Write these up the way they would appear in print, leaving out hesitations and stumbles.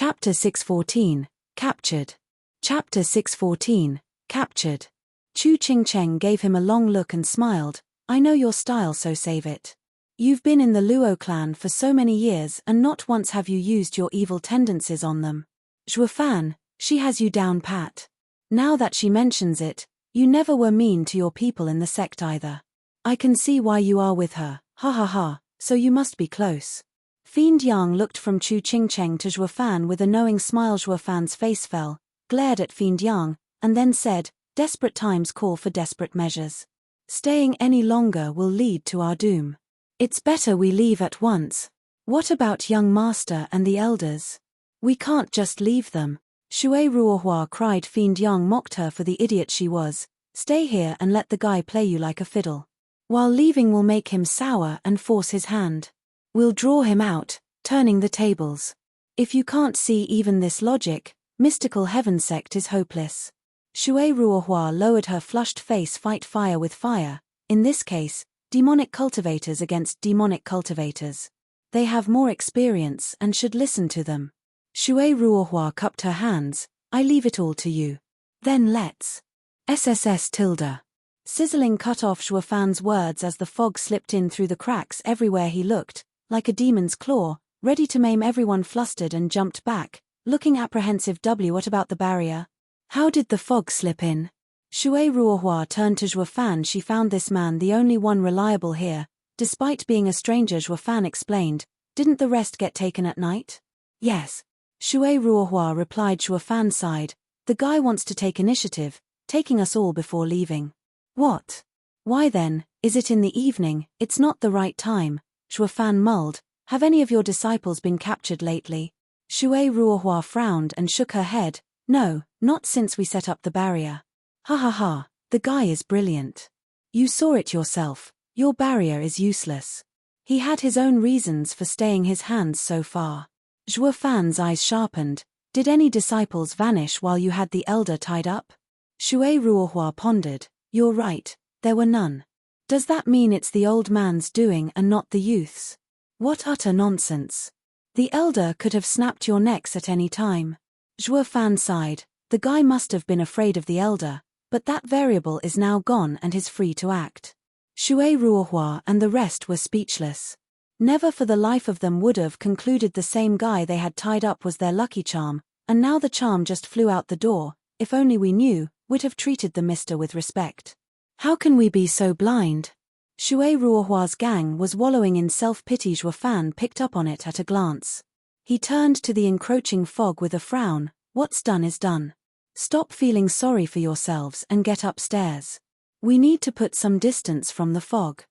Chapter 614, Captured. Chapter 614, Captured. Chu Ching-cheng gave him a long look and smiled. I know your style, so save it. You've been in the Luo clan for so many years and not once have you used your evil tendencies on them. Zhuo Fan, she has you down pat. Now that she mentions it, you never were mean to your people in the sect either. I can see why you are with her, ha ha ha, so you must be close. Fiend Yang looked from Chu Ching-cheng to Zhuo Fan with a knowing smile. Zhuo Fan's face fell, glared at Fiend Yang, and then said, desperate times call for desperate measures. Staying any longer will lead to our doom. It's better we leave at once. What about young master and the elders? We can't just leave them. Shui Ruohua cried. Fiend Yang mocked her for the idiot she was. Stay here and let the guy play you like a fiddle. While leaving will make him sour and force his hand. We'll draw him out, turning the tables. If you can't see even this logic, mystical heaven sect is hopeless. Shui Ruohua lowered her flushed face. Fight fire with fire, in this case, demonic cultivators against demonic cultivators. They have more experience and should listen to them. Shui Ruohua cupped her hands. I leave it all to you. Then let's. SSS tilde. Sizzling cut off Zhuo Fan's words as the fog slipped in through the cracks everywhere he looked, like a demon's claw, ready to maim everyone. Flustered and jumped back, looking apprehensive. What about the barrier? How did the fog slip in? Shui Ruohua turned to Zhuo Fan. She found this man the only one reliable here, despite being a stranger. Zhuo Fan explained. Didn't the rest get taken at night? Yes. Shui Ruohua replied. Zhuo Fan sighed. The guy wants to take initiative, taking us all before leaving. What? Why then, is it in the evening? It's not the right time. Zhuo Fan mulled. Have any of your disciples been captured lately? Shui Ruohua frowned and shook her head. No, not since we set up the barrier. Ha ha ha, the guy is brilliant. You saw it yourself, your barrier is useless. He had his own reasons for staying his hands so far. Zhuo Fan's eyes sharpened. Did any disciples vanish while you had the elder tied up? Shui Ruohua pondered. You're right, there were none. Does that mean it's the old man's doing and not the youth's? What utter nonsense. The elder could have snapped your necks at any time. Zhuo Fan sighed. The guy must have been afraid of the elder, but that variable is now gone and he's free to act. Shui Ruohua and the rest were speechless. Never for the life of them would have concluded the same guy they had tied up was their lucky charm, and now the charm just flew out the door. If only we knew, we'd have treated the mister with respect. How can we be so blind? Shui Ruohua's gang was wallowing in self-pity. Zhuo Fan picked up on it at a glance. He turned to the encroaching fog with a frown. What's done is done. Stop feeling sorry for yourselves and get upstairs. We need to put some distance from the fog.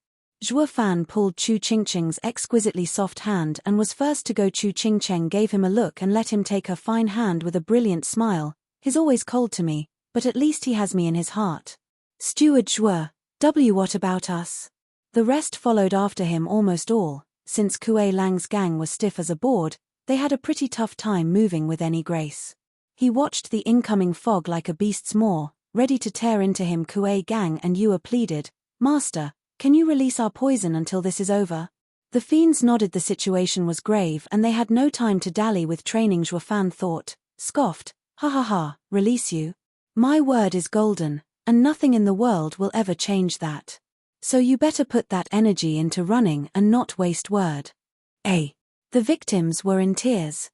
Zhuo Fan pulled Chu Ching-cheng's exquisitely soft hand and was first to go. Chu Ching-cheng gave him a look and let him take her fine hand with a brilliant smile. He's always cold to me, but at least he has me in his heart. Steward Zhuo, what about us? The rest followed after him. Almost all, since Kuei Lang's gang was stiff as a board, they had a pretty tough time moving with any grace. He watched the incoming fog like a beast's maw, ready to tear into him. Kuei gang and Yue pleaded, Master, can you release our poison until this is over? The fiends nodded. The situation was grave and they had no time to dally with training. Zhuo Fan thought, scoffed, ha ha ha, release you? My word is golden, and nothing in the world will ever change that. So you better put that energy into running and not waste word. The victims were in tears.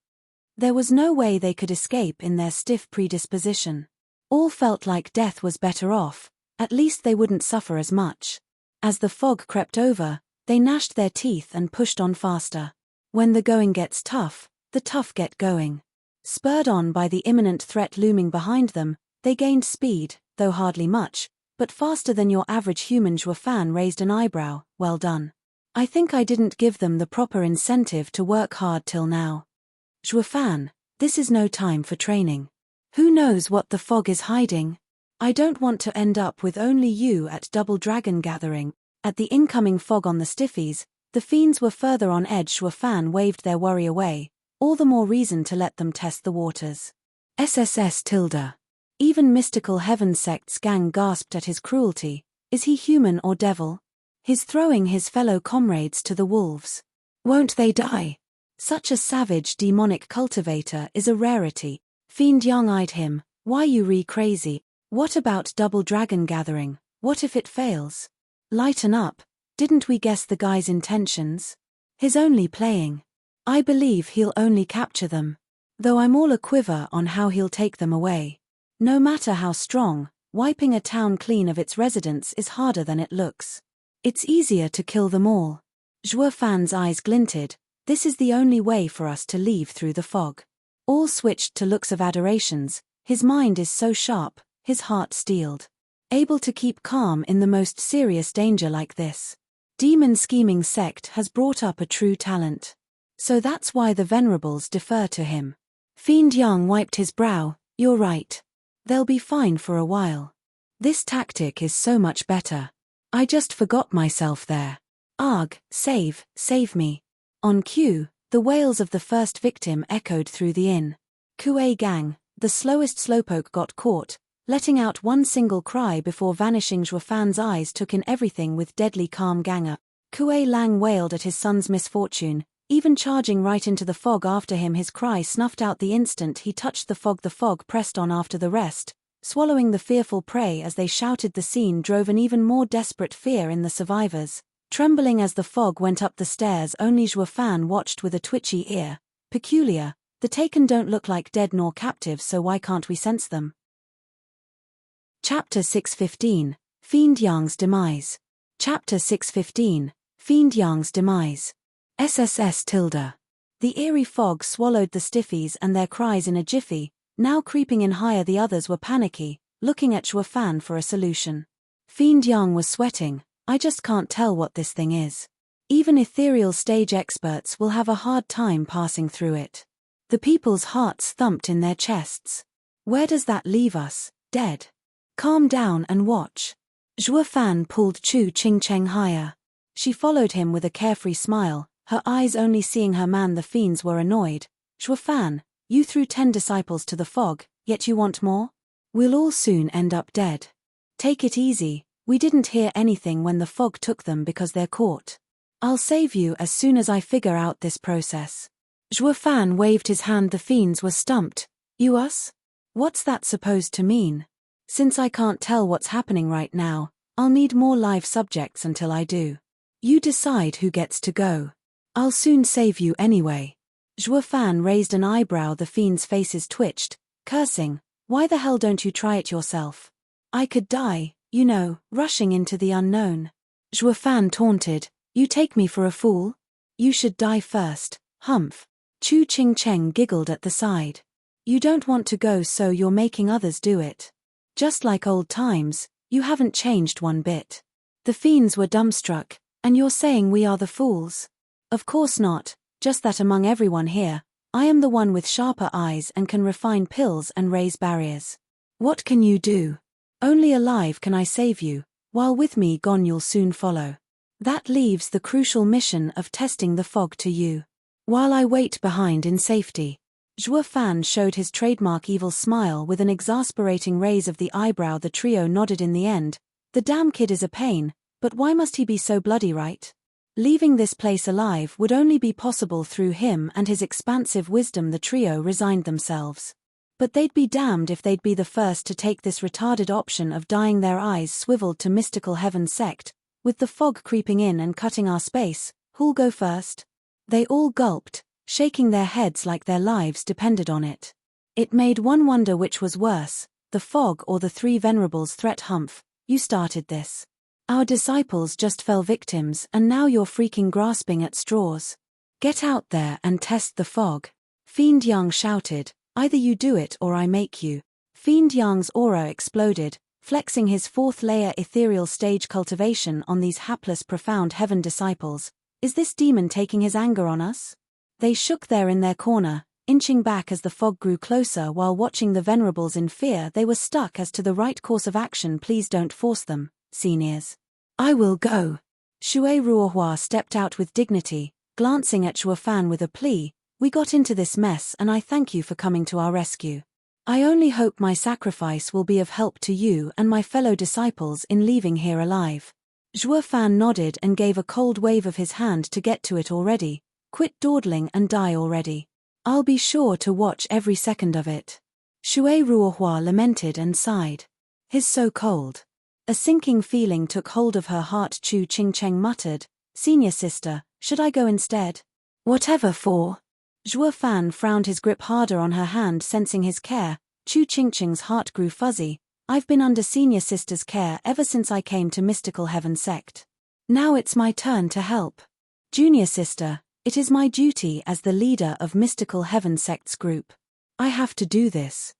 There was no way they could escape in their stiff predisposition. All felt like death was better off, at least they wouldn't suffer as much. As the fog crept over, they gnashed their teeth and pushed on faster. When the going gets tough, the tough get going. Spurred on by the imminent threat looming behind them, they gained speed, though hardly much, but faster than your average human. Zhuo Fan raised an eyebrow. Well done. I think I didn't give them the proper incentive to work hard till now. Zhuo Fan, this is no time for training. Who knows what the fog is hiding? I don't want to end up with only you at Double Dragon Gathering. At the incoming fog on the stiffies, the fiends were further on edge. Zhuo Fan waved their worry away. All the more reason to let them test the waters. SSS tilde. Even mystical heaven sect's gang gasped at his cruelty. Is he human or devil? He's throwing his fellow comrades to the wolves. Won't they die? Such a savage demonic cultivator is a rarity. Fiend Yang eyed him. Why you crazy? What about double dragon gathering? What if it fails? Lighten up. Didn't we guess the guy's intentions? He's only playing. I believe he'll only capture them. Though I'm all a quiver on how he'll take them away. No matter how strong, wiping a town clean of its residents is harder than it looks. It's easier to kill them all. Zhuo Fan's eyes glinted. This is the only way for us to leave through the fog. All switched to looks of adorations. His mind is so sharp, his heart steeled. Able to keep calm in the most serious danger like this. Demon scheming sect has brought up a true talent. So that's why the venerables defer to him. Fiend Yang wiped his brow. You're right. They'll be fine for a while. This tactic is so much better. I just forgot myself there. Arg, save me. On cue, the wails of the first victim echoed through the inn. Kuei gang, the slowest slowpoke got caught, letting out one single cry before vanishing. Zhuo Fan's eyes took in everything with deadly calm. Ganger. Kuei Lang wailed at his son's misfortune, even charging right into the fog after him. His cry snuffed out the instant he touched the fog. The fog pressed on after the rest, swallowing the fearful prey as they shouted. The scene drove an even more desperate fear in the survivors. Trembling as the fog went up the stairs, only Zhuo Fan watched with a twitchy ear. Peculiar, the taken don't look like dead nor captives, so why can't we sense them? Chapter 615, Fiend Yang's Demise. Chapter 615, Fiend Yang's Demise. SSS tilde. The eerie fog swallowed the stiffies and their cries in a jiffy. Now creeping in higher, the others were panicky, looking at Zhuo Fan for a solution. Fiend Yang was sweating. I just can't tell what this thing is. Even ethereal stage experts will have a hard time passing through it. The people's hearts thumped in their chests. Where does that leave us? Dead. Calm down and watch. Zhuo Fan pulled Chu Qingcheng higher. She followed him with a carefree smile, her eyes only seeing her man. The fiends were annoyed. Zhuo Fan, you threw 10 disciples to the fog, yet you want more? We'll all soon end up dead. Take it easy. We didn't hear anything when the fog took them because they're caught. I'll save you as soon as I figure out this process. Zhuo Fan waved his hand. The fiends were stumped. You us? What's that supposed to mean? Since I can't tell what's happening right now, I'll need more live subjects until I do. You decide who gets to go. I'll soon save you anyway. Zhuo Fan raised an eyebrow. The fiends' faces twitched, cursing. Why the hell don't you try it yourself? I could die. You know, rushing into the unknown. Zhuo Fan taunted. You take me for a fool? You should die first, humph. Chu Qingcheng giggled at the side. You don't want to go, so you're making others do it. Just like old times, you haven't changed one bit. The fiends were dumbstruck. And you're saying we are the fools? Of course not, just that among everyone here, I am the one with sharper eyes and can refine pills and raise barriers. What can you do? Only alive can I save you, while with me gone you'll soon follow. That leaves the crucial mission of testing the fog to you. While I wait behind in safety. Zhuo Fan showed his trademark evil smile with an exasperating raise of the eyebrow. The trio nodded in the end. The damn kid is a pain, but why must he be so bloody, right? Leaving this place alive would only be possible through him and his expansive wisdom. The trio resigned themselves. But they'd be damned if they'd be the first to take this retarded option of dying. Their eyes swiveled to mystical heaven sect. With the fog creeping in and cutting our space, who'll go first? They all gulped, shaking their heads like their lives depended on it. It made one wonder which was worse, the fog or the 3 venerables. Threat humph, you started this. Our disciples just fell victims and now you're freaking grasping at straws. Get out there and test the fog. Fiend Yang shouted. Either you do it or I make you. Fiend Yang's aura exploded, flexing his 4th-layer ethereal stage cultivation on these hapless profound heaven disciples. Is this demon taking his anger on us? They shook there in their corner, inching back as the fog grew closer while watching the venerables in fear. They were stuck as to the right course of action. Please don't force them, seniors. I will go. Shui Ruohua stepped out with dignity, glancing at Zhuo Fan with a plea. We got into this mess and I thank you for coming to our rescue. I only hope my sacrifice will be of help to you and my fellow disciples in leaving here alive. Zhuo Fan nodded and gave a cold wave of his hand to get to it already. Quit dawdling and die already. I'll be sure to watch every second of it. Shui Ruohua lamented and sighed. He's so cold. A sinking feeling took hold of her heart. Chu Qingcheng muttered, Senior sister, should I go instead? Whatever for. Zhuo Fan frowned, his grip harder on her hand, sensing his care. Chu Qingcheng's heart grew fuzzy. I've been under senior sister's care ever since I came to Mystical Heaven Sect. Now it's my turn to help. Junior sister, it is my duty as the leader of Mystical Heaven Sect's group. I have to do this.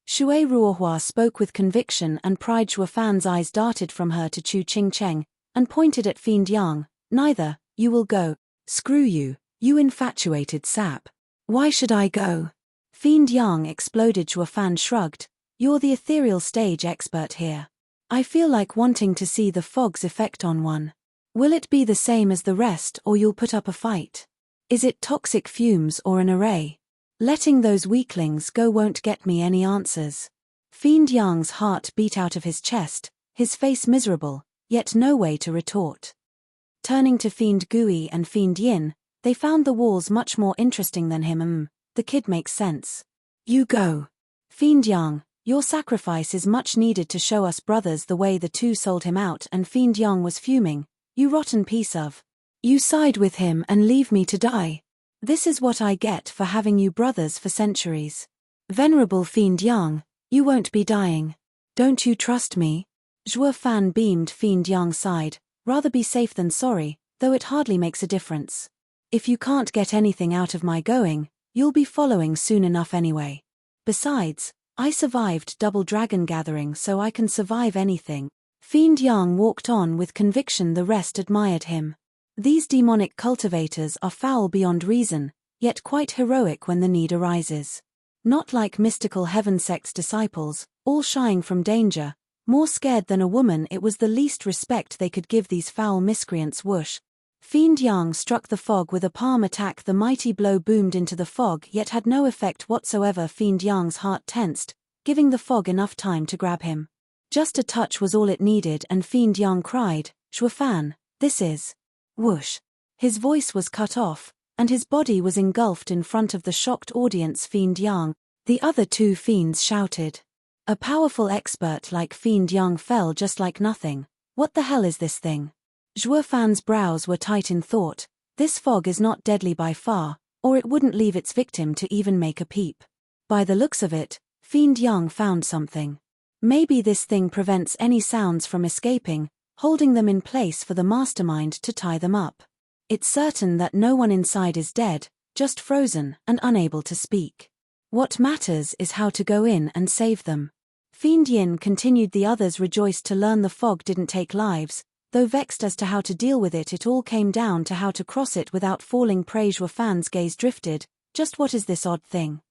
Shui Ruohua spoke with conviction and pride. Zhuo Fan's eyes darted from her to Chu Qingcheng and pointed at Fiend Yang. Neither, you will go. Screw you, you infatuated sap. Why should I go? Fiend Yang exploded. Zhuo Fan shrugged. You're the ethereal stage expert here. I feel like wanting to see the fog's effect on one. Will it be the same as the rest, or you'll put up a fight? Is it toxic fumes or an array? Letting those weaklings go won't get me any answers. Fiend Yang's heart beat out of his chest, his face miserable, yet no way to retort. Turning to Fiend Gui and Fiend Yin, they found the walls much more interesting than him. The kid makes sense. You go. Fiend Yang, your sacrifice is much needed to show us brothers the way. The two sold him out, and Fiend Yang was fuming. You rotten piece of. You side with him and leave me to die. This is what I get for having you brothers for centuries. Venerable Fiend Yang, you won't be dying. Don't you trust me? Zhuo Fan beamed. Fiend Yang sighed. Rather be safe than sorry, though it hardly makes a difference. If you can't get anything out of my going, you'll be following soon enough anyway. Besides, I survived Double Dragon Gathering, so I can survive anything. Fiend Yang walked on with conviction. The rest admired him. These demonic cultivators are foul beyond reason, yet quite heroic when the need arises. Not like Mystical Heaven Sect's disciples, all shying from danger, more scared than a woman. It was the least respect they could give these foul miscreants. Whoosh. Fiend Yang struck the fog with a palm attack. The mighty blow boomed into the fog, yet had no effect whatsoever. Fiend Yang's heart tensed, giving the fog enough time to grab him. Just a touch was all it needed, and Fiend Yang cried, Zhuo Fan, this is. Whoosh. His voice was cut off, and his body was engulfed in front of the shocked audience. Fiend Yang. The other two fiends shouted. A powerful expert like Fiend Yang fell just like nothing. What the hell is this thing? Zhuo Fan's brows were tight in thought. This fog is not deadly by far, or it wouldn't leave its victim to even make a peep. By the looks of it, Fiend Yang found something. Maybe this thing prevents any sounds from escaping, holding them in place for the mastermind to tie them up. It's certain that no one inside is dead, just frozen and unable to speak. What matters is how to go in and save them. Fiend Yin continued. The others rejoiced to learn the fog didn't take lives, though vexed as to how to deal with it. It all came down to how to cross it without falling prey. Zhuo Fan's gaze drifted. Just what is this odd thing?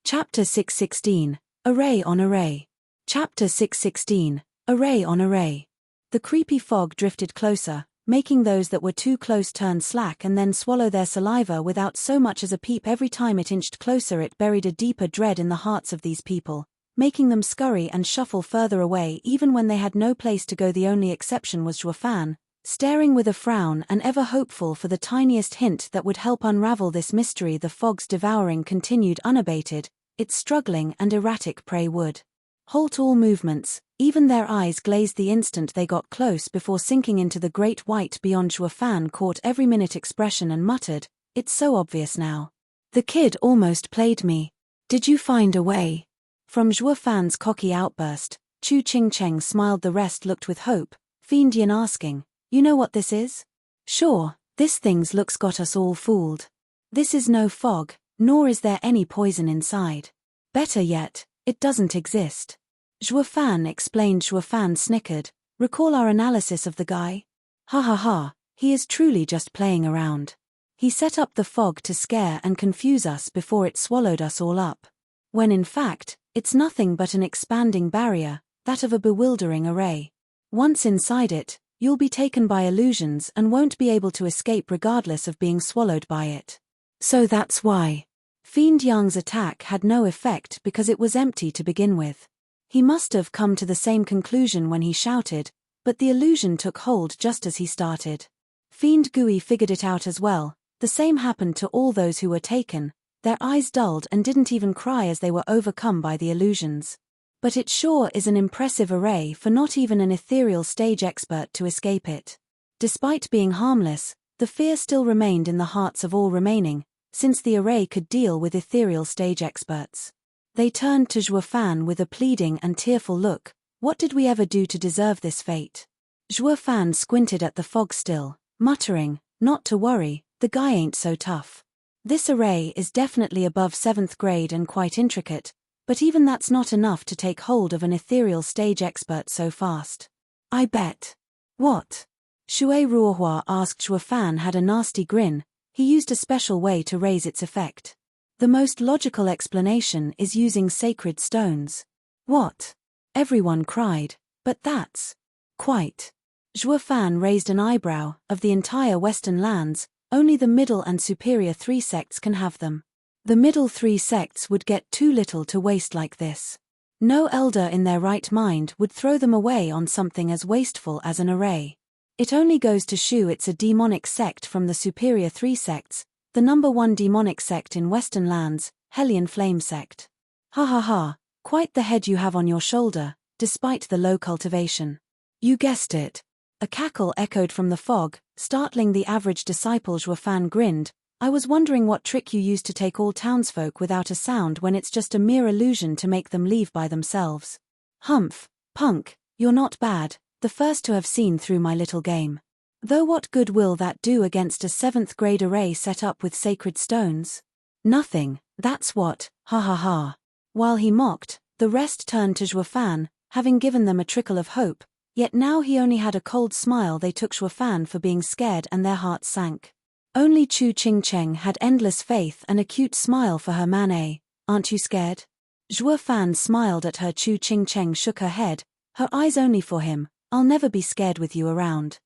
Chapter 616. Array on Array. Chapter 616. Array on Array. The creepy fog drifted closer, making those that were too close turn slack and then swallow their saliva without so much as a peep. Every time it inched closer, it buried a deeper dread in the hearts of these people, making them scurry and shuffle further away even when they had no place to go. The only exception was Zhuo Fan, staring with a frown and ever hopeful for the tiniest hint that would help unravel this mystery. The fog's devouring continued unabated. Its struggling and erratic prey would halt all movements, even their eyes glazed the instant they got close before sinking into the great white beyond. Zhuo Fan caught every minute expression and muttered, it's so obvious now. The kid almost played me. Did you find a way? From Zhuo Fan's cocky outburst, Chu Qingcheng smiled. The rest looked with hope, Fiend Yin asking, you know what this is? Sure, this thing's looks got us all fooled. This is no fog, nor is there any poison inside. Better yet, it doesn't exist. Zhuo Fan explained. Zhuo Fan snickered. Recall our analysis of the guy? Ha ha ha, he is truly just playing around. He set up the fog to scare and confuse us before it swallowed us all up. When in fact, it's nothing but an expanding barrier, that of a bewildering array. Once inside it, you'll be taken by illusions and won't be able to escape regardless of being swallowed by it. So that's why. Fiend Yang's attack had no effect because it was empty to begin with. He must have come to the same conclusion when he shouted, but the illusion took hold just as he started. Fiend Gui figured it out as well. The same happened to all those who were taken. Their eyes dulled and didn't even cry as they were overcome by the illusions. But it sure is an impressive array for not even an ethereal stage expert to escape it. Despite being harmless, the fear still remained in the hearts of all remaining, since the array could deal with ethereal stage experts. They turned to Zhuo Fan with a pleading and tearful look. What did we ever do to deserve this fate? Zhuo Fan squinted at the fog still, muttering, not to worry, the guy ain't so tough. This array is definitely above 7th grade and quite intricate, but even that's not enough to take hold of an ethereal stage expert so fast. I bet. What? Shui Ruohua asked. Zhuo Fan had a nasty grin. He used a special way to raise its effect. The most logical explanation is using sacred stones. What? Everyone cried. But that's quite. Zhuo Fan raised an eyebrow. Of the entire Western lands, only the middle and superior 3 sects can have them. The middle 3 sects would get too little to waste like this. No elder in their right mind would throw them away on something as wasteful as an array. It only goes to show it's a demonic sect from the superior 3 sects, the number 1 demonic sect in Western lands, Hellion Flame sect. Ha ha ha, quite the head you have on your shoulder, despite the low cultivation. You guessed it. A cackle echoed from the fog, startling the average disciple. Zhuo Fan grinned. I was wondering what trick you used to take all townsfolk without a sound when it's just a mere illusion to make them leave by themselves. Humph, punk, you're not bad, the first to have seen through my little game. Though what good will that do against a 7th grade array set up with sacred stones? Nothing, that's what, ha ha ha. While he mocked, the rest turned to Zhuo Fan, having given them a trickle of hope, yet now he only had a cold smile. They took Zhuo Fan for being scared and their hearts sank. Only Chu Qingcheng had endless faith and a cute smile for her man. Aren't you scared? Zhuo Fan smiled at her. Chu Qingcheng shook her head, her eyes only for him. I'll never be scared with you around.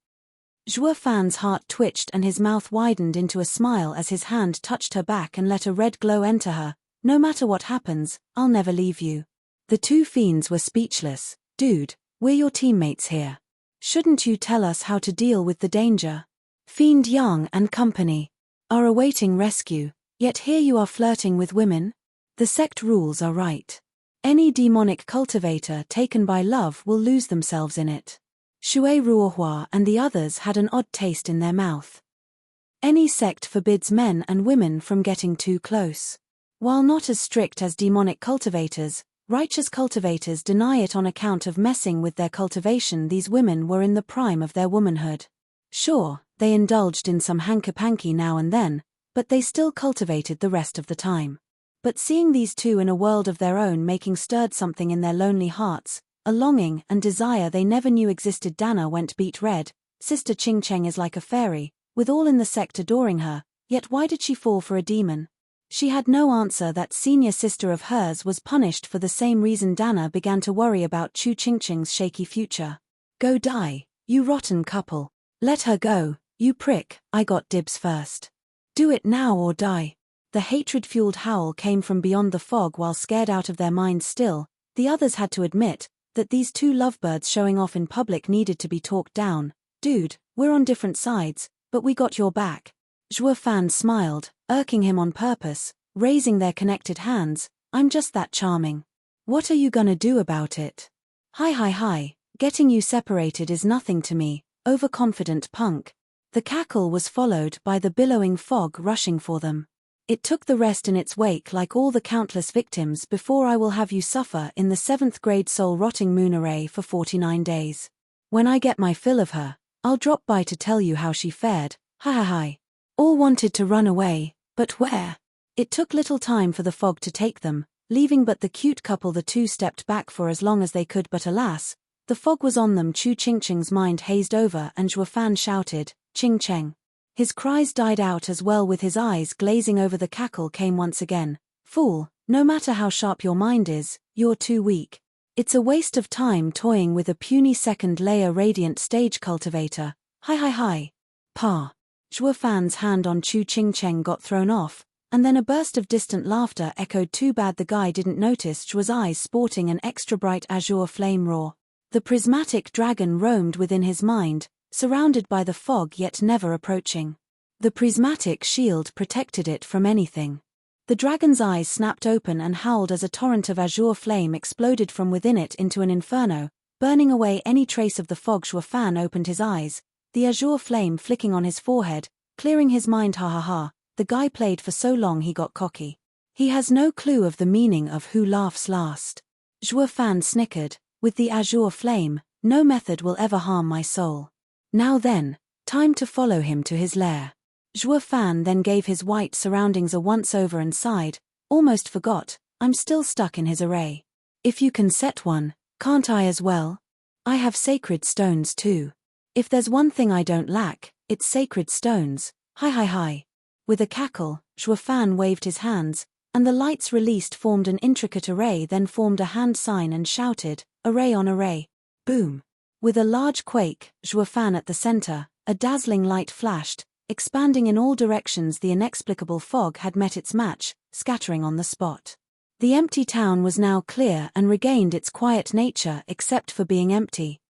Zhuo Fan's heart twitched and his mouth widened into a smile as his hand touched her back and let a red glow enter her. No matter what happens, I'll never leave you. The 2 fiends were speechless. Dude, we're your teammates here. Shouldn't you tell us how to deal with the danger? Fiend Yang and company are awaiting rescue, yet here you are flirting with women? The sect rules are right. Any demonic cultivator taken by love will lose themselves in it. Shui Ruohua and the others had an odd taste in their mouth. Any sect forbids men and women from getting too close. While not as strict as demonic cultivators, righteous cultivators deny it on account of messing with their cultivation. These women were in the prime of their womanhood. Sure, they indulged in some hanky-panky now and then, but they still cultivated the rest of the time. But seeing these 2 in a world of their own making stirred something in their lonely hearts, a longing and desire they never knew existed. Dana went beet red. Sister Qingcheng is like a fairy, with all in the sect adoring her, yet why did she fall for a demon? She had no answer. That senior sister of hers was punished for the same reason. Dana began to worry about Chu Qingcheng's shaky future. Go die, you rotten couple. Let her go, you prick, I got dibs first. Do it now or die. The hatred-fueled howl came from beyond the fog. While scared out of their minds still, the others had to admit that these 2 lovebirds showing off in public needed to be talked down. Dude, we're on different sides, but we got your back. Zhuo Fan smiled, irking him on purpose, raising their connected hands. I'm just that charming. What are you gonna do about it? Hi, getting you separated is nothing to me, overconfident punk. The cackle was followed by the billowing fog rushing for them. It took the rest in its wake like all the countless victims before. I will have you suffer in the 7th grade soul-rotting moon array for 49 days. When I get my fill of her, I'll drop by to tell you how she fared. Hi. All wanted to run away, but where? It took little time for the fog to take them, leaving but the cute couple. The 2 stepped back for as long as they could, but alas, the fog was on them. Chu Qingcheng's mind hazed over and Zhuo Fan shouted, Qingcheng. His cries died out as well. With his eyes glazing over, the cackle came once again. Fool, no matter how sharp your mind is, you're too weak. It's a waste of time toying with a puny 2nd layer radiant stage cultivator. Hi. Pa. Zhuo Fan's hand on Chu Qingcheng got thrown off, and then a burst of distant laughter echoed. Too bad the guy didn't notice Zhuo's eyes sporting an extra bright azure flame roar. The prismatic dragon roamed within his mind, surrounded by the fog yet never approaching. The prismatic shield protected it from anything. The dragon's eyes snapped open and howled as a torrent of azure flame exploded from within it into an inferno, burning away any trace of the fog. Zhuo Fan opened his eyes, the azure flame flicking on his forehead, clearing his mind. Ha ha ha, the guy played for so long he got cocky. He has no clue of the meaning of who laughs last. Zhuo Fan snickered, with the azure flame, no method will ever harm my soul. Now then, time to follow him to his lair. Zhuo Fan then gave his white surroundings a once-over and sighed, almost forgot, I'm still stuck in his array. If you can set one, can't I as well? I have sacred stones too. If there's one thing I don't lack, it's sacred stones. Hi hi hi. With a cackle, Zhuo Fan waved his hands, and the lights released formed an intricate array, then formed a hand sign and shouted, array on array. Boom. With a large quake, Zhuo Fan at the center, a dazzling light flashed, expanding in all directions. The inexplicable fog had met its match, scattering on the spot. The empty town was now clear and regained its quiet nature except for being empty.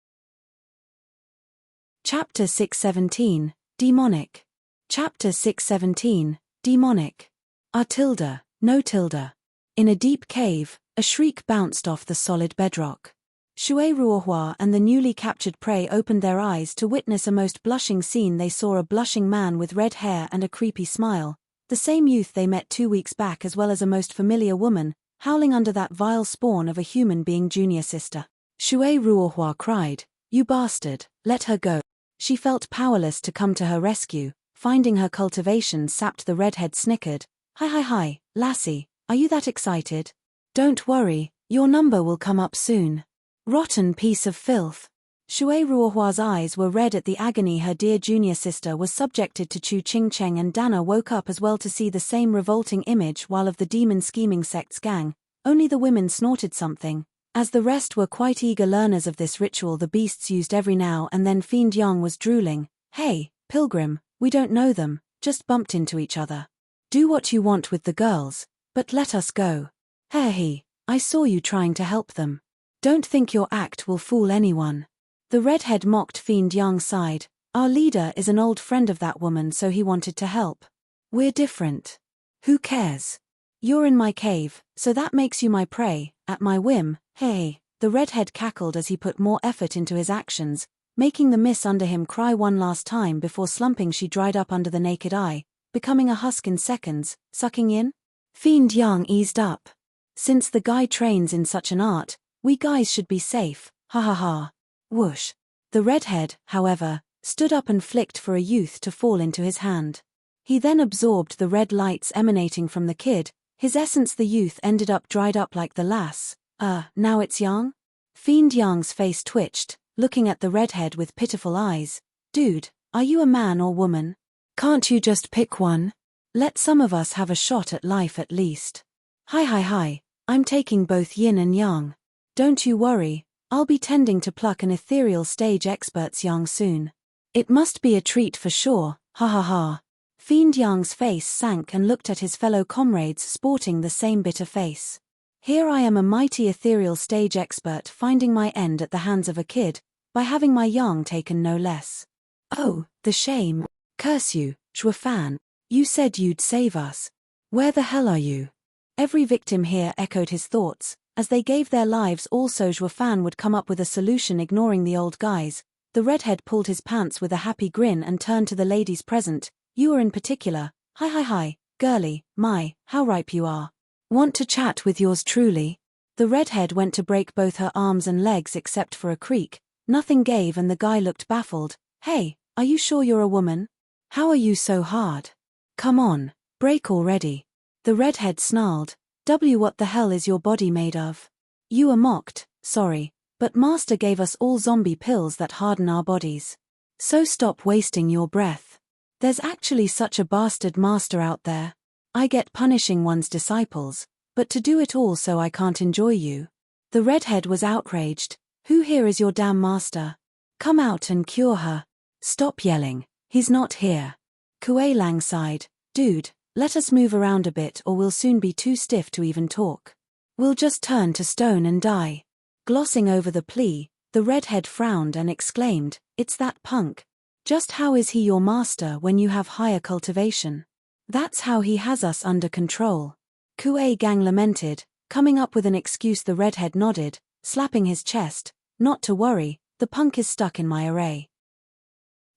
Chapter 617, Demonic. Chapter 617, Demonic. Tilde, no tilde. In a deep cave, a shriek bounced off the solid bedrock. Shui Ruohua and the newly captured prey opened their eyes to witness a most blushing scene. They saw a blushing man with red hair and a creepy smile, the same youth they met 2 weeks back, as well as a most familiar woman, howling under that vile spawn of a human being. Junior sister. Shui Ruohua cried, you bastard, let her go. She felt powerless to come to her rescue, finding her cultivation sapped. The redhead snickered, hi hi hi, lassie, are you that excited? Don't worry, your number will come up soon. Rotten piece of filth. Shui Ruohua's eyes were red at the agony her dear junior sister was subjected to. Chu Qingcheng and Dana woke up as well to see the same revolting image, while of the demon scheming sect's gang, only the women snorted something, as the rest were quite eager learners of this ritual the beasts used every now and then. Fiend Yang was drooling, hey, pilgrim, we don't know them, just bumped into each other. Do what you want with the girls, but let us go. He, I saw you trying to help them. Don't think your act will fool anyone. The redhead mocked. Fiend Yang sighed, our leader is an old friend of that woman, so he wanted to help. We're different. Who cares? You're in my cave, so that makes you my prey, at my whim. Hey, the redhead cackled as he put more effort into his actions, making the miss under him cry one last time before slumping. She dried up under the naked eye, becoming a husk in seconds, sucking in. Fiend Yang eased up. Since the guy trains in such an art, we guys should be safe, ha ha ha. Whoosh. The redhead, however, stood up and flicked for a youth to fall into his hand. He then absorbed the red lights emanating from the kid, his essence. The youth ended up dried up like the lass. Now it's Yang? Fiend Yang's face twitched, looking at the redhead with pitiful eyes. Dude, are you a man or woman? Can't you just pick one? Let some of us have a shot at life at least. Hi hi hi, I'm taking both yin and yang. Don't you worry, I'll be tending to pluck an ethereal stage expert's Yang soon. It must be a treat for sure, ha ha ha. Fiend Yang's face sank and looked at his fellow comrades sporting the same bitter face. Here I am, a mighty ethereal stage expert, finding my end at the hands of a kid, by having my Yang taken no less. Oh, the shame. Curse you, Zhuo Fan. You said you'd save us. Where the hell are you? Every victim here echoed his thoughts. As they gave their lives, also Zhuo Fan would come up with a solution. Ignoring the old guys, the redhead pulled his pants with a happy grin and turned to the ladies present. You are in particular. Hi hi hi, girly, my, how ripe you are. Want to chat with yours truly? The redhead went to break both her arms and legs except for a creak. Nothing gave and the guy looked baffled. Hey, are you sure you're a woman? How are you so hard? Come on, break already. The redhead snarled. What the hell is your body made of? You are mocked, sorry, but master gave us all zombie pills that harden our bodies. So stop wasting your breath. There's actually such a bastard master out there. I get punishing one's disciples, but to do it all so I can't enjoy you. The redhead was outraged. Who here is your damn master? Come out and cure her. Stop yelling, he's not here. Kuei Lang sighed. Dude, let us move around a bit or we'll soon be too stiff to even talk. We'll just turn to stone and die. Glossing over the plea, the redhead frowned and exclaimed, it's that punk, Just how is he your master when you have higher cultivation? That's how he has us under control. Kue Gang lamented, coming up with an excuse. The redhead nodded, slapping his chest. Not to worry, the punk is stuck in my array.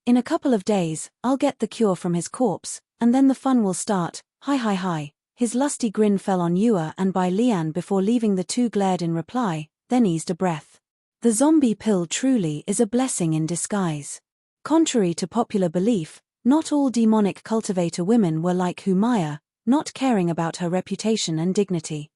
In a couple of days, I'll get the cure from his corpse, and then the fun will start. Hi hi hi. His lusty grin fell on Yua and Bai Lian before leaving. The two glared in reply, then eased a breath. The zombie pill truly is a blessing in disguise. Contrary to popular belief, not all demonic cultivator women were like Humaya, not caring about her reputation and dignity.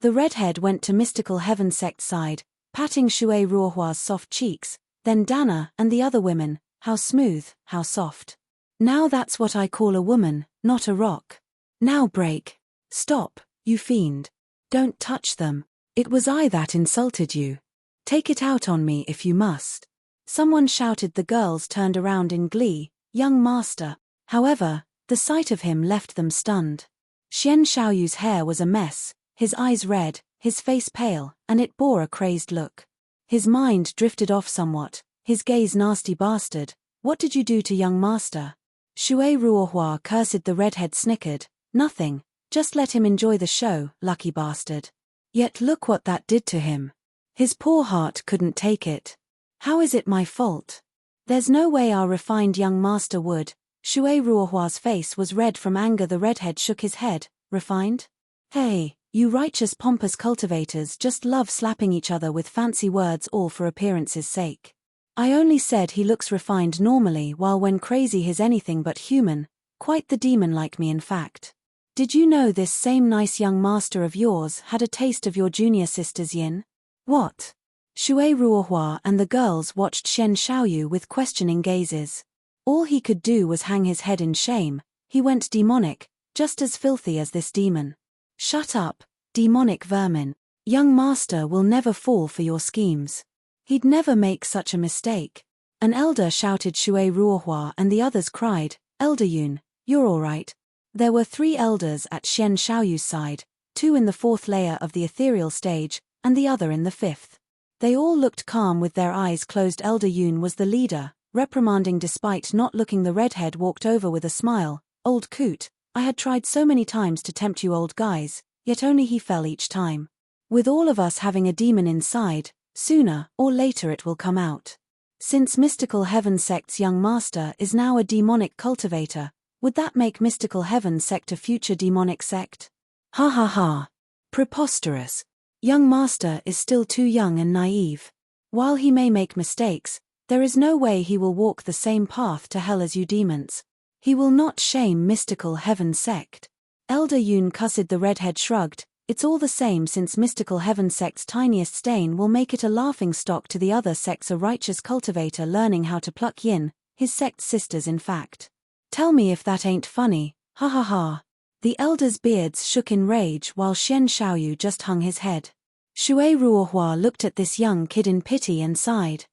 The redhead went to Mystical Heaven Sect's side, patting Shui Ruohua's soft cheeks, then Dana and the other women. How smooth, how soft. Now that's what I call a woman, not a rock. Now break. Stop, you fiend. Don't touch them. It was I that insulted you. Take it out on me if you must. Someone shouted. The girls turned around in glee. Young master. However, the sight of him left them stunned. Xian Xiaoyu's hair was a mess, his eyes red, his face pale, and it bore a crazed look. His mind drifted off somewhat, his gaze nasty bastard. What did you do to young master? Shui Ruohua cursed. The redhead snickered. Nothing, just let him enjoy the show, lucky bastard. Yet look what that did to him. His poor heart couldn't take it. How is it my fault? There's no way our refined young master would. Shui Ruohua's face was red from anger. The redhead shook his head. Refined? Hey, you righteous pompous cultivators just love slapping each other with fancy words all for appearance's sake. I only said he looks refined normally, while when crazy he's anything but human, quite the demon like me in fact. Did you know this same nice young master of yours had a taste of your junior sister's yin? What? Shui Ruohua and the girls watched Xian Xiaoyu with questioning gazes. All he could do was hang his head in shame. He went demonic, just as filthy as this demon. Shut up, demonic vermin. Young master will never fall for your schemes. He'd never make such a mistake. An elder shouted. Shui Ruohua and the others cried, Elder Yun, you're all right. There were 3 elders at Xian Xiaoyu's side, 2 in the 4th layer of the ethereal stage, and the other in the 5th. They all looked calm with their eyes closed. Elder Yun was the leader, reprimanding despite not looking. The redhead walked over with a smile. Old coot, I had tried so many times to tempt you old guys, yet only he fell each time. With all of us having a demon inside, sooner or later it will come out. Since Mystical Heaven Sect's young master is now a demonic cultivator, would that make Mystical Heaven Sect a future demonic sect? Ha ha ha. Preposterous. Young master is still too young and naive. While he may make mistakes, there is no way he will walk the same path to hell as you demons. He will not shame Mystical Heaven Sect. Elder Yun cussed. The redhead shrugged. It's all the same, since Mystical Heaven Sect's tiniest stain will make it a laughing stock to the other sects. A righteous cultivator learning how to pluck yin, his sect's sisters in fact. Tell me if that ain't funny, ha ha ha. The elders' beards shook in rage while Xian Xiaoyu just hung his head. Shui Ruohua looked at this young kid in pity and sighed.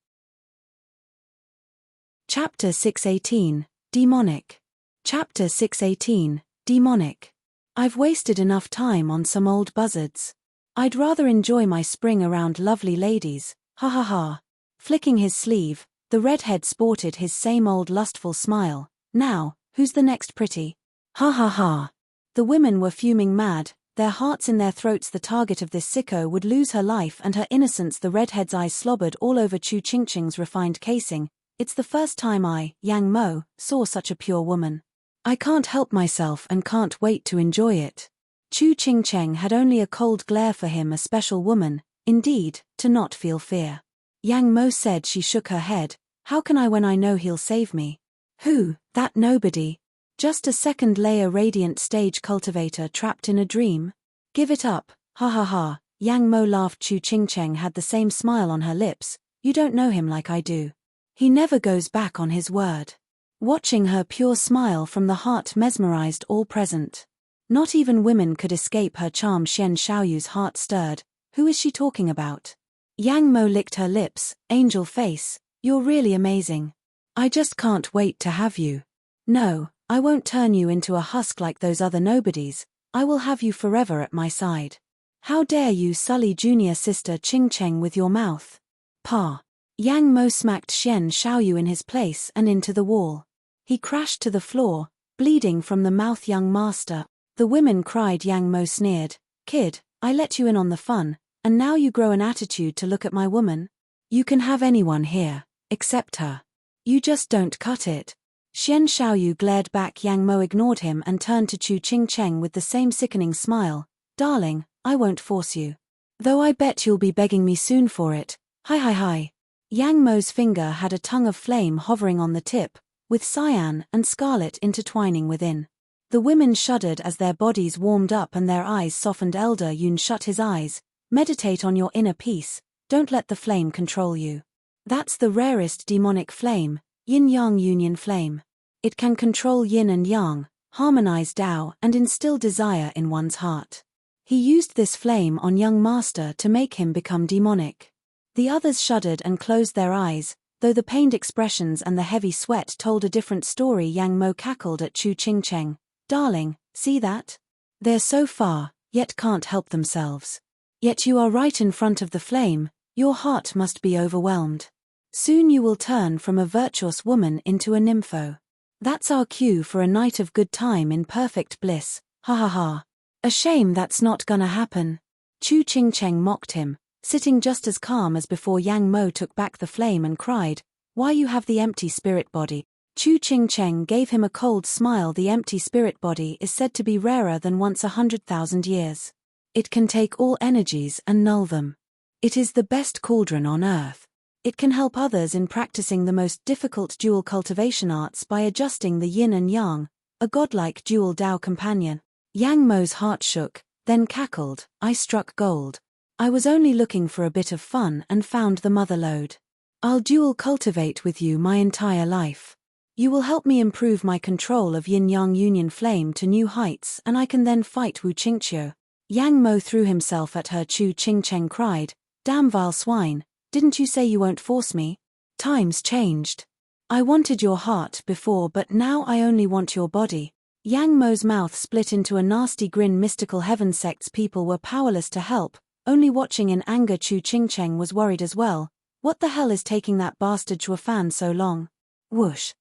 Chapter 618, Demonic. Chapter 618, Demonic. I've wasted enough time on some old buzzards. I'd rather enjoy my spring around lovely ladies, ha ha ha. Flicking his sleeve, the redhead sported his same old lustful smile. Now, who's the next pretty? Ha ha ha. The women were fuming mad, their hearts in their throats. The target of this sicko would lose her life and her innocence. The redhead's eyes slobbered all over Chu Qingqing's refined casing. It's the first time I, Yang Mo, saw such a pure woman. I can't help myself and can't wait to enjoy it. Chu Qingqing had only a cold glare for him, a special woman, indeed, to not feel fear. Yang Mo said. She shook her head. How can I when I know he'll save me? Who, that nobody? Just a 2nd layer radiant stage cultivator trapped in a dream? Give it up, ha ha ha. Yang Mo laughed. Chu Qingqing had the same smile on her lips. You don't know him like I do. He never goes back on his word. Watching her pure smile from the heart mesmerized all present. Not even women could escape her charm. Xian Xiaoyu's heart stirred. Who is she talking about? Yang Mo licked her lips. Angel face, you're really amazing. I just can't wait to have you. No, I won't turn you into a husk like those other nobodies. I will have you forever at my side. How dare you sully junior sister Qingqing with your mouth? Pa. Yang Mo smacked Xian Xiaoyu in his place and into the wall. He crashed to the floor, bleeding from the mouth. Young master. The women cried. Yang Mo sneered. Kid, I let you in on the fun, and now you grow an attitude to look at my woman? You can have anyone here, except her. You just don't cut it. Xian Xiaoyu glared back. Yang Mo ignored him and turned to Chu Qingcheng with the same sickening smile. Darling, I won't force you. Though I bet you'll be begging me soon for it. Hi hi hi. Yang Mo's finger had a tongue of flame hovering on the tip, with cyan and scarlet intertwining within. The women shuddered as their bodies warmed up and their eyes softened. Elder Yun shut his eyes. Meditate on your inner peace, don't let the flame control you. That's the rarest demonic flame, yin-yang union flame. It can control yin and yang, harmonize Tao and instill desire in one's heart. He used this flame on young master to make him become demonic. The others shuddered and closed their eyes, though the pained expressions and the heavy sweat told a different story. Yang Mo cackled at Chu Qingcheng. Darling, see that? They're so far, yet can't help themselves. Yet you are right in front of the flame, your heart must be overwhelmed. Soon you will turn from a virtuous woman into a nympho. That's our cue for a night of good time in perfect bliss, ha ha ha. A shame that's not gonna happen. Chu Qingcheng mocked him, sitting just as calm as before. Yang Mo took back the flame and cried, why you have the empty spirit body? Chu Qingcheng gave him a cold smile. The empty spirit body is said to be rarer than once 100,000 years. It can take all energies and null them. It is the best cauldron on earth. It can help others in practicing the most difficult dual cultivation arts by adjusting the yin and yang, a godlike dual Tao companion. Yang Mo's heart shook, then cackled, I struck gold. I was only looking for a bit of fun and found the mother lode. I'll dual cultivate with you my entire life. You will help me improve my control of yin-yang union flame to new heights, and I can then fight Wu Qingqiu. Yang Mo threw himself at her. Chu Qingcheng cried, damn vile swine, didn't you say you won't force me? Times changed. I wanted your heart before, but now I only want your body. Yang Mo's mouth split into a nasty grin. Mystical heaven sect's people were powerless to help, only watching in anger. Chu Qingcheng was worried as well. What the hell is taking that bastard Zhuofan so long? Whoosh.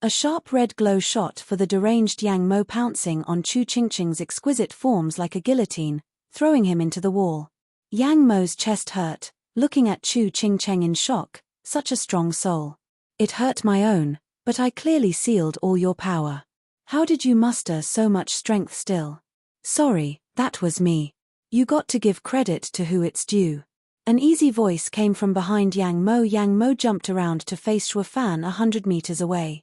A sharp red glow shot for the deranged Yang Mo, pouncing on Chu Qingcheng's exquisite forms like a guillotine, throwing him into the wall. Yang Mo's chest hurt, looking at Chu Qingcheng in shock, such a strong soul. It hurt my own, but I clearly sealed all your power. How did you muster so much strength still? Sorry, that was me. You got to give credit to who it's due. An easy voice came from behind Yang Mo. Yang Mo jumped around to face Zhuofan 100 meters away.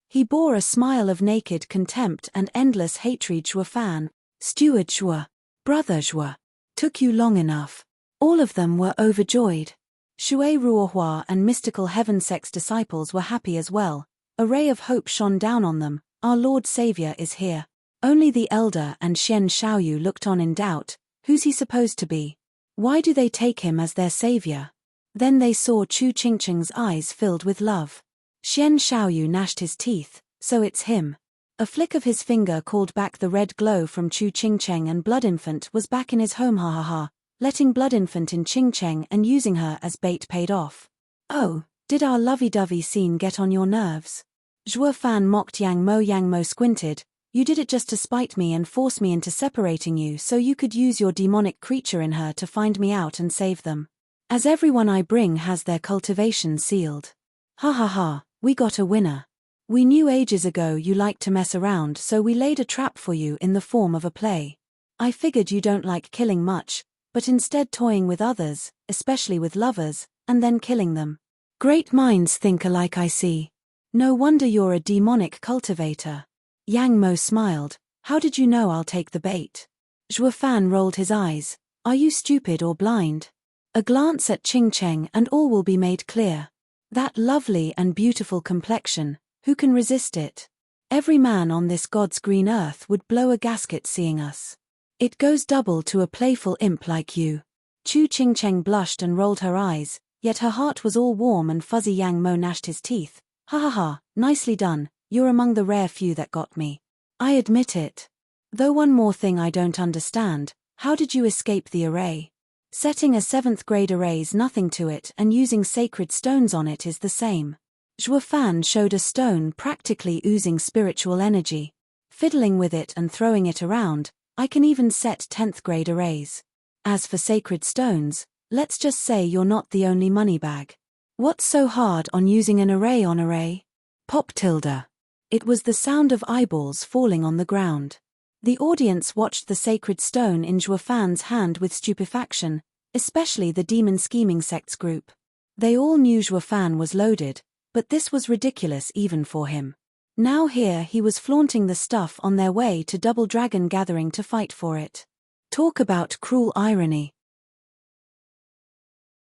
He bore a smile of naked contempt and endless hatred. Zhuofan, Steward Zhuo, Brother Zhuo, took you long enough. All of them were overjoyed. Shui Ruohua and mystical heaven sect's disciples were happy as well. A ray of hope shone down on them. Our Lord Savior is here. Only the elder and Xian Xiaoyu looked on in doubt. Who's he supposed to be? Why do they take him as their savior? Then they saw Chu Qingcheng's eyes filled with love. Xian Xiaoyu gnashed his teeth. So it's him. A flick of his finger called back the red glow from Chu Qingcheng, and Blood Infant was back in his home. Ha ha ha. Letting Blood Infant in Qingcheng and using her as bait paid off. Oh, did our lovey-dovey scene get on your nerves? Zhuofan mocked Yang Mo. Yang Mo squinted. You did it just to spite me and force me into separating you so you could use your demonic creature in her to find me out and save them. As everyone I bring has their cultivation sealed. Ha ha ha, we got a winner. We knew ages ago you liked to mess around, so we laid a trap for you in the form of a play. I figured you don't like killing much, but instead toying with others, especially with lovers, and then killing them. Great minds think alike, I see. No wonder you're a demonic cultivator. Yang Mo smiled. How did you know I'll take the bait? Zhuofan rolled his eyes. Are you stupid or blind? A glance at Qingcheng and all will be made clear. That lovely and beautiful complexion, who can resist it? Every man on this God's green earth would blow a gasket seeing us. It goes double to a playful imp like you. Chu Qingcheng blushed and rolled her eyes, yet her heart was all warm and fuzzy. Yang Mo gnashed his teeth. Ha ha ha, nicely done. You're among the rare few that got me. I admit it. Though one more thing I don't understand, how did you escape the array? Setting a 7th grade array's nothing to it and using sacred stones on it is the same. Zhuo Fan showed a stone practically oozing spiritual energy. Fiddling with it and throwing it around, I can even set 10th grade arrays. As for sacred stones, let's just say you're not the only moneybag. What's so hard on using an array on array? Pop tilde. It was the sound of eyeballs falling on the ground. The audience watched the sacred stone in Zhuo Fan's hand with stupefaction, especially the demon scheming sects group. They all knew Zhuo Fan was loaded, but this was ridiculous even for him. Now here he was flaunting the stuff on their way to Double Dragon gathering to fight for it. Talk about cruel irony.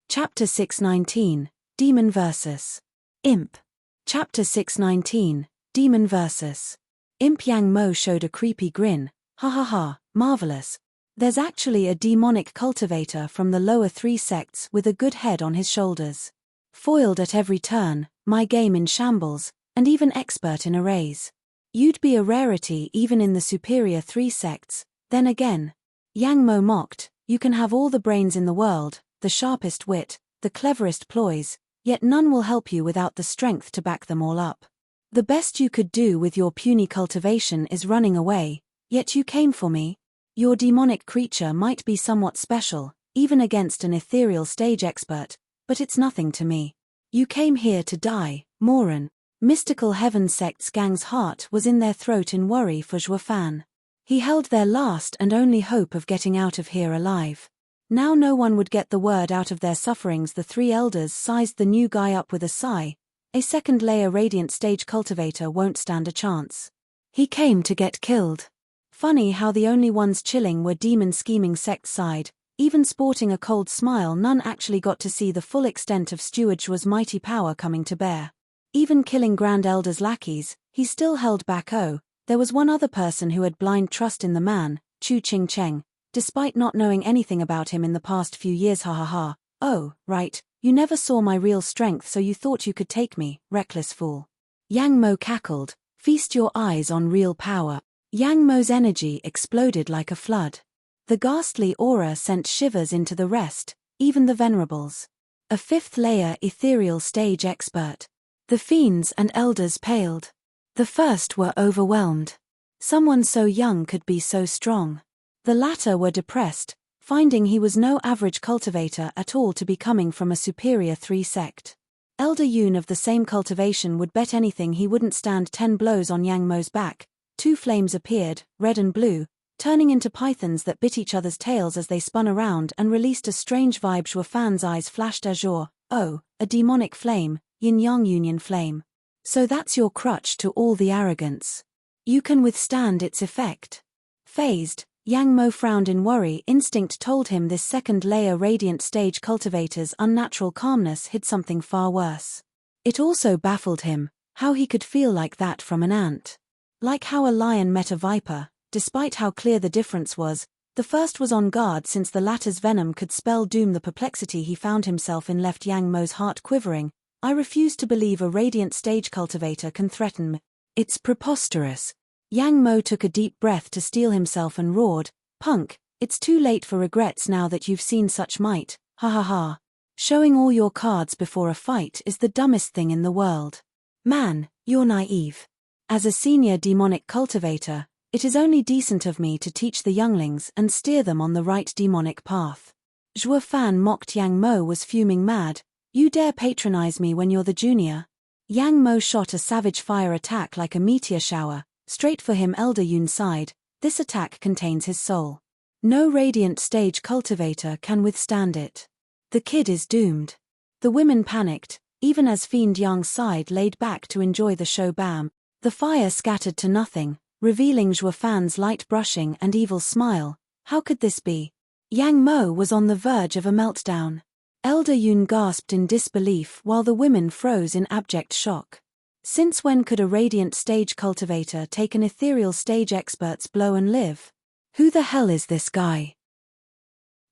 Chapter 619, Demon vs. Imp. Chapter 619, Demon vs. Imp. Yang Mo showed a creepy grin. Ha ha ha, marvelous. There's actually a demonic cultivator from the lower 3 sects with a good head on his shoulders. Foiled at every turn, my game in shambles, and even expert in arrays. You'd be a rarity even in the superior 3 sects. Then again, Yang Mo mocked, you can have all the brains in the world, the sharpest wit, the cleverest ploys, yet none will help you without the strength to back them all up. The best you could do with your puny cultivation is running away, yet you came for me. Your demonic creature might be somewhat special, even against an ethereal stage expert, but it's nothing to me. You came here to die, moron. Mystical Heaven sect's gang's heart was in their throat in worry for Zhuo Fan. He held their last and only hope of getting out of here alive. Now no one would get the word out of their sufferings. The 3 elders sized the new guy up with a sigh. A 2nd layer radiant stage cultivator won't stand a chance. He came to get killed. Funny how the only ones chilling were demon scheming sect side, even sporting a cold smile. None actually got to see the full extent of Steward Zhuo's mighty power coming to bear. Even killing Grand Elder's lackeys, he still held back. Oh, there was one other person who had blind trust in the man, Chu Ching Cheng, despite not knowing anything about him in the past few years. Ha ha ha. Oh, right, you never saw my real strength so you thought you could take me, reckless fool. Yang Mo cackled, feast your eyes on real power. Yang Mo's energy exploded like a flood. The ghastly aura sent shivers into the rest, even the venerables. A 5th layer ethereal stage expert. The fiends and elders paled. The first were overwhelmed. Someone so young could be so strong. The latter were depressed, finding he was no average cultivator at all to be coming from a superior 3 sect. Elder Yoon of the same cultivation would bet anything he wouldn't stand 10 blows on Yang Mo's back. 2 flames appeared, red and blue, turning into pythons that bit each other's tails as they spun around and released a strange vibe. Zhuo Fan's eyes flashed azure. Oh, a demonic flame, yin-yang union flame. So that's your crutch to all the arrogance. You can withstand its effect. Phased, Yang Mo frowned in worry. Instinct told him this 2nd layer radiant stage cultivator's unnatural calmness hid something far worse. It also baffled him, how he could feel like that from an ant. Like how a lion met a viper, despite how clear the difference was, the first was on guard since the latter's venom could spell doom. The perplexity he found himself in left Yang Mo's heart quivering. I refuse to believe a radiant stage cultivator can threaten me. It's preposterous. Yang Mo took a deep breath to steel himself and roared, Punk, it's too late for regrets now that you've seen such might, ha ha ha. Showing all your cards before a fight is the dumbest thing in the world. Man, you're naive. As a senior demonic cultivator, it is only decent of me to teach the younglings and steer them on the right demonic path. Zhuo Fan mocked. Yang Mo was fuming mad. You dare patronize me when you're the junior? Yang Mo shot a savage fire attack like a meteor shower, straight for him. Elder Yoon sighed. This attack contains his soul. No radiant stage cultivator can withstand it. The kid is doomed. The women panicked, even as Fiend Yang's side laid back to enjoy the show. Bam! The fire scattered to nothing, revealing Zhuo Fan's light brushing and evil smile. How could this be? Yang Mo was on the verge of a meltdown. Elder Yoon gasped in disbelief while the women froze in abject shock. Since when could a radiant stage cultivator take an ethereal stage expert's blow and live? Who the hell is this guy?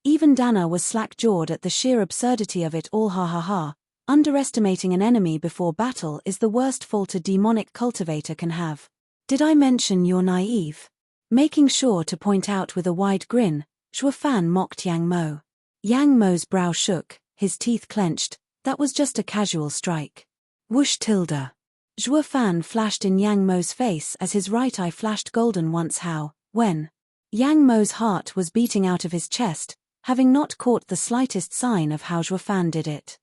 Even Dana was slack-jawed at the sheer absurdity of it all. Ha ha ha. Underestimating an enemy before battle is the worst fault a demonic cultivator can have. Did I mention you're naive? Making sure to point out with a wide grin, Zhuo Fan mocked Yang Mo. Yang Mo's brow shook, his teeth clenched. That was just a casual strike. Whoosh tilde. Zhuo Fan flashed in Yang Mo's face as his right eye flashed golden once how, when. Yang Mo's heart was beating out of his chest, having not caught the slightest sign of how Zhuo Fan did it.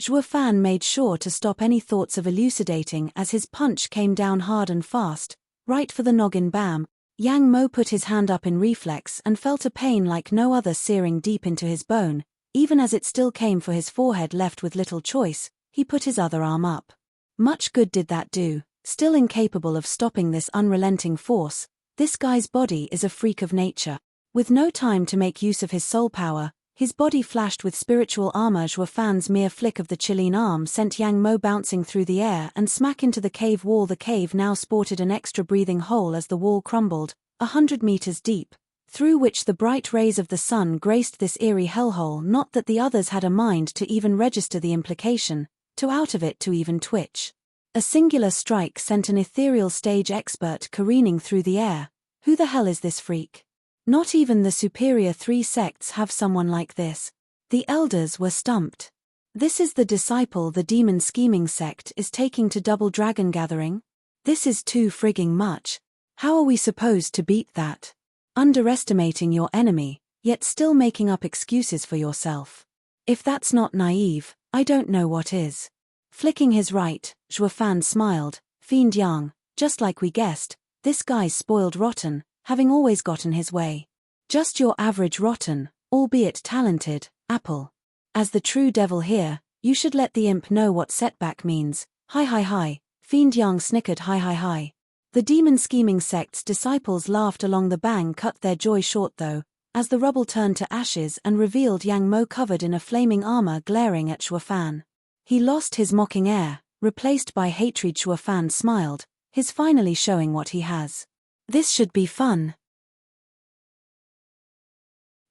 Zhuo Fan made sure to stop any thoughts of elucidating as his punch came down hard and fast, right for the noggin. Bam! Yang Mo put his hand up in reflex and felt a pain like no other searing deep into his bone. Even as it still came for his forehead. Left with little choice, he put his other arm up. Much good did that do. Still incapable of stopping this unrelenting force, this guy's body is a freak of nature. With no time to make use of his soul power, his body flashed with spiritual armor. Zhuo Fan's mere flick of the chilling arm sent Yang Mo bouncing through the air and smack into the cave wall. The cave now sported an extra breathing hole as the wall crumbled, 100 meters deep, through which the bright rays of the sun graced this eerie hellhole. Not that the others had a mind to even register the implication, to out of it to even twitch. A singular strike sent an ethereal stage expert careening through the air. Who the hell is this freak? Not even the superior 3 sects have someone like this. The elders were stumped. This is the disciple the demon scheming sect is taking to Double Dragon Gathering? This is too frigging much. How are we supposed to beat that? Underestimating your enemy, yet still making up excuses for yourself. If that's not naive, I don't know what is. Flicking his right, Zhuo Fan smiled. Fiend Yang, just like we guessed, this guy's spoiled rotten, having always gotten his way. Just your average rotten, albeit talented, apple. As the true devil here, you should let the imp know what setback means. Hi. Fiend Yang snickered. Hi. The demon scheming sect's disciples laughed along. The bang cut their joy short though, as the rubble turned to ashes and revealed Yang Mo covered in a flaming armor glaring at Zhuo Fan. He lost his mocking air, replaced by hatred. Zhuo Fan smiled, his finally showing what he has. This should be fun.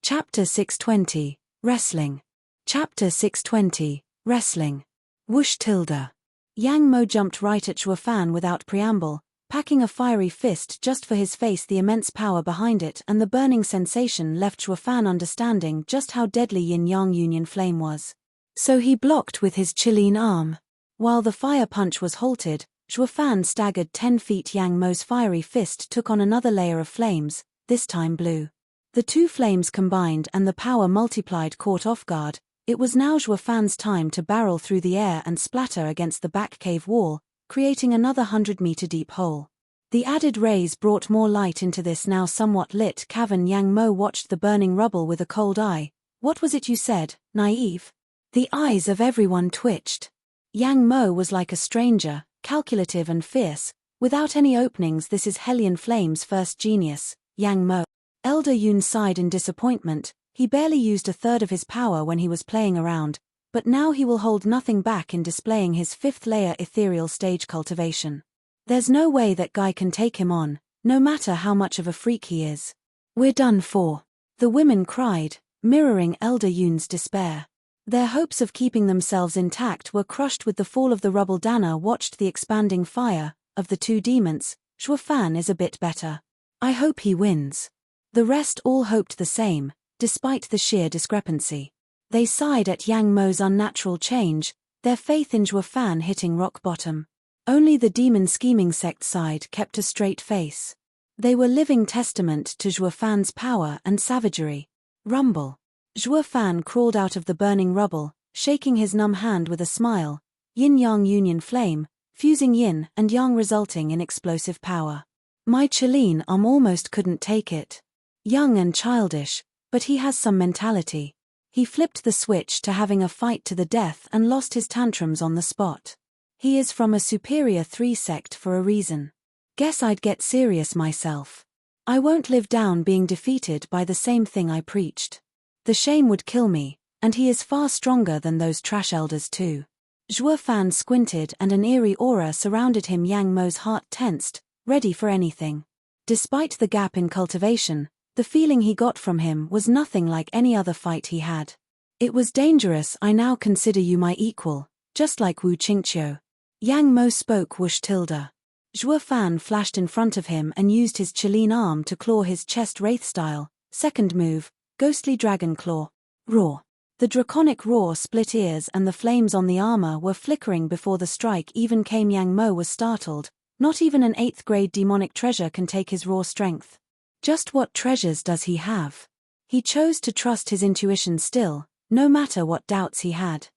Chapter 620, Wrestling. Chapter 620, Wrestling. Whoosh tilde. Yang Mo jumped right at Zhuo Fan without preamble, packing a fiery fist just for his face. The immense power behind it and the burning sensation left Zhuo Fan understanding just how deadly yin-yang union flame was. So he blocked with his chilling arm. While the fire punch was halted, Zhuo Fan staggered 10 feet. Yang Mo's fiery fist took on another layer of flames, this time blue. The two flames combined and the power multiplied. Caught off guard, it was now Zhuo Fan's time to barrel through the air and splatter against the back cave wall, creating another 100-meter deep hole. The added rays brought more light into this now somewhat lit cavern. Yang Mo watched the burning rubble with a cold eye. What was it you said, naive? The eyes of everyone twitched. Yang Mo was like a stranger, calculative and fierce, without any openings. This is Hellion Flame's first genius, Yang Mo. Elder Yun sighed in disappointment. He barely used a third of his power when he was playing around, but now he will hold nothing back in displaying his 5th layer ethereal stage cultivation. There's no way that guy can take him on, no matter how much of a freak he is. We're done for. The women cried, mirroring Elder Yun's despair. Their hopes of keeping themselves intact were crushed with the fall of the rubble. Dana watched the expanding fire. Of the two demons, Zhuo Fan is a bit better. I hope he wins. The rest all hoped the same, despite the sheer discrepancy. They sighed at Yang Mo's unnatural change, their faith in Zhuo Fan hitting rock bottom. Only the demon scheming sect side kept a straight face. They were living testament to Zhuo Fan's power and savagery. Rumble. Zhuo Fan crawled out of the burning rubble, shaking his numb hand with a smile. Yin-yang union flame, fusing yin and yang resulting in explosive power. My Chelin almost couldn't take it. Young and childish, but he has some mentality. He flipped the switch to having a fight to the death and lost his tantrums on the spot. He is from a superior 3 sect for a reason. Guess I'd get serious myself. I won't live down being defeated by the same thing I preached. The shame would kill me, and he is far stronger than those trash elders too. Zhuo Fan squinted and an eerie aura surrounded him. Yang Mo's heart tensed, ready for anything. Despite the gap in cultivation, the feeling he got from him was nothing like any other fight he had. It was dangerous. I now consider you my equal, just like Wu Qingqiu. Yang Mo spoke. Whoosh tilde. Zhuo Fan flashed in front of him and used his Chelin arm to claw his chest wraith style. Second move, ghostly dragon claw. Roar. The draconic roar split ears and the flames on the armor were flickering before the strike even came. Yang Mo was startled. Not even an 8th grade demonic treasure can take his raw strength. Just what treasures does he have? He chose to trust his intuition still, no matter what doubts he had.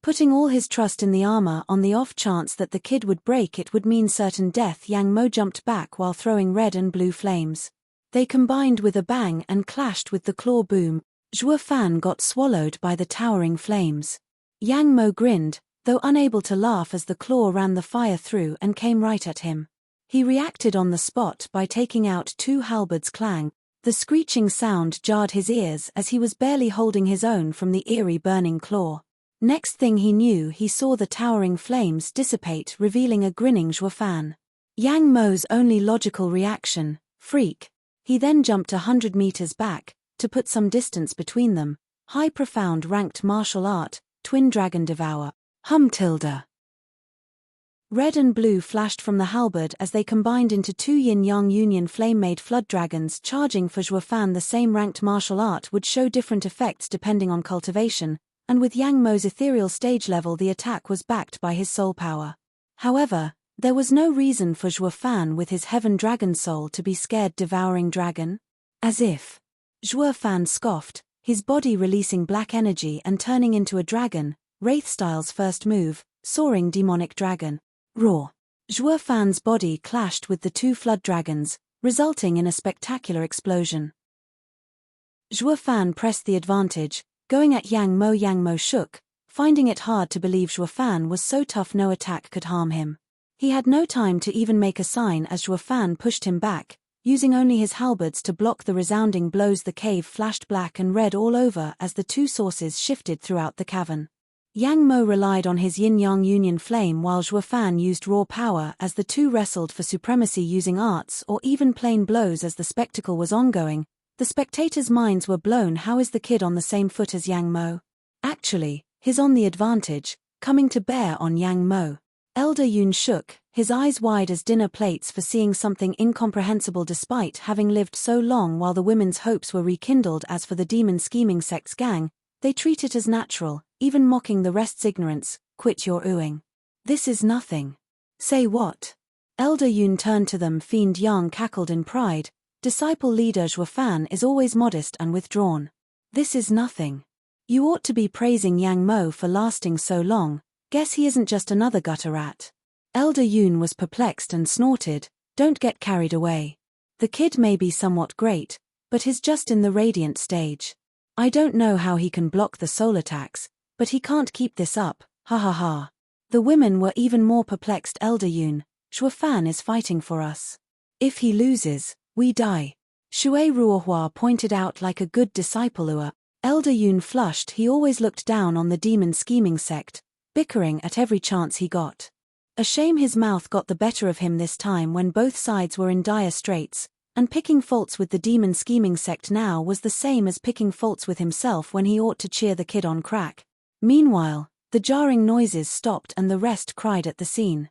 Putting all his trust in the armor on the off chance that the kid would break it would mean certain death. Yang Mo jumped back while throwing red and blue flames. They combined with a bang and clashed with the claw boom. Zhuo Fan got swallowed by the towering flames. Yang Mo grinned, though unable to laugh as the claw ran the fire through and came right at him. He reacted on the spot by taking out 2 halberds. Clang. The screeching sound jarred his ears as he was barely holding his own from the eerie burning claw. Next thing he knew, he saw the towering flames dissipate, revealing a grinning Zhuo Fan. Yang Mo's only logical reaction, freak. He then jumped 100 meters back, to put some distance between them. High profound ranked martial art, twin dragon devour. Tilde. Red and blue flashed from the halberd as they combined into 2 yin-yang union flame-made flood dragons charging for Zhuo Fan. The same ranked martial art would show different effects depending on cultivation, and with Yang Mo's ethereal stage level the attack was backed by his soul power. However, there was no reason for Zhuo Fan with his heaven dragon soul to be scared. Devouring dragon? As if. Zhuo Fan scoffed, his body releasing black energy and turning into a dragon, Wraith Style's first move, soaring demonic dragon. Roar. Zhuo Fan's body clashed with the 2 flood dragons, resulting in a spectacular explosion. Zhuo Fan pressed the advantage, going at Yang Mo. Yang Mo shook, finding it hard to believe Zhuo Fan was so tough no attack could harm him. He had no time to even make a sign as Zhuo Fan pushed him back, using only his halberds to block the resounding blows. The cave flashed black and red all over as the 2 sources shifted throughout the cavern. Yang Mo relied on his yin-yang union flame while Zhuo Fan used raw power as the 2 wrestled for supremacy using arts or even plain blows. As the spectacle was ongoing, the spectators' minds were blown. How is the kid on the same foot as Yang Mo? Actually, he's on the advantage, coming to bear on Yang Mo. Elder Yun shook, his eyes wide as dinner plates for seeing something incomprehensible despite having lived so long. While the women's hopes were rekindled. As for the demon scheming sect's gang, they treat it as natural, even mocking the rest's ignorance. Quit your oohing. This is nothing. Say what? Elder Yun turned to them. Fiend Yang cackled in pride. Disciple leader Zhuo Fan is always modest and withdrawn. This is nothing. You ought to be praising Yang Mo for lasting so long. Guess he isn't just another gutter rat. Elder Yun was perplexed and snorted, don't get carried away. The kid may be somewhat great, but he's just in the radiant stage. I don't know how he can block the soul attacks, but he can't keep this up, ha ha ha. The women were even more perplexed. Elder Yun, Zhuo Fan is fighting for us. If he loses, we die. Shui Ruohua pointed out like a good disciple. Elder Yun flushed. He always looked down on the demon scheming sect, bickering at every chance he got. A shame his mouth got the better of him this time when both sides were in dire straits, and picking faults with the demon scheming sect now was the same as picking faults with himself when he ought to cheer the kid on crack. Meanwhile, the jarring noises stopped and the rest cried at the scene.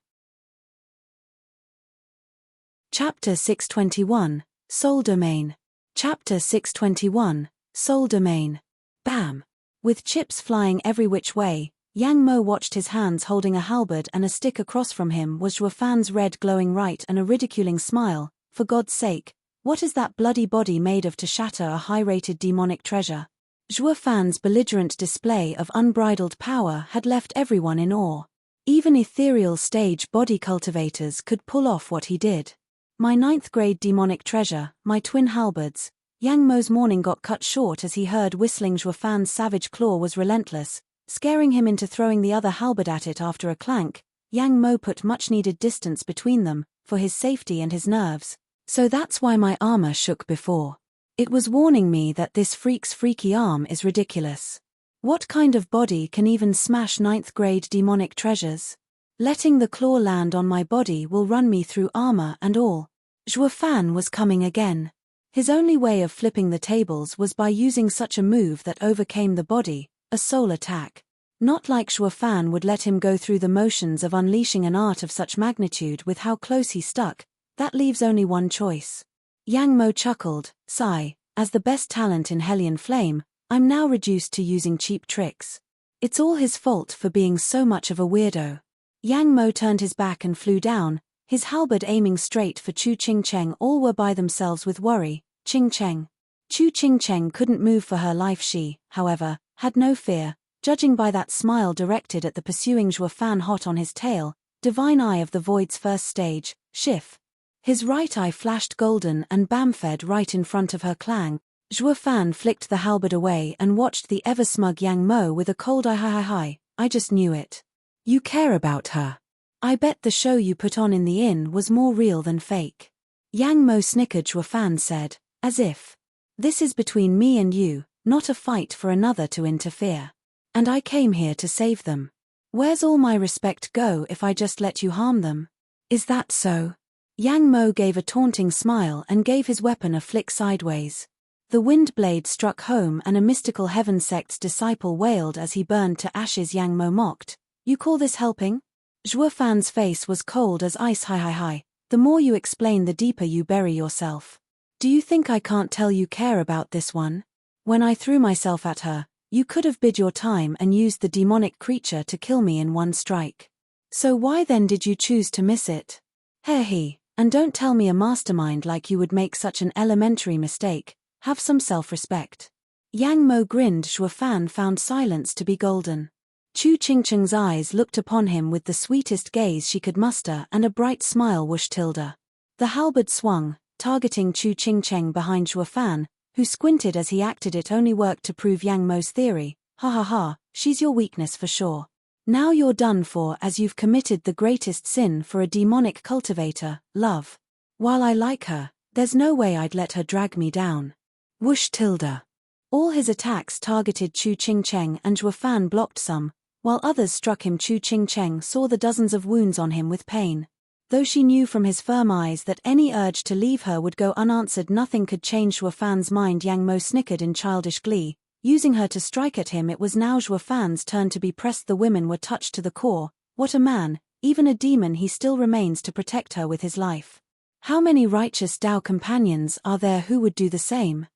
Chapter 621, Soul Domain. Chapter 621, Soul Domain. Bam! With chips flying every which way, Yang Mo watched his hands holding a halberd and a stick. Across from him was Zhuo Fan's red glowing right and a ridiculing smile. For God's sake, what is that bloody body made of to shatter a high-rated demonic treasure? Zhuo Fan's belligerent display of unbridled power had left everyone in awe. Even ethereal stage body cultivators could pull off what he did. My 9th grade demonic treasure, my twin halberds. Yang Mo's morning got cut short as he heard whistling. Zhuo Fan's savage claw was relentless, scaring him into throwing the other halberd at it. After a clank, Yang Mo put much-needed distance between them, for his safety and his nerves. So that's why my armor shook before. It was warning me that this freak's freaky arm is ridiculous. What kind of body can even smash 9th grade demonic treasures? Letting the claw land on my body will run me through armor and all. Zhuo Fan was coming again. His only way of flipping the tables was by using such a move that overcame the body, a soul attack. Not like Zhuo Fan would let him go through the motions of unleashing an art of such magnitude. With how close he stuck, that leaves only one choice. Yang Mo chuckled, sigh, as the best talent in Hellion Flame, I'm now reduced to using cheap tricks. It's all his fault for being so much of a weirdo. Yang Mo turned his back and flew down, his halberd aiming straight for Chu Ching Cheng. All were by themselves with worry. Ching Cheng. Chu Ching Cheng couldn't move for her life. She, however, had no fear, judging by that smile directed at the pursuing Zhuo Fan hot on his tail, divine eye of the void's first stage, Shif. His right eye flashed golden and bamfed right in front of her clang. Zhuo Fan flicked the halberd away and watched the ever-smug Yang Mo with a cold eye. Hi, I just knew it. You care about her. I bet the show you put on in the inn was more real than fake. Yang Mo snickered. Zhuo Fan said, as if. This is between me and you, not a fight for another to interfere. And I came here to save them. Where's all my respect go if I just let you harm them? Is that so? Yang Mo gave a taunting smile and gave his weapon a flick sideways. The wind blade struck home and a mystical heaven sect's disciple wailed as he burned to ashes. Yang Mo mocked, you call this helping? Zhuo Fan's face was cold as ice. Hi. The more you explain the deeper you bury yourself. Do you think I can't tell you care about this one? When I threw myself at her, you could have bid your time and used the demonic creature to kill me in one strike. So why then did you choose to miss it? He, and don't tell me a mastermind like you would make such an elementary mistake. Have some self-respect. Yang Mo grinned. Zhuo Fan found silence to be golden. Chu Chingcheng's eyes looked upon him with the sweetest gaze she could muster and a bright smile whooshed Tilda. The halberd swung, targeting Chu Chingcheng behind Zhuo Fan, who squinted as he acted. It only worked to prove Yang Mo's theory. Ha, she's your weakness for sure. Now you're done for, as you've committed the greatest sin for a demonic cultivator, love. While I like her, there's no way I'd let her drag me down. Whoosh Tilda. All his attacks targeted Chu Chingcheng and Zhuo Fan blocked some, while others struck him. Chu Chingcheng saw the dozens of wounds on him with pain. Though she knew from his firm eyes that any urge to leave her would go unanswered, nothing could change Zhuo Fan's mind. Yang Mo snickered in childish glee, using her to strike at him. It was now Zhuo Fan's turn to be pressed. The women were touched to the core. What a man, even a demon, he still remains to protect her with his life. How many righteous Dao companions are there who would do the same?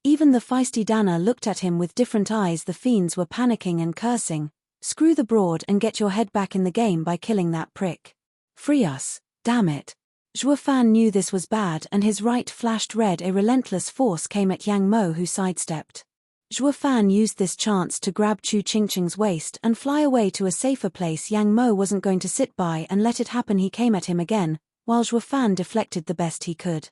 Even the feisty Dana looked at him with different eyes. The fiends were panicking and cursing. Screw the broad and get your head back in the game by killing that prick. Free us, damn it. Zhuo Fan knew this was bad and his right flashed red. A relentless force came at Yang Mo, who sidestepped. Zhuo Fan used this chance to grab Chu Chingcheng's waist and fly away to a safer place. Yang Mo wasn't going to sit by and let it happen. He came at him again, while Zhuo Fan deflected the best he could.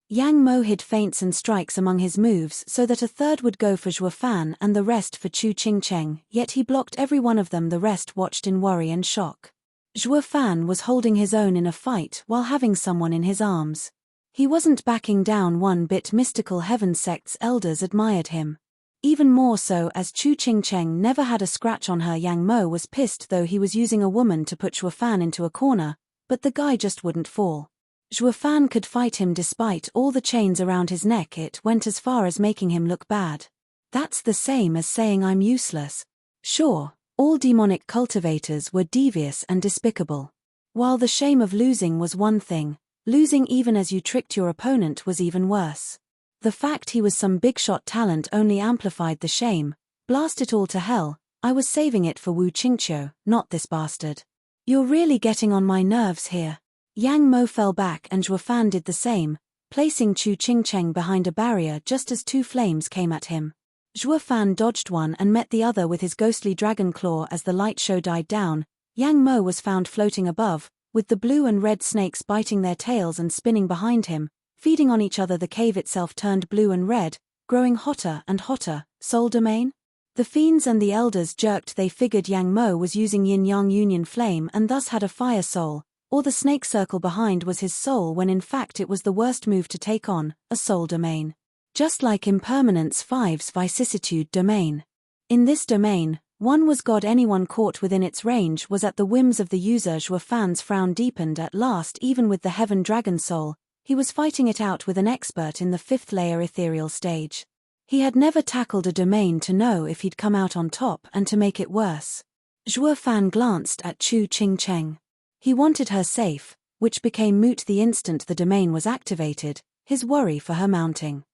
Yang Mo hid feints and strikes among his moves so that a third would go for Zhuo Fan and the rest for Chu Chingcheng, yet he blocked every one of them. The rest watched in worry and shock. Zhuo Fan was holding his own in a fight while having someone in his arms. He wasn't backing down one bit. Mystical heaven sect's elders admired him. Even more so as Chu Chingcheng never had a scratch on her. Yang Mo was pissed, though he was using a woman to put Zhuo Fan into a corner, but the guy just wouldn't fall. Zhuo Fan could fight him despite all the chains around his neck. It went as far as making him look bad. That's the same as saying I'm useless. Sure, all demonic cultivators were devious and despicable. While the shame of losing was one thing, losing even as you tricked your opponent was even worse. The fact he was some big-shot talent only amplified the shame. Blast it all to hell, I was saving it for Wu Qingqiu, not this bastard. You're really getting on my nerves here. Yang Mo fell back and Zhuo Fan did the same, placing Chu Chingcheng behind a barrier just as two flames came at him. Zhuo Fan dodged one and met the other with his ghostly dragon claw. As the light show died down, Yang Mo was found floating above, with the blue and red snakes biting their tails and spinning behind him, feeding on each other. The cave itself turned blue and red, growing hotter and hotter. Soul domain? The fiends and the elders jerked. They figured Yang Mo was using yin-yang union flame and thus had a fire soul, or the snake circle behind was his soul, when in fact it was the worst move to take on, a soul domain. Just like Impermanence 5's vicissitude domain. In this domain, one was God. Anyone caught within its range was at the whims of the user. Zhuo Fan's frown deepened at last. Even with the heaven dragon soul, he was fighting it out with an expert in the 5th layer ethereal stage. He had never tackled a domain to know if he'd come out on top, and to make it worse, Zhuo Fan glanced at Chu Chingcheng. He wanted her safe, which became moot the instant the domain was activated. his worry for her mounting.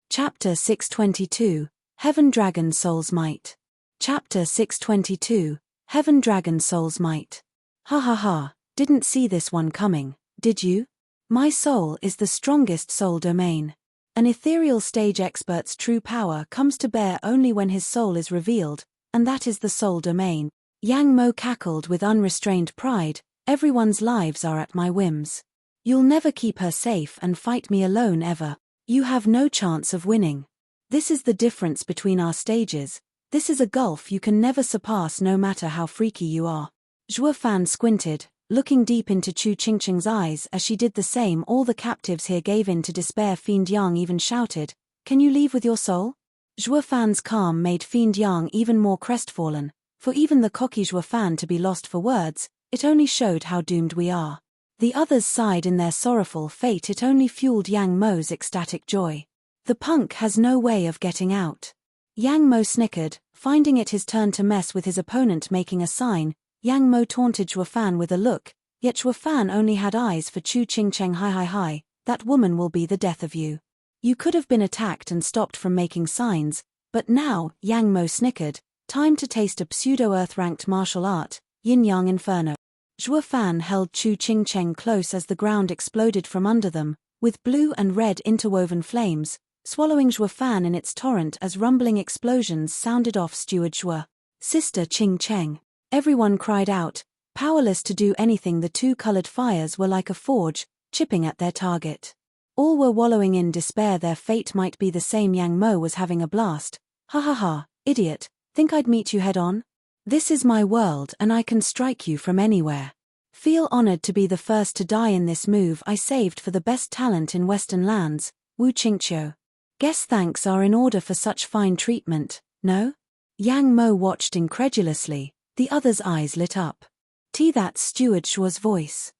Chapter 622, Heaven Dragon Soul's Might. Chapter 622, Heaven Dragon Soul's Might. Ha ha ha, didn't see this one coming, did you? My soul is the strongest soul domain. An ethereal stage expert's true power comes to bear only when his soul is revealed, and that is the soul domain. Yang Mo cackled with unrestrained pride, everyone's lives are at my whims. You'll never keep her safe and fight me alone ever. You have no chance of winning. This is the difference between our stages. This is a gulf you can never surpass no matter how freaky you are. Zhuo Fan squinted, looking deep into Chu Qingqing's eyes as she did the same. All the captives here gave in to despair. Fiend Yang even shouted, "Can you leave with your soul?" Zhuo Fan's calm made Fiend Yang even more crestfallen, for even the cocky Zhuo Fan to be lost for words, it only showed how doomed we are. The others sighed in their sorrowful fate. It only fueled Yang Mo's ecstatic joy. The punk has no way of getting out. Yang Mo snickered, finding it his turn to mess with his opponent. Making a sign, Yang Mo taunted Zhuo Fan with a look, yet Zhuo Fan only had eyes for Chu Qingqing. Hi, that woman will be the death of you. You could have been attacked and stopped from making signs, but now, Yang Mo snickered, time to taste a pseudo-earth-ranked martial art, Yin-Yang Inferno. Zhuo Fan held Chu Qingqing close as the ground exploded from under them, with blue and red interwoven flames, swallowing Zhuo Fan in its torrent as rumbling explosions sounded off Steward Zhuo. Sister Qingqing. Everyone cried out, powerless to do anything. The two colored fires were like a forge, chipping at their target. All were wallowing in despair. Their fate might be the same. Yang Mo was having a blast. Ha ha ha, idiot, think I'd meet you head on? This is my world and I can strike you from anywhere. Feel honored to be the first to die in this move I saved for the best talent in Western lands, Wu Qingqiu. Guess thanks are in order for such fine treatment, no? Yang Mo watched incredulously, the other's eyes lit up. That's Steward Zhuo's voice.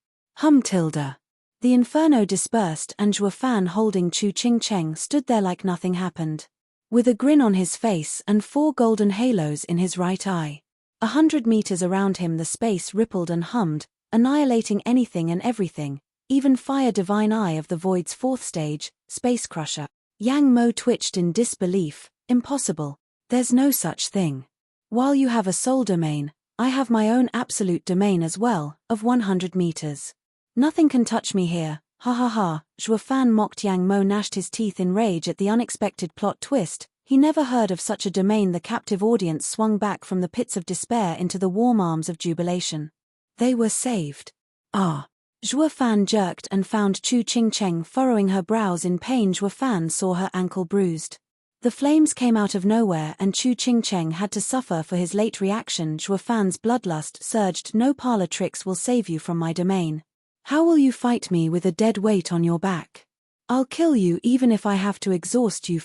Tilda. The inferno dispersed and Zhuo Fan holding Chu Qingqing stood there like nothing happened. With a grin on his face and 4 golden halos in his right eye. 100 meters around him the space rippled and hummed, annihilating anything and everything, even Fire Divine Eye of the Void's 4th stage, Space Crusher. Yang Mo twitched in disbelief. Impossible. There's no such thing. While you have a soul domain, I have my own absolute domain as well, of 100 meters. Nothing can touch me here, ha ha ha. Zhuo Fan mocked. Yang Mo gnashed his teeth in rage at the unexpected plot twist. He never heard of such a domain. The captive audience swung back from the pits of despair into the warm arms of jubilation. They were saved. Ah. Zhuo Fan jerked and found Chu Qingqing furrowing her brows in pain. Zhuo Fan saw her ankle bruised. The flames came out of nowhere and Chu Qingqing had to suffer for his late reaction. Zhuo Fan's bloodlust surged. No parlor tricks will save you from my domain. How will you fight me with a dead weight on your back? I'll kill you even if I have to exhaust you.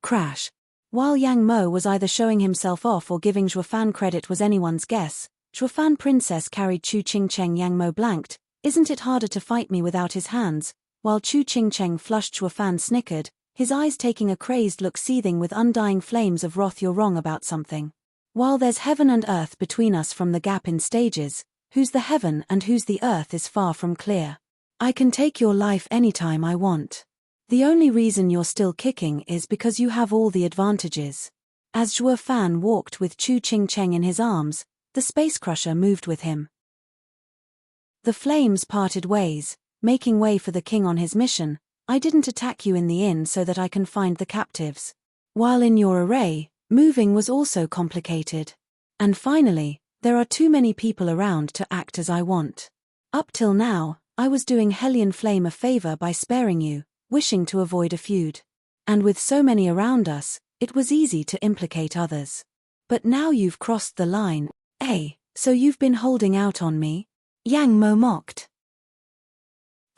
Crash. While Yang Mo was either showing himself off or giving Zhuo Fan credit was anyone's guess, Zhuo Fan Princess carried Chu Qingqing. Yang Mo blanked. Isn't it harder to fight me without his hands? While Chu Qingqing flushed, Zhuo Fan snickered, his eyes taking a crazed look, seething with undying flames of wrath. You're wrong about something. While there's heaven and earth between us from the gap in stages, who's the heaven and who's the earth is far from clear. I can take your life anytime I want. The only reason you're still kicking is because you have all the advantages. As Zhuo Fan walked with Chu Qingqing in his arms, the Space Crusher moved with him. The flames parted ways, making way for the king on his mission. I didn't attack you in the inn so that I can find the captives. While in your array, moving was also complicated. And finally, there are too many people around to act as I want. Up till now, I was doing Hellion Flame a favor by sparing you, wishing to avoid a feud. And with so many around us, it was easy to implicate others. But now you've crossed the line. So you've been holding out on me? Yang Mo mocked.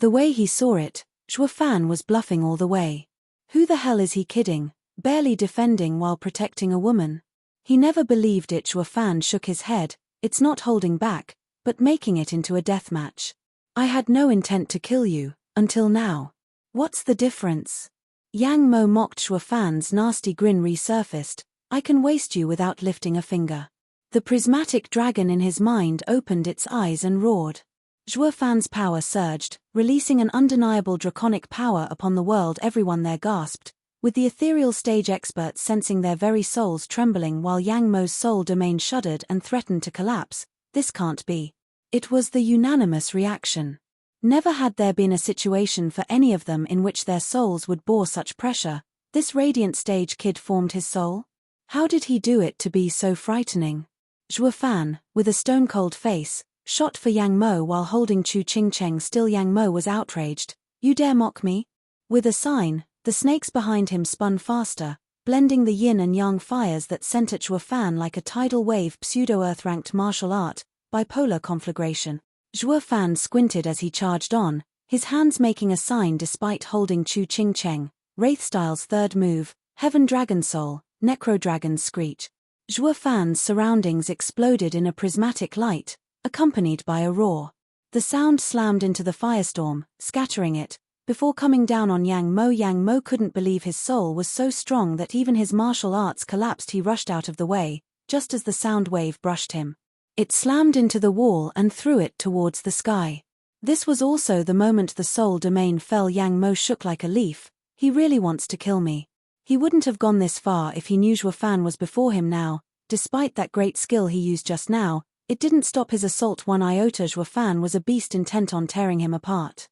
The way he saw it, Zhuo Fan was bluffing all the way. Who the hell is he kidding, barely defending while protecting a woman? He never believed it. Zhuo Fan shook his head. It's not holding back, but making it into a deathmatch. I had no intent to kill you, until now. What's the difference? Yang Mo mocked. Zhuo Fan's nasty grin resurfaced. I can waste you without lifting a finger. The prismatic dragon in his mind opened its eyes and roared. Zhuo Fan's power surged, releasing an undeniable draconic power upon the world. Everyone there gasped, with the ethereal stage experts sensing their very souls trembling while Yang Mo's soul domain shuddered and threatened to collapse. This can't be. It was the unanimous reaction. Never had there been a situation for any of them in which their souls would bore such pressure. This radiant stage kid formed his soul? How did he do it to be so frightening? Zhuo Fan, with a stone-cold face, shot for Yang Mo while holding Chu Qingcheng still. Yang Mo was outraged. You dare mock me? With a sign, the snakes behind him spun faster, blending the yin and yang fires that sent at Zhuo Fan like a tidal wave. Pseudo-earth-ranked martial art, bipolar conflagration. Zhuo Fan squinted as he charged on, his hands making a sign despite holding Chu Qingcheng. Wraith-style's third move, Heaven Dragon Soul, Necro Dragon's Screech. Zhuo Fan's surroundings exploded in a prismatic light, accompanied by a roar. The sound slammed into the firestorm, scattering it, before coming down on Yang Mo. Yang Mo couldn't believe his soul was so strong that even his martial arts collapsed. He rushed out of the way, just as the sound wave brushed him. It slammed into the wall and threw it towards the sky. This was also the moment the soul domain fell. Yang Mo shook like a leaf. He really wants to kill me. He wouldn't have gone this far if he knew Zhuo Fan was before him now. Despite that great skill he used just now, it didn't stop his assault one iota. Zhuo Fan was a beast intent on tearing him apart.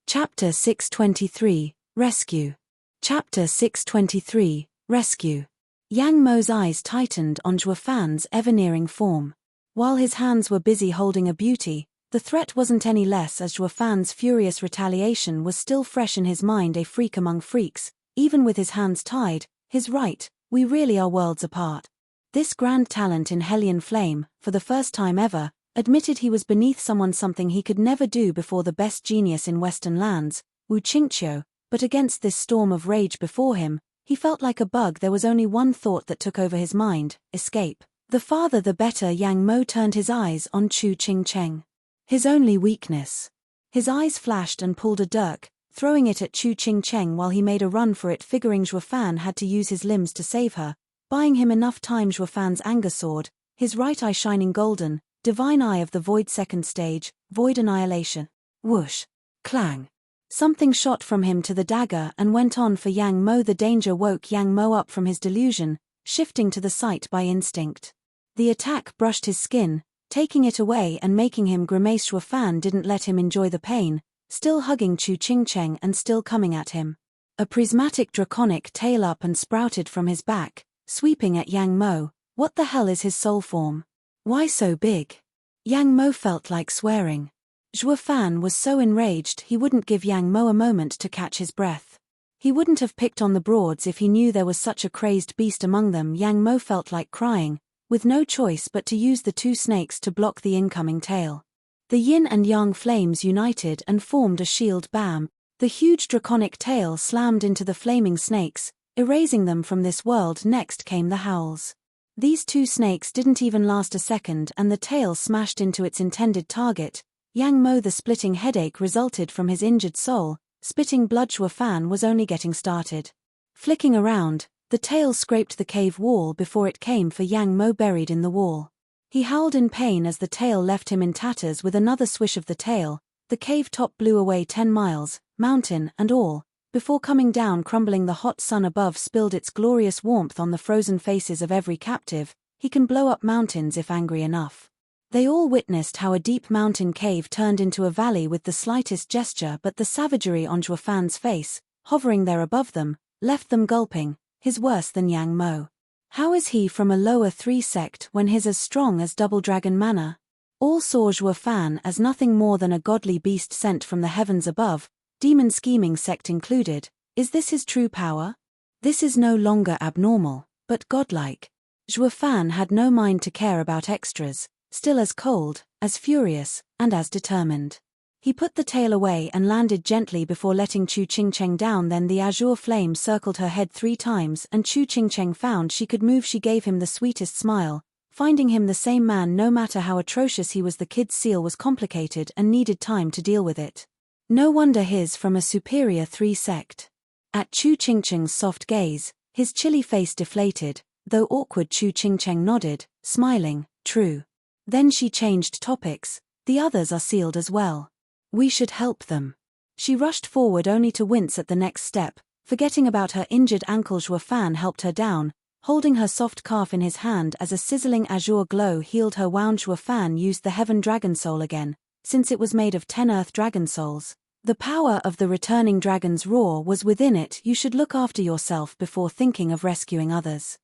Chapter 623, Rescue. Chapter 623, Rescue. Yang Mo's eyes tightened on Zhuo Fan's ever-nearing form. While his hands were busy holding a beauty, the threat wasn't any less, as Zhuo Fan's furious retaliation was still fresh in his mind. A freak among freaks, even with his hands tied, his right, we really are worlds apart. This grand talent in Hellion Flame, for the first time ever, admitted he was beneath someone, something he could never do before the best genius in Western lands, Wu Qingqiu. But against this storm of rage before him, he felt like a bug. There was only one thought that took over his mind: escape. The farther the better. Yang Mo turned his eyes on Chu Qingcheng. His only weakness. His eyes flashed and pulled a dirk, throwing it at Chu Qingcheng while he made a run for it, figuring Zhuo Fan had to use his limbs to save her, buying him enough time. Zhuo Fan's anger sword, his right eye shining golden, divine eye of the void second stage, void annihilation. Whoosh. Clang. Something shot from him to the dagger and went on for Yang Mo. The danger woke Yang Mo up from his delusion, shifting to the sight by instinct. The attack brushed his skin, taking it away and making him grimace. Zhuo Fan didn't let him enjoy the pain, still hugging Chu Qingcheng and still coming at him. A prismatic draconic tail up and sprouted from his back, sweeping at Yang Mo. What the hell is his soul form? Why so big? Yang Mo felt like swearing. Zhuo Fan was so enraged he wouldn't give Yang Mo a moment to catch his breath. He wouldn't have picked on the Broads if he knew there was such a crazed beast among them. Yang Mo felt like crying, with no choice but to use the two snakes to block the incoming tail. The yin and yang flames united and formed a shield. Bam! The huge draconic tail slammed into the flaming snakes, erasing them from this world. Next came the howls. These two snakes didn't even last a second and the tail smashed into its intended target, Yang Mo. The splitting headache resulted from his injured soul, spitting blood. Zhuo Fan was only getting started. Flicking around, the tail scraped the cave wall before it came for Yang Mo, buried in the wall. He howled in pain as the tail left him in tatters. With another swish of the tail, the cave top blew away 10 miles, mountain and all, before coming down crumbling. The hot sun above spilled its glorious warmth on the frozen faces of every captive. He can blow up mountains if angry enough. They all witnessed how a deep mountain cave turned into a valley with the slightest gesture, but the savagery on Zhuo Fan's face, hovering there above them, left them gulping. His worse than Yang Mo. How is he from a lower 3 sect when his as strong as double dragon mana? All saw Zhuo Fan as nothing more than a godly beast sent from the heavens above, demon scheming sect included. Is this his true power? This is no longer abnormal, but godlike. Zhuo Fan had no mind to care about extras, still as cold, as furious, and as determined. He put the tail away and landed gently before letting Chu Qingcheng down. Then the azure flame circled her head 3 times and Chu Qingcheng found she could move. She gave him the sweetest smile, finding him the same man no matter how atrocious he was. The kid's seal was complicated and needed time to deal with it. No wonder his from a superior 3 sect. At Chu Qingcheng's soft gaze, his chilly face deflated, though awkward. Chu Qingcheng nodded, smiling. True. Then she changed topics. The others are sealed as well. We should help them. She rushed forward only to wince at the next step. Forgetting about her injured ankle, Zhuo Fan helped her down, holding her soft calf in his hand as a sizzling azure glow healed her wound. Zhuo Fan used the Heaven Dragon Soul again, since it was made of 10 Earth Dragon Souls. The power of the returning dragon's roar was within it. You should look after yourself before thinking of rescuing others.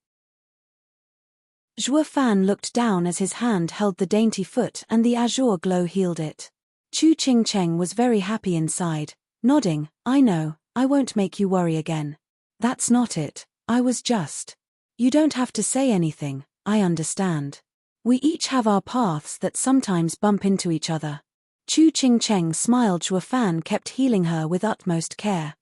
Zhuo Fan looked down as his hand held the dainty foot and the azure glow healed it. Chu Qingcheng was very happy inside, nodding, I know, I won't make you worry again. That's not it, I was just. You don't have to say anything, I understand. We each have our paths that sometimes bump into each other. Chu Qingcheng smiled. Zhuo Fan kept healing her with utmost care.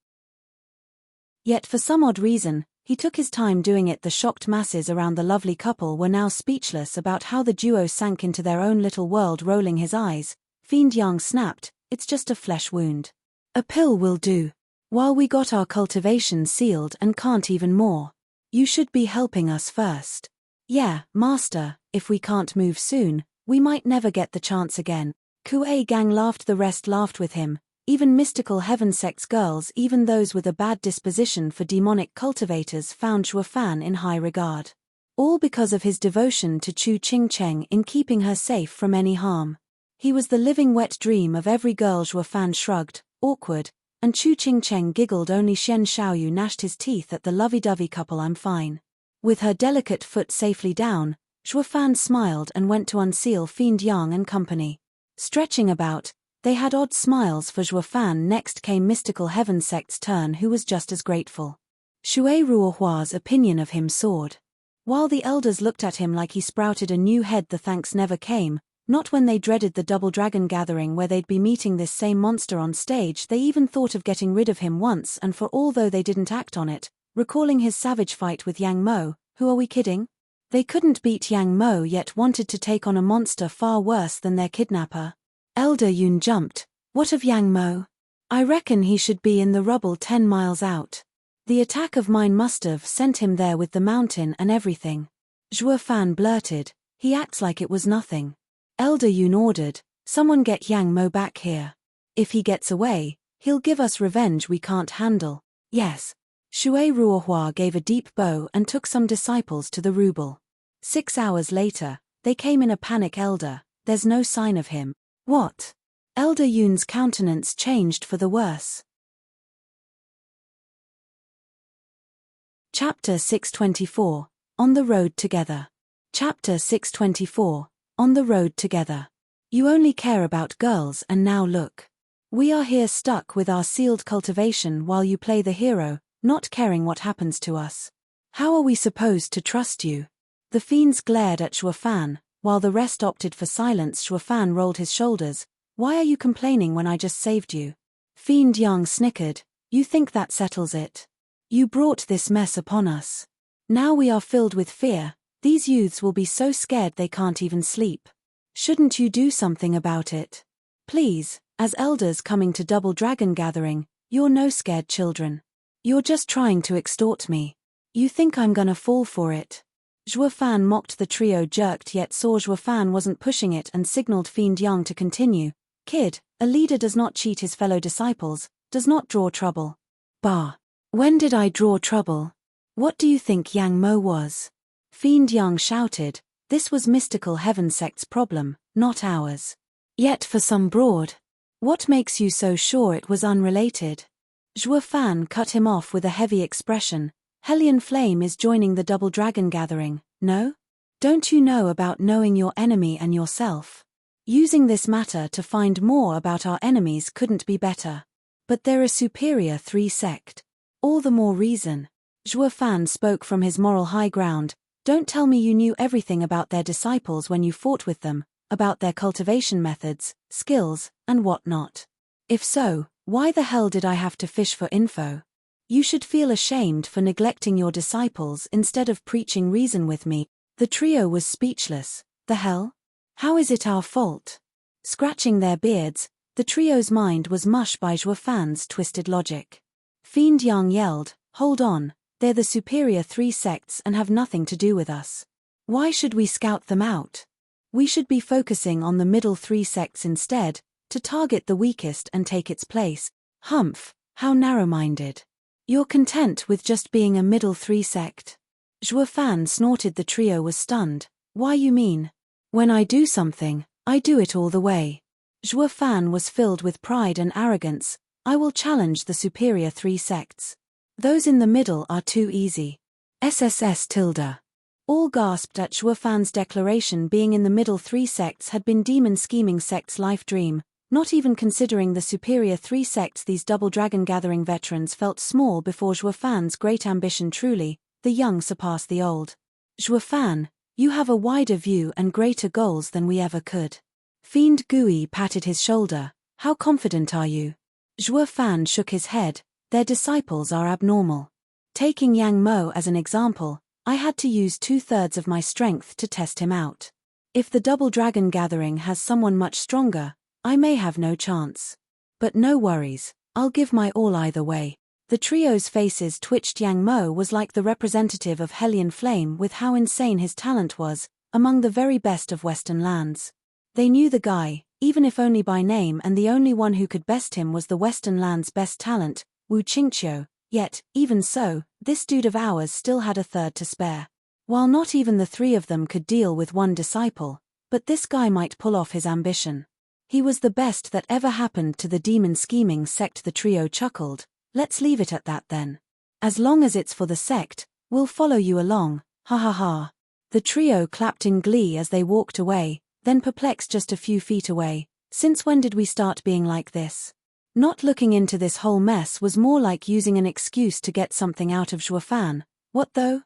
Yet for some odd reason, he took his time doing it. The shocked masses around the lovely couple were now speechless about how the duo sank into their own little world. Rolling his eyes, Fiend Yang snapped, it's just a flesh wound. A pill will do. While we got our cultivation sealed and can't even more. You should be helping us first. Yeah, master, if we can't move soon, we might never get the chance again. Kuei Gang laughed. The rest laughed with him. Even mystical heaven sects girls, even those with a bad disposition for demonic cultivators, found Zhuo Fan in high regard. All because of his devotion to Chu Qingcheng in keeping her safe from any harm. He was the living wet dream of every girl. Zhuo Fan shrugged, awkward, and Chu Qingcheng giggled. Only Shen Xiaoyu gnashed his teeth at the lovey-dovey couple. I'm fine. With her delicate foot safely down, Zhuo Fan smiled and went to unseal Fiend Yang and company. Stretching about, they had odd smiles for Zhuo Fan. Next came mystical heaven sect's turn, who was just as grateful. Shui Ruohua's opinion of him soared. While the elders looked at him like he sprouted a new head, the thanks never came, not when they dreaded the double dragon gathering where they'd be meeting this same monster on stage. They even thought of getting rid of him once and for all, though they didn't act on it, recalling his savage fight with Yang Mo. Who are we kidding? They couldn't beat Yang Mo yet wanted to take on a monster far worse than their kidnapper. Elder Yun jumped. What of Yang Mo? I reckon he should be in the rubble 10 miles out. The attack of mine must have sent him there with the mountain and everything. Zhuo Fan blurted, he acts like it was nothing. Elder Yun ordered, someone get Yang Mo back here. If he gets away, he'll give us revenge we can't handle. Yes. Shui Ruohua gave a deep bow and took some disciples to the ruble. 6 hours later, they came in a panic. Elder, there's no sign of him. What? Elder Yun's countenance changed for the worse. Chapter 624, On the Road Together. Chapter 624, On the Road Together. You only care about girls and now look. We are here stuck with our sealed cultivation while you play the hero, not caring what happens to us. How are we supposed to trust you? The fiends glared at Zhuo Fan, while the rest opted for silence. Zhuo Fan rolled his shoulders. Why are you complaining when I just saved you? Fiend Yang snickered. You think that settles it? You brought this mess upon us. Now we are filled with fear. These youths will be so scared they can't even sleep. Shouldn't you do something about it? Please, as elders coming to Double Dragon Gathering, you're no scared children. You're just trying to extort me. You think I'm gonna fall for it? Zhuo Fan mocked. The trio jerked yet saw Zhuo Fan wasn't pushing it and signaled Fiend Yang to continue. Kid, a leader does not cheat his fellow disciples, does not draw trouble. Bah. When did I draw trouble? What do you think Yang Mo was? Fiend Yang shouted. This was mystical heaven sect's problem, not ours. Yet for some broad. What makes you so sure it was unrelated? Zhuo Fan cut him off with a heavy expression. Hellion Flame is joining the Double Dragon Gathering, no? Don't you know about knowing your enemy and yourself? Using this matter to find more about our enemies couldn't be better. But they're a superior 3 sect. All the more reason. Zhuo Fan spoke from his moral high ground. Don't tell me you knew everything about their disciples when you fought with them, about their cultivation methods, skills, and whatnot. If so, why the hell did I have to fish for info? You should feel ashamed for neglecting your disciples instead of preaching reason with me. The trio was speechless. The hell? How is it our fault? Scratching their beards, the trio's mind was mush by Zhuo Fan's twisted logic. Fiend Yang yelled, hold on, they're the superior 3 sects and have nothing to do with us. Why should we scout them out? We should be focusing on the middle 3 sects instead, to target the weakest and take its place. Humph, how narrow-minded. You're content with just being a middle 3 sect? Zhuo Fan snorted. The trio was stunned. Why you mean? When I do something, I do it all the way. Zhuo Fan was filled with pride and arrogance. I will challenge the superior 3 sects. Those in the middle are too easy. SSS tilde. All gasped at Zhuo Fan's declaration. Being in the middle 3 sects had been Demon Scheming sect's life dream. Not even considering the superior 3 sects, these double dragon gathering veterans felt small before Zhuo Fan's great ambition. Truly, the young surpass the old. Zhuo Fan, you have a wider view and greater goals than we ever could. Fiend Gui patted his shoulder. How confident are you? Zhuo Fan shook his head. Their disciples are abnormal. Taking Yang Mo as an example, I had to use 2/3 of my strength to test him out. If the double dragon gathering has someone much stronger, I may have no chance. But no worries, I'll give my all either way. The trio's faces twitched. Yang Mo was like the representative of Hellion Flame with how insane his talent was, among the very best of Western lands. They knew the guy, even if only by name, and the only one who could best him was the Western land's best talent, Wu Qingqiu. Yet, even so, this dude of ours still had a third to spare. While not even the 3 of them could deal with one disciple, but this guy might pull off his ambition. He was the best that ever happened to the Demon Scheming sect. The trio chuckled. Let's leave it at that then. As long as it's for the sect, we'll follow you along, ha ha ha. The trio clapped in glee as they walked away, then perplexed just a few feet away. Since when did we start being like this? Not looking into this whole mess was more like using an excuse to get something out of Zhuo Fan. What though?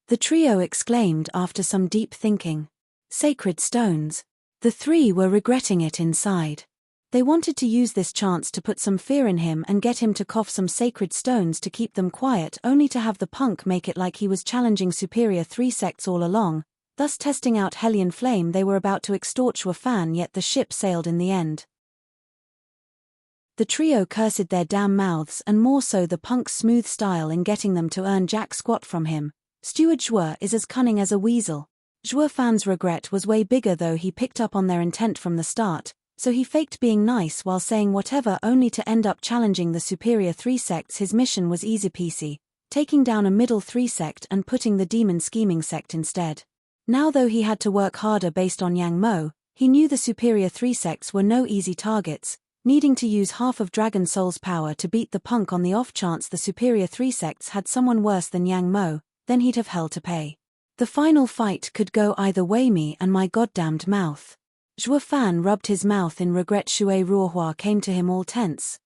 The trio exclaimed after some deep thinking. Sacred stones. The 3 were regretting it inside. They wanted to use this chance to put some fear in him and get him to cough some sacred stones to keep them quiet, only to have the punk make it like he was challenging superior 3 sects all along, thus testing out Hellion Flame. They were about to extort Zhuo Fan, yet the ship sailed in the end. The trio cursed their damn mouths, and more so the punk's smooth style in getting them to earn jack squat from him. Steward Zhuo is as cunning as a weasel. Zhuo Fan's regret was way bigger, though. He picked up on their intent from the start, so he faked being nice while saying whatever, only to end up challenging the superior 3 sects. His mission was easy peasy, taking down a middle 3 sect and putting the Demon Scheming sect instead. Now though he had to work harder based on Yang Mo, he knew the superior 3 sects were no easy targets, needing to use half of Dragon Soul's power to beat the punk. On the off chance the superior 3 sects had someone worse than Yang Mo, then he'd have hell to pay. The final fight could go either way, me and my goddamned mouth. Zhuo Fan rubbed his mouth in regret. Shui Ruohua came to him all tense.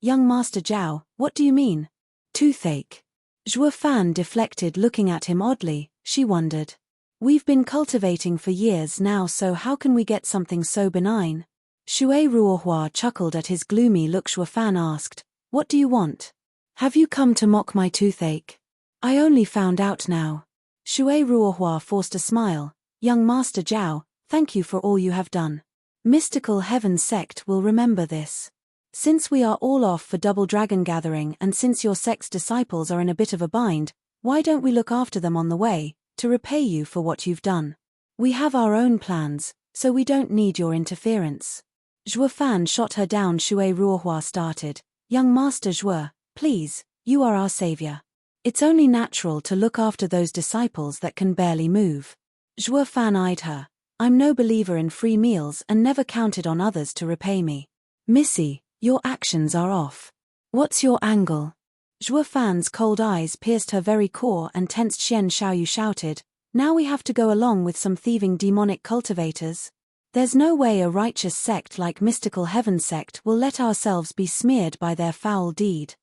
Young Master Zhao, what do you mean? Toothache. Zhuo Fan deflected, looking at him oddly. She wondered. We've been cultivating for years now, so how can we get something so benign? Shui Ruohua chuckled at his gloomy look. Zhuo Fan asked, what do you want? Have you come to mock my toothache? I only found out now. Shui Ruohua forced a smile. Young Master Zhao, thank you for all you have done. Mystical Heaven sect will remember this. Since we are all off for double dragon gathering, and since your sect's disciples are in a bit of a bind, why don't we look after them on the way, to repay you for what you've done? We have our own plans, so we don't need your interference. Zhuo Fan shot her down. Shui Ruohua started. Young Master Zhuo, please, you are our savior. It's only natural to look after those disciples that can barely move. Zhuo Fan eyed her. I'm no believer in free meals and never counted on others to repay me. Missy, your actions are off. What's your angle? Zhuo Fan's cold eyes pierced her very core, and tensed. Xian Xiaoyu shouted, now we have to go along with some thieving demonic cultivators? There's no way a righteous sect like Mystical Heaven sect will let ourselves be smeared by their foul deed.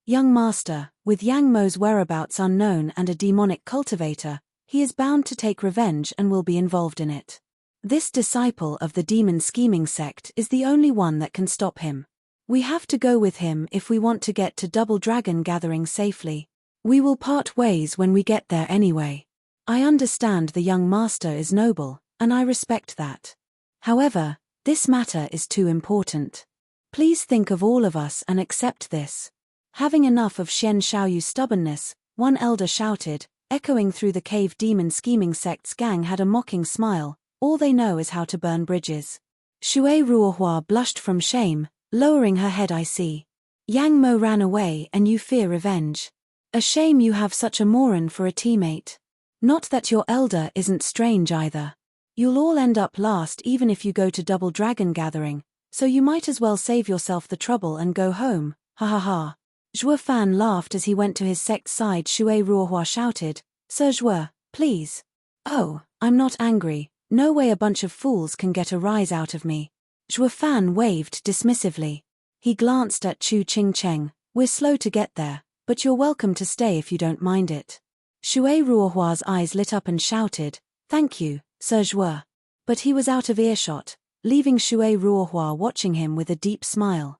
Young Master, with Yang Mo's whereabouts unknown and a demonic cultivator, he is bound to take revenge and will be involved in it. This disciple of the Demon Scheming sect is the only one that can stop him. We have to go with him if we want to get to Double Dragon Gathering safely. We will part ways when we get there anyway. I understand the young master is noble, and I respect that. However, this matter is too important. Please think of all of us and accept this. Having enough of Xian Xiaoyu's stubbornness, one elder shouted, Echoing through the cave, demon scheming sect's gang had a mocking smile. All they know is how to burn bridges. Shui Ruohua blushed from shame, lowering her head. I see. Yang Mo ran away and you fear revenge. A shame you have such a moron for a teammate. Not that your elder isn't strange either. You'll all end up last even if you go to Double Dragon Gathering, so you might as well save yourself the trouble and go home, ha ha ha. Zhuo Fan laughed as he went to his sect's side. Shui Ruohua shouted, Sir Zhuo, please. Oh, I'm not angry, no way a bunch of fools can get a rise out of me. Zhuo Fan waved dismissively. He glanced at Chu Qingcheng, we're slow to get there, but you're welcome to stay if you don't mind it. Shui Ruohua's eyes lit up and shouted, thank you, Sir Zhuo. But he was out of earshot, leaving Shui Ruohua watching him with a deep smile.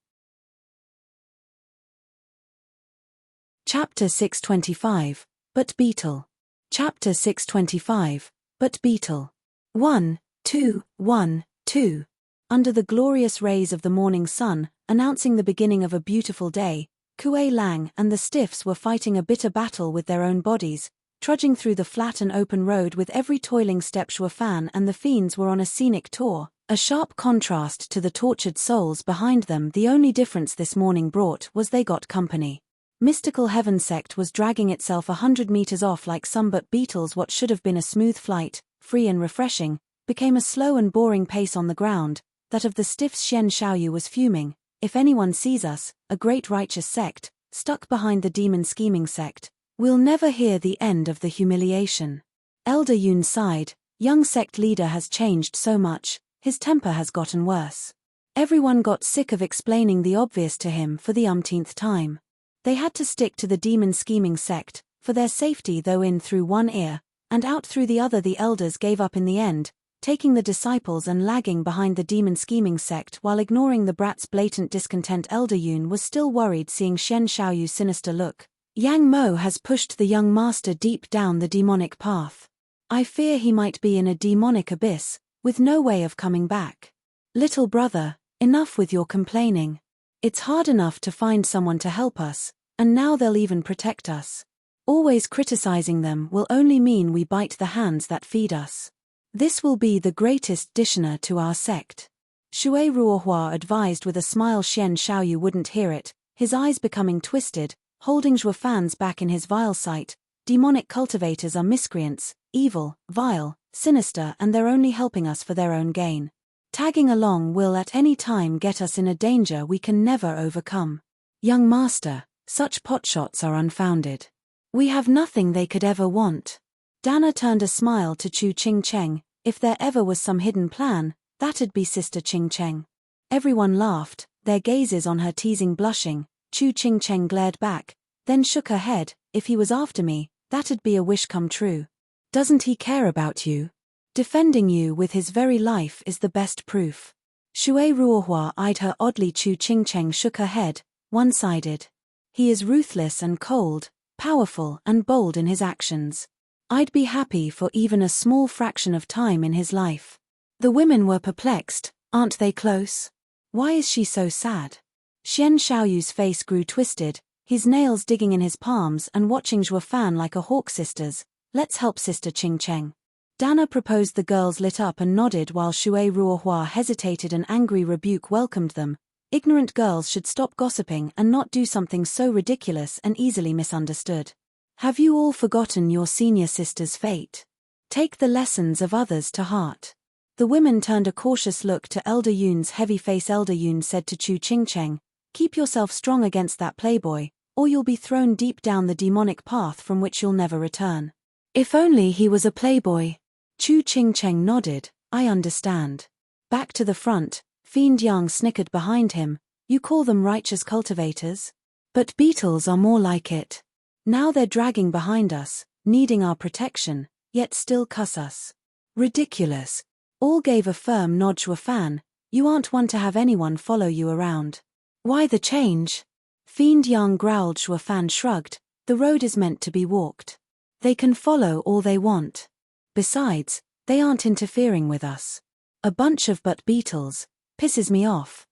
Chapter 625, But Beetle. Chapter 625, But Beetle. 1, 2, 1, 2. Under the glorious rays of the morning sun, announcing the beginning of a beautiful day, Kuei Lang and the Stiffs were fighting a bitter battle with their own bodies, trudging through the flat and open road with every toiling step. Zhuo Fan and the fiends were on a scenic tour, a sharp contrast to the tortured souls behind them. The only difference this morning brought was they got company. Mystical Heaven sect was dragging itself 100 meters off like some but beetles. What should have been a smooth flight, free and refreshing, became a slow and boring pace on the ground. That of the Stiffs. Xian Xiaoyu was fuming. If anyone sees us, a great righteous sect, stuck behind the demon scheming sect, we'll never hear the end of the humiliation. Elder Yun sighed. Young sect leader has changed so much, his temper has gotten worse. Everyone got sick of explaining the obvious to him for the umpteenth time. They had to stick to the demon scheming sect, for their safety, though in through one ear, and out through the other. The elders gave up in the end, taking the disciples and lagging behind the demon scheming sect while ignoring the brat's blatant discontent. Elder Yun was still worried seeing Xian Xiaoyu's sinister look. Yang Mo has pushed the young master deep down the demonic path. I fear he might be in a demonic abyss, with no way of coming back. Little brother, enough with your complaining. It's hard enough to find someone to help us, and now they'll even protect us. Always criticizing them will only mean we bite the hands that feed us. This will be the greatest dishonor to our sect. Shui Ruohua advised with a smile. Xian Xiaoyu wouldn't hear it, his eyes becoming twisted, holding Zhuo Fan's back in his vile sight. Demonic cultivators are miscreants, evil, vile, sinister, and they're only helping us for their own gain. Tagging along will at any time get us in a danger we can never overcome. Young master, such potshots are unfounded. We have nothing they could ever want. Dana turned a smile to Chu Qingcheng. If there ever was some hidden plan, that'd be Sister Qingcheng. Everyone laughed, their gazes on her teasing blushing. Chu Qingcheng glared back, then shook her head. If he was after me, that'd be a wish come true. Doesn't he care about you? Defending you with his very life is the best proof. Shui Ruohua eyed her oddly. Chu Qingcheng shook her head, one-sided. He is ruthless and cold, powerful and bold in his actions. I'd be happy for even a small fraction of time in his life. The women were perplexed. Aren't they close? Why is she so sad? Xian Xiaoyu's face grew twisted, his nails digging in his palms and watching Zhuo Fan like a hawk. Sisters, let's help Sister Qingcheng. Dana proposed. The girls lit up and nodded while Shui Ruohua hesitated. An angry rebuke welcomed them. Ignorant girls should stop gossiping and not do something so ridiculous and easily misunderstood. Have you all forgotten your senior sister's fate? Take the lessons of others to heart. The women turned a cautious look to Elder Yun's heavy face. Elder Yun said to Chu Qingcheng, keep yourself strong against that playboy, or you'll be thrown deep down the demonic path from which you'll never return. If only he was a playboy. Chu Qingcheng nodded, I understand. Back to the front, Fiend Yang snickered behind him. You call them righteous cultivators? But beetles are more like it. Now they're dragging behind us, needing our protection, yet still cuss us. Ridiculous. All gave a firm nod. Zhuo Fan, you aren't one to have anyone follow you around. Why the change? Fiend Yang growled. Zhuo Fan shrugged, the road is meant to be walked. They can follow all they want. Besides, they aren't interfering with us. A bunch of but beetles, pisses me off.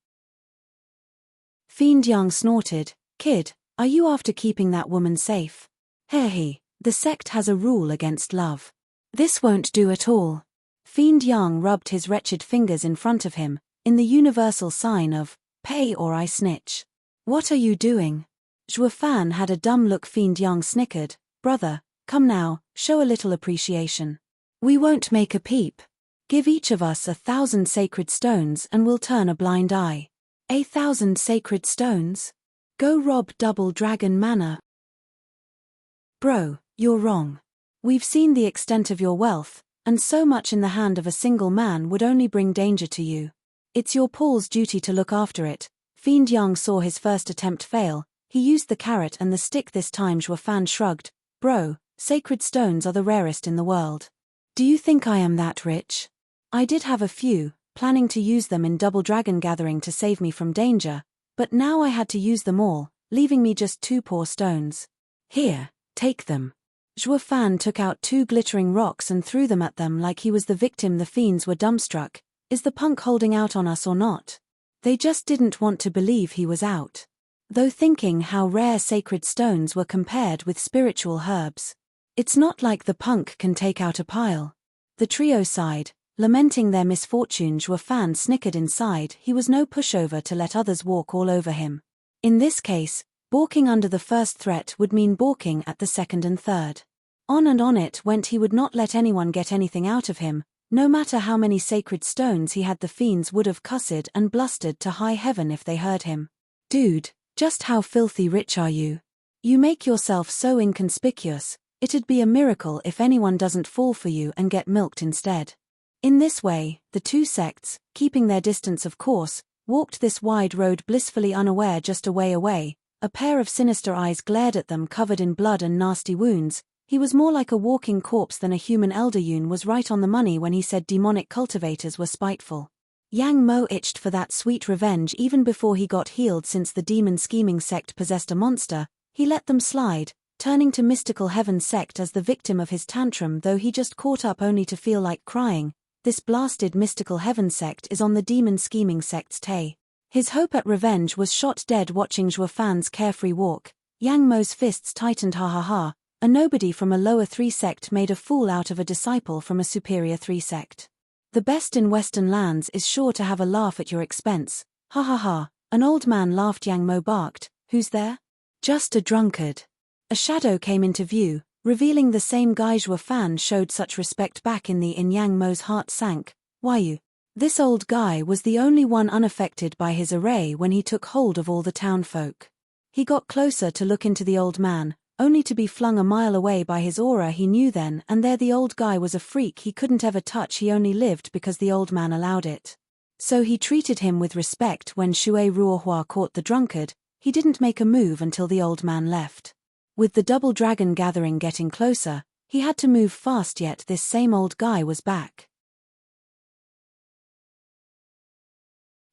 Fiend Yang snorted, kid, are you after keeping that woman safe? He, The sect has a rule against love. This won't do at all. Fiend Yang rubbed his wretched fingers in front of him, in the universal sign of, pay or I snitch. What are you doing? Zhuo Fan had a dumb look. Fiend Yang snickered. Brother, come now, show a little appreciation. We won't make a peep. Give each of us 1,000 sacred stones and we'll turn a blind eye. 1,000 sacred stones? Go rob Double Dragon Manor. Bro, you're wrong. We've seen the extent of your wealth, and so much in the hand of a single man would only bring danger to you. It's your Paul's duty to look after it. Fiend Yang saw his first attempt fail. He used the carrot and the stick this time. Zhuo Fan shrugged. Bro, sacred stones are the rarest in the world. Do you think I am that rich? I did have a few, planning to use them in Double Dragon Gathering to save me from danger, but now I had to use them all, leaving me just 2 poor stones. Here, take them. Zhuo Fan took out 2 glittering rocks and threw them at them like he was the victim. The fiends were dumbstruck. Is the punk holding out on us or not? They just didn't want to believe he was out. Though thinking how rare sacred stones were compared with spiritual herbs. It's not like the punk can take out a pile. The trio sighed, lamenting their misfortune. Zhuo Fan snickered inside. He was no pushover to let others walk all over him. In this case, balking under the first threat would mean balking at the second and third. On and on it went. He would not let anyone get anything out of him. No matter how many sacred stones he had, the fiends would have cussed and blustered to high heaven if they heard him. Dude, just how filthy rich are you? You make yourself so inconspicuous. It'd be a miracle if anyone doesn't fall for you and get milked instead. In this way, the 2 sects, keeping their distance of course, walked this wide road blissfully unaware. Just away, a pair of sinister eyes glared at them, covered in blood and nasty wounds. He was more like a walking corpse than a human. Elder Yun was right on the money when he said demonic cultivators were spiteful. Yang Mo itched for that sweet revenge even before he got healed. Since the demon scheming sect possessed a monster, he let them slide, turning to mystical heaven sect as the victim of his tantrum. Though he just caught up only to feel like crying, this blasted mystical heaven sect is on the demon scheming sect's tay. His hope at revenge was shot dead. Watching Zhuo Fan's carefree walk, Yang Mo's fists tightened. Ha ha ha, a nobody from a lower 3 sect made a fool out of a disciple from a superior 3 sect. The best in Western lands is sure to have a laugh at your expense. Ha ha ha, an old man laughed. Yang Mo barked. Who's there? Just a drunkard. A shadow came into view, revealing the same guy. Zhuo Fan showed such respect back in Yang Mo's heart sank. Why you? This old guy was the only one unaffected by his array when he took hold of all the townfolk. He got closer to look into the old man, only to be flung a mile away by his aura. He knew then and there the old guy was a freak he couldn't ever touch. He only lived because the old man allowed it. So he treated him with respect. When Shui Ruohua caught the drunkard, he didn't make a move until the old man left. With the Double Dragon Gathering getting closer, he had to move fast. Yet this same old guy was back.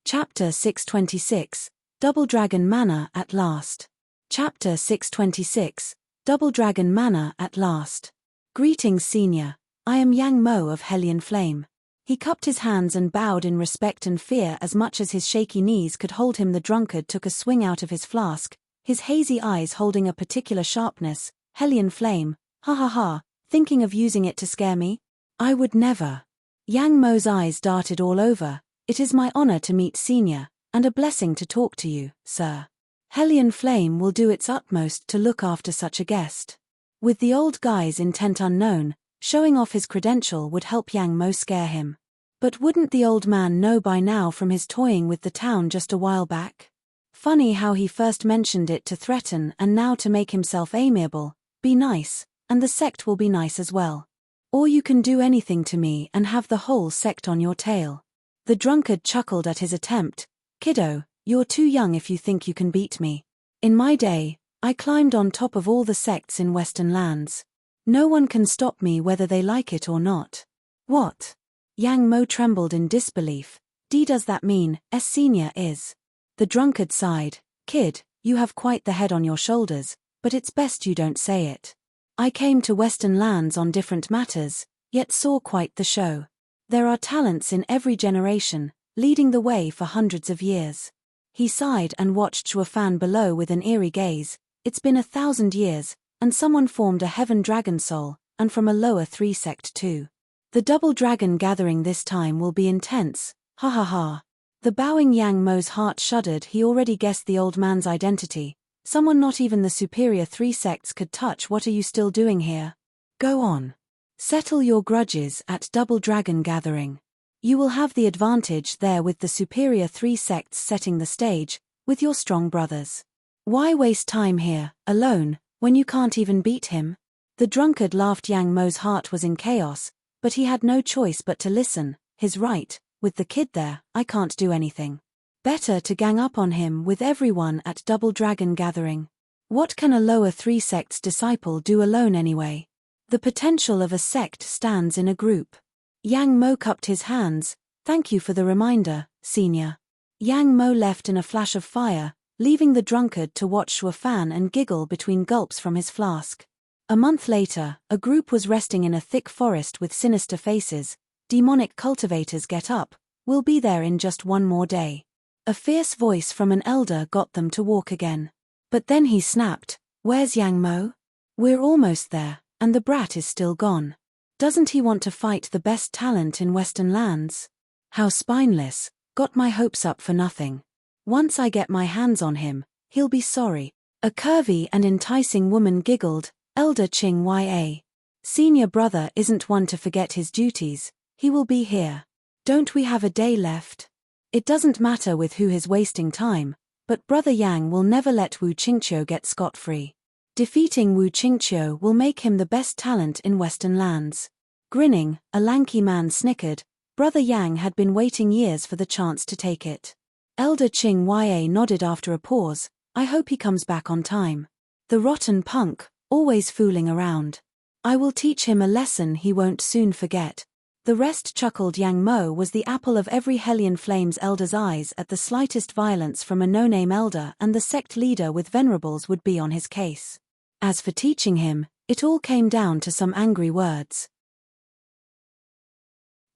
Chapter 626, Double Dragon Manor at last. Chapter 626, Double Dragon Manor at last. Greetings, Senior. I am Yang Mo of Hellion Flame. He cupped his hands and bowed in respect and fear as much as his shaky knees could hold him. The drunkard took a swing out of his flask, his hazy eyes holding a particular sharpness. Hellion Flame, ha ha ha, thinking of using it to scare me? I would never. Yang Mo's eyes darted all over. It is my honor to meet Senior, and a blessing to talk to you, sir. Hellion Flame will do its utmost to look after such a guest. With the old guy's intent unknown, showing off his credential would help Yang Mo scare him. But wouldn't the old man know by now from his toying with the town just a while back? Funny how he first mentioned it to threaten and now to make himself amiable. Be nice, and the sect will be nice as well. Or you can do anything to me and have the whole sect on your tail. The drunkard chuckled at his attempt. Kiddo, you're too young if you think you can beat me. In my day, I climbed on top of all the sects in Western lands. No one can stop me whether they like it or not. What? Yang Mo trembled in disbelief. Does that mean, Senior is? The drunkard sighed. Kid, you have quite the head on your shoulders, but it's best you don't say it. I came to Western lands on different matters, yet saw quite the show. There are talents in every generation, leading the way for hundreds of years. He sighed and watched Zhuo Fan below with an eerie gaze. It's been 1,000 years, and someone formed a heaven dragon soul, and from a lower 3 sect too. The double dragon gathering this time will be intense, ha ha ha. The bowing Yang Mo's heart shuddered. He already guessed the old man's identity. Someone not even the superior 3 sects could touch. What are you still doing here? Go on. Settle your grudges at double dragon gathering. You will have the advantage there with the superior 3 sects setting the stage, with your strong brothers. Why waste time here, alone, when you can't even beat him? The drunkard laughed. Yang Mo's heart was in chaos, but he had no choice but to listen. His right, with the kid there, I can't do anything. Better to gang up on him with everyone at double dragon gathering. What can a lower 3 sects disciple do alone anyway? The potential of a sect stands in a group. Yang Mo cupped his hands. Thank you for the reminder, senior. Yang Mo left in a flash of fire, leaving the drunkard to watch Shuo fan and giggle between gulps from his flask. A month later, a group was resting in a thick forest with sinister faces. Demonic cultivators get up, we'll be there in just one more day. A fierce voice from an elder got them to walk again. But then he snapped, where's Yang Mo? We're almost there, and the brat is still gone. Doesn't he want to fight the best talent in Western lands? How spineless, got my hopes up for nothing. Once I get my hands on him, he'll be sorry. A curvy and enticing woman giggled, Elder Ching Ya. Senior brother isn't one to forget his duties, he will be here. Don't we have a day left? It doesn't matter with who is wasting time, but Brother Yang will never let Wu Qingqiu get scot-free. Defeating Wu Qingqiu will make him the best talent in Western lands. Grinning, a lanky man snickered. Brother Yang had been waiting years for the chance to take it. Elder Ching Ya nodded after a pause. I hope he comes back on time. The rotten punk, always fooling around. I will teach him a lesson he won't soon forget. The rest chuckled. Yang Mo was the apple of every Hellion Flame's elder's eyes. At the slightest violence from a no-name elder, and the sect leader with venerables would be on his case. As for teaching him, it all came down to some angry words.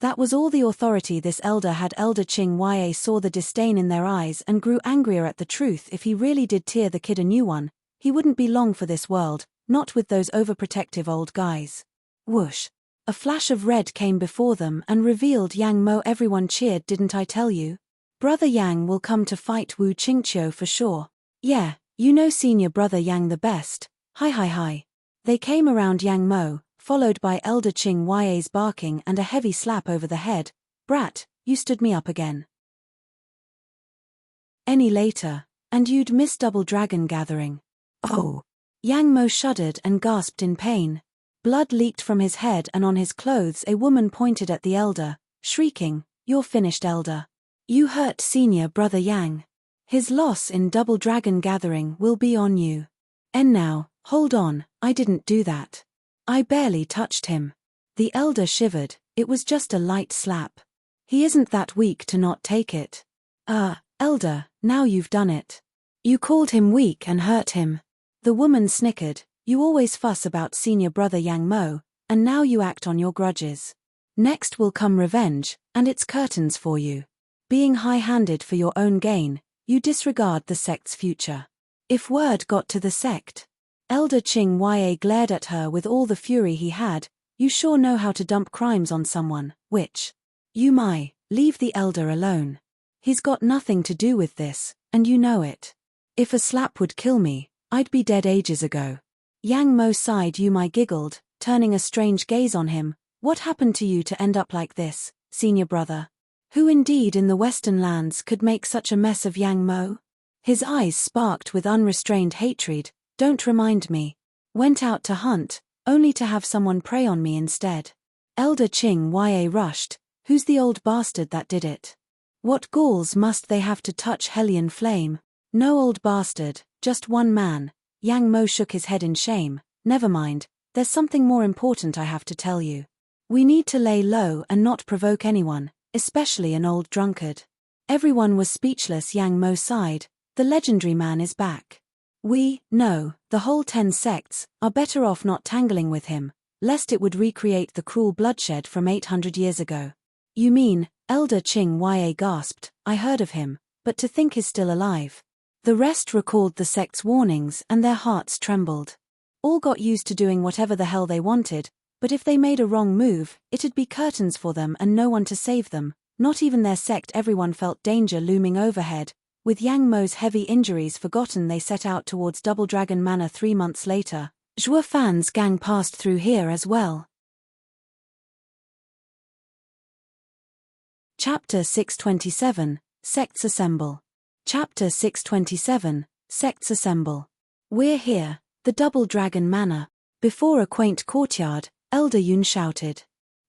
That was all the authority this elder had. Elder Ching Ya saw the disdain in their eyes and grew angrier at the truth. If he really did tear the kid a new one, he wouldn't be long for this world, not with those overprotective old guys. Whoosh. A flash of red came before them and revealed Yang Mo. Everyone cheered. Didn't I tell you? Brother Yang will come to fight Wu Qingqiu for sure. Yeah, you know senior brother Yang the best. Hi hi hi. They came around Yang Mo, followed by Elder Ching Ya's barking and a heavy slap over the head. Brat, you stood me up again. Any later, and you'd miss double dragon gathering. Oh. Yang Mo shuddered and gasped in pain. Blood leaked from his head and on his clothes. A woman pointed at the elder, shrieking, You're finished, elder. You hurt senior brother Yang. His loss in double dragon gathering will be on you. And now, hold on, I didn't do that. I barely touched him. The elder shivered. It was just a light slap. He isn't that weak to not take it. Elder, now you've done it. You called him weak and hurt him. The woman snickered. You always fuss about senior brother Yang Mo, and now you act on your grudges. Next will come revenge, and it's curtains for you. Being high-handed for your own gain, you disregard the sect's future. If word got to the sect. Elder Ching Ya glared at her with all the fury he had. You sure know how to dump crimes on someone, which? Leave the elder alone. He's got nothing to do with this, and you know it. If a slap would kill me, I'd be dead ages ago. Yang Mo sighed. Giggled, turning a strange gaze on him. What happened to you to end up like this, senior brother? Who indeed in the Western lands could make such a mess of Yang Mo? His eyes sparked with unrestrained hatred. Don't remind me. Went out to hunt, only to have someone prey on me instead. Elder Ching Ya rushed. Who's the old bastard that did it? What galls must they have to touch Hellion Flame? No old bastard, just one man. Yang Mo shook his head in shame. Never mind, there's something more important I have to tell you. We need to lay low and not provoke anyone, especially an old drunkard. Everyone was speechless. Yang Mo sighed. The legendary man is back. No, the whole 10 sects, are better off not tangling with him, lest it would recreate the cruel bloodshed from 800 years ago. You mean, Elder Ching Ya gasped, I heard of him, but to think he's still alive. The rest recalled the sect's warnings and their hearts trembled. All got used to doing whatever the hell they wanted, but if they made a wrong move, it'd be curtains for them and no one to save them, not even their sect. Everyone felt danger looming overhead. With Yang Mo's heavy injuries forgotten, they set out towards Double Dragon Manor 3 months later. Zhuo Fan's gang passed through here as well. Chapter 627, Sects Assemble. Chapter 627, Sects Assemble. We're here, the Double Dragon Manor. Before a quaint courtyard, Elder Yun shouted.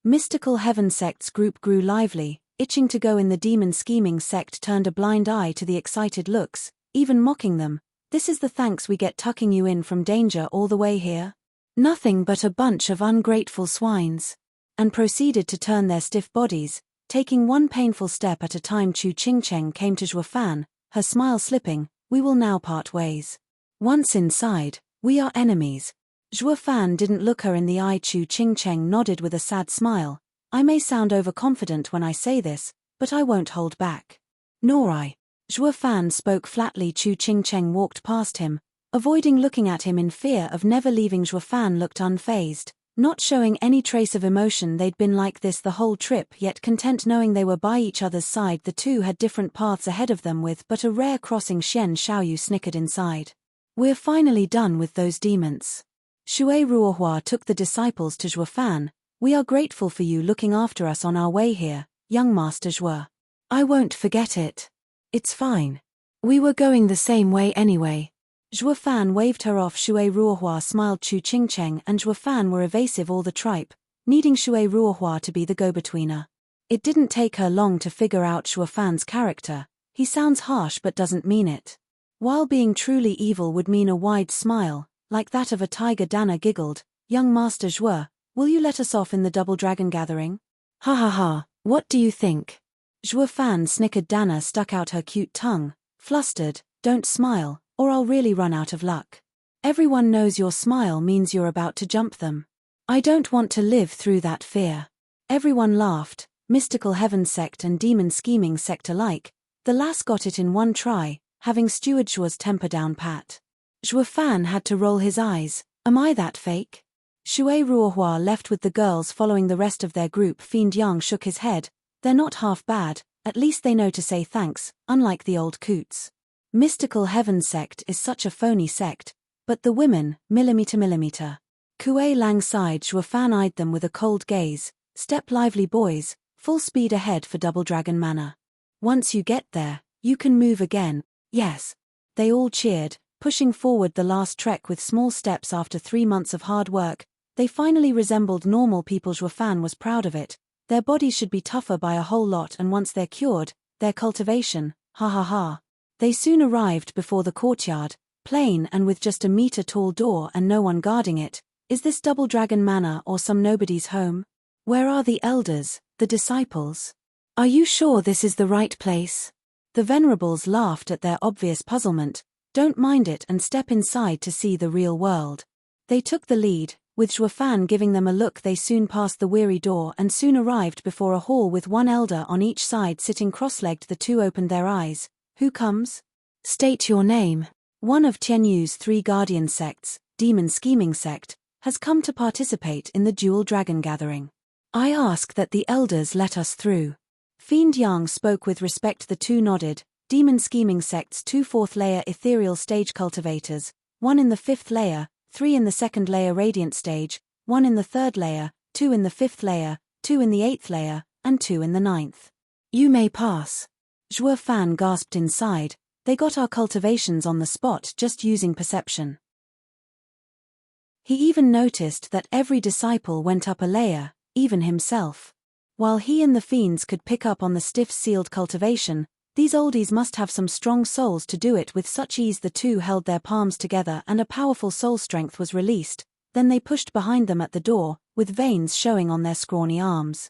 Mystical Heaven Sect's group grew lively, itching to go in. The Demon Scheming Sect turned a blind eye to the excited looks, even mocking them. This is the thanks we get tucking you in from danger all the way here? Nothing but a bunch of ungrateful swines. And proceeded to turn their stiff bodies, taking one painful step at a time. Chu Qingcheng came to Zhuo Fan, her smile slipping. We will now part ways. Once inside, we are enemies. Zhuo Fan didn't look her in the eye. Chu Qingcheng nodded with a sad smile. I may sound overconfident when I say this, but I won't hold back. Nor I. Zhuo Fan spoke flatly. Chu Qingcheng walked past him, avoiding looking at him in fear of never leaving. Zhuo Fan looked unfazed, not showing any trace of emotion. They'd been like this the whole trip, yet content knowing they were by each other's side. The two had different paths ahead of them, with but a rare crossing. Xian Xiaoyu snickered inside. We're finally done with those demons. Shui Ruohua took the disciples to Zhuo Fan. We are grateful for you looking after us on our way here, young Master Zhuo. I won't forget it. It's fine. We were going the same way anyway. Zhuo Fan waved her off. Shui Ruohua smiled. Chu Qingcheng and Zhuo Fan were evasive all the tripe, needing Shui Ruohua to be the go-betweener. It didn't take her long to figure out Zhuo Fan's character. He sounds harsh but doesn't mean it. While being truly evil would mean a wide smile, like that of a tiger. Dana giggled. Young Master Zhuo, will you let us off in the Double Dragon gathering? Ha ha ha, what do you think? Zhuo Fan snickered. Dana stuck out her cute tongue, flustered. Don't smile, or I'll really run out of luck. Everyone knows your smile means you're about to jump them. I don't want to live through that fear. Everyone laughed, Mystical Heaven Sect and Demon Scheming Sect alike. The lass got it in one try, having stewed Zhuo's temper down pat. Zhuo Fan had to roll his eyes. Am I that fake? Shui Ruohua left with the girls following the rest of their group. Fiend Yang shook his head. They're not half bad, at least they know to say thanks, unlike the old coots. Mystical Heaven Sect is such a phony sect, but the women, millimeter. Kuei Lang sighed. Zhuo Fan eyed them with a cold gaze. Step lively boys, full speed ahead for Double Dragon Manor. Once you get there, you can move again. Yes. They all cheered, pushing forward the last trek with small steps. After 3 months of hard work, they finally resembled normal people. Zhuo Fan was proud of it. Their bodies should be tougher by a whole lot, and once they're cured, their cultivation, ha ha ha. They soon arrived before the courtyard, plain and with just a meter-tall door and no one guarding it. Is this Double Dragon Manor or some nobody's home? Where are the elders, the disciples? Are you sure this is the right place? The venerables laughed at their obvious puzzlement. Don't mind it and step inside to see the real world. They took the lead, with Zhuo Fan giving them a look. They soon passed the weary door and soon arrived before a hall with one elder on each side sitting cross-legged. The two opened their eyes. Who comes? State your name. One of Tianyu's 3 guardian sects, Demon Scheming Sect, has come to participate in the Dual Dragon Gathering. I ask that the elders let us through. Fiend Yang spoke with respect. The two nodded. Demon Scheming Sect's 2 4th-layer ethereal stage cultivators, 1 in the 5th layer, 3 in the 2nd layer radiant stage, 1 in the 3rd layer, 2 in the 5th layer, 2 in the 8th layer, and 2 in the 9th. You may pass. Zhuo Fan gasped inside. They got our cultivations on the spot just using perception. He even noticed that every disciple went up a layer, even himself. While he and the fiends could pick up on the stiff sealed cultivation, these oldies must have some strong souls to do it with such ease. The two held their palms together and a powerful soul strength was released. Then they pushed behind them at the door, with veins showing on their scrawny arms.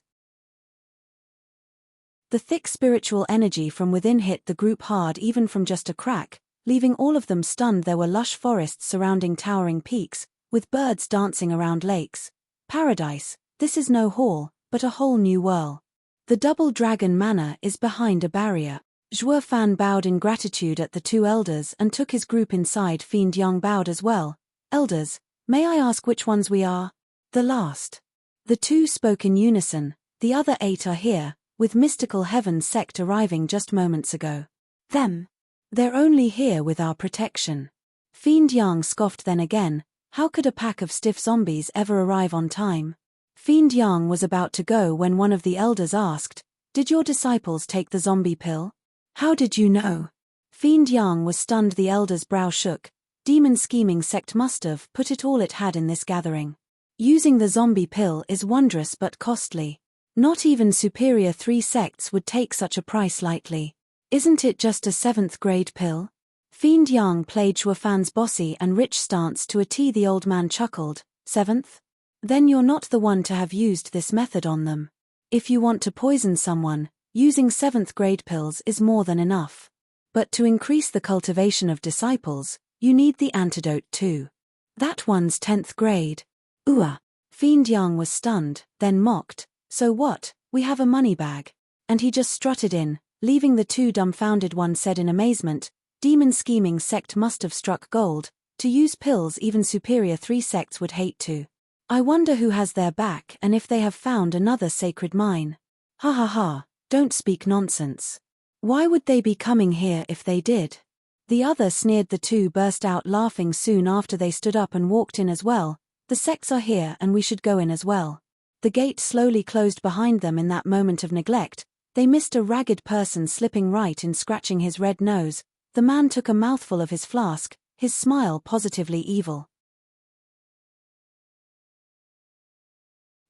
The thick spiritual energy from within hit the group hard, even from just a crack, leaving all of them stunned. There were lush forests surrounding towering peaks, with birds dancing around lakes. Paradise, this is no hall, but a whole new world. The Double Dragon Manor is behind a barrier. Zhuo Fan bowed in gratitude at the two elders and took his group inside. Fiend Yang bowed as well. Elders, May I ask which ones we are? The last. The two spoke in unison. The other 8 are here, with mystical heaven's sect arriving just moments ago. Them? They're only here with our protection. Fiend Yang scoffed then again. How could a pack of stiff zombies ever arrive on time? Fiend Yang was about to go when one of the elders asked, "Did your disciples take the zombie pill?" "How did you know?" Fiend Yang was stunned. The elder's brow shook. Demon scheming sect must have put it all it had in this gathering. Using the zombie pill is wondrous but costly. Not even superior 3 sects would take such a price lightly. Isn't it just a 7th grade pill? Fiend Yang played Shuafan's bossy and rich stance to a T. The old man chuckled. 7th? Then you're not the one to have used this method on them. If you want to poison someone, using 7th grade pills is more than enough. But to increase the cultivation of disciples, you need the antidote too. That one's 10th grade. Ooh. Fiend Yang was stunned, then mocked. So what, we have a money bag. And he just strutted in, leaving the two dumbfounded. One said in amazement, demon scheming sect must have struck gold. To use pills even superior 3 sects would hate to. I wonder who has their back and if they have found another sacred mine. Ha ha ha, don't speak nonsense. Why would they be coming here if they did? The other sneered. The two burst out laughing soon after. They stood up and walked in as well. The sects are here and we should go in as well. The gate slowly closed behind them. In that moment of neglect, they missed a ragged person slipping right in, scratching his red nose. The man took a mouthful of his flask, his smile positively evil.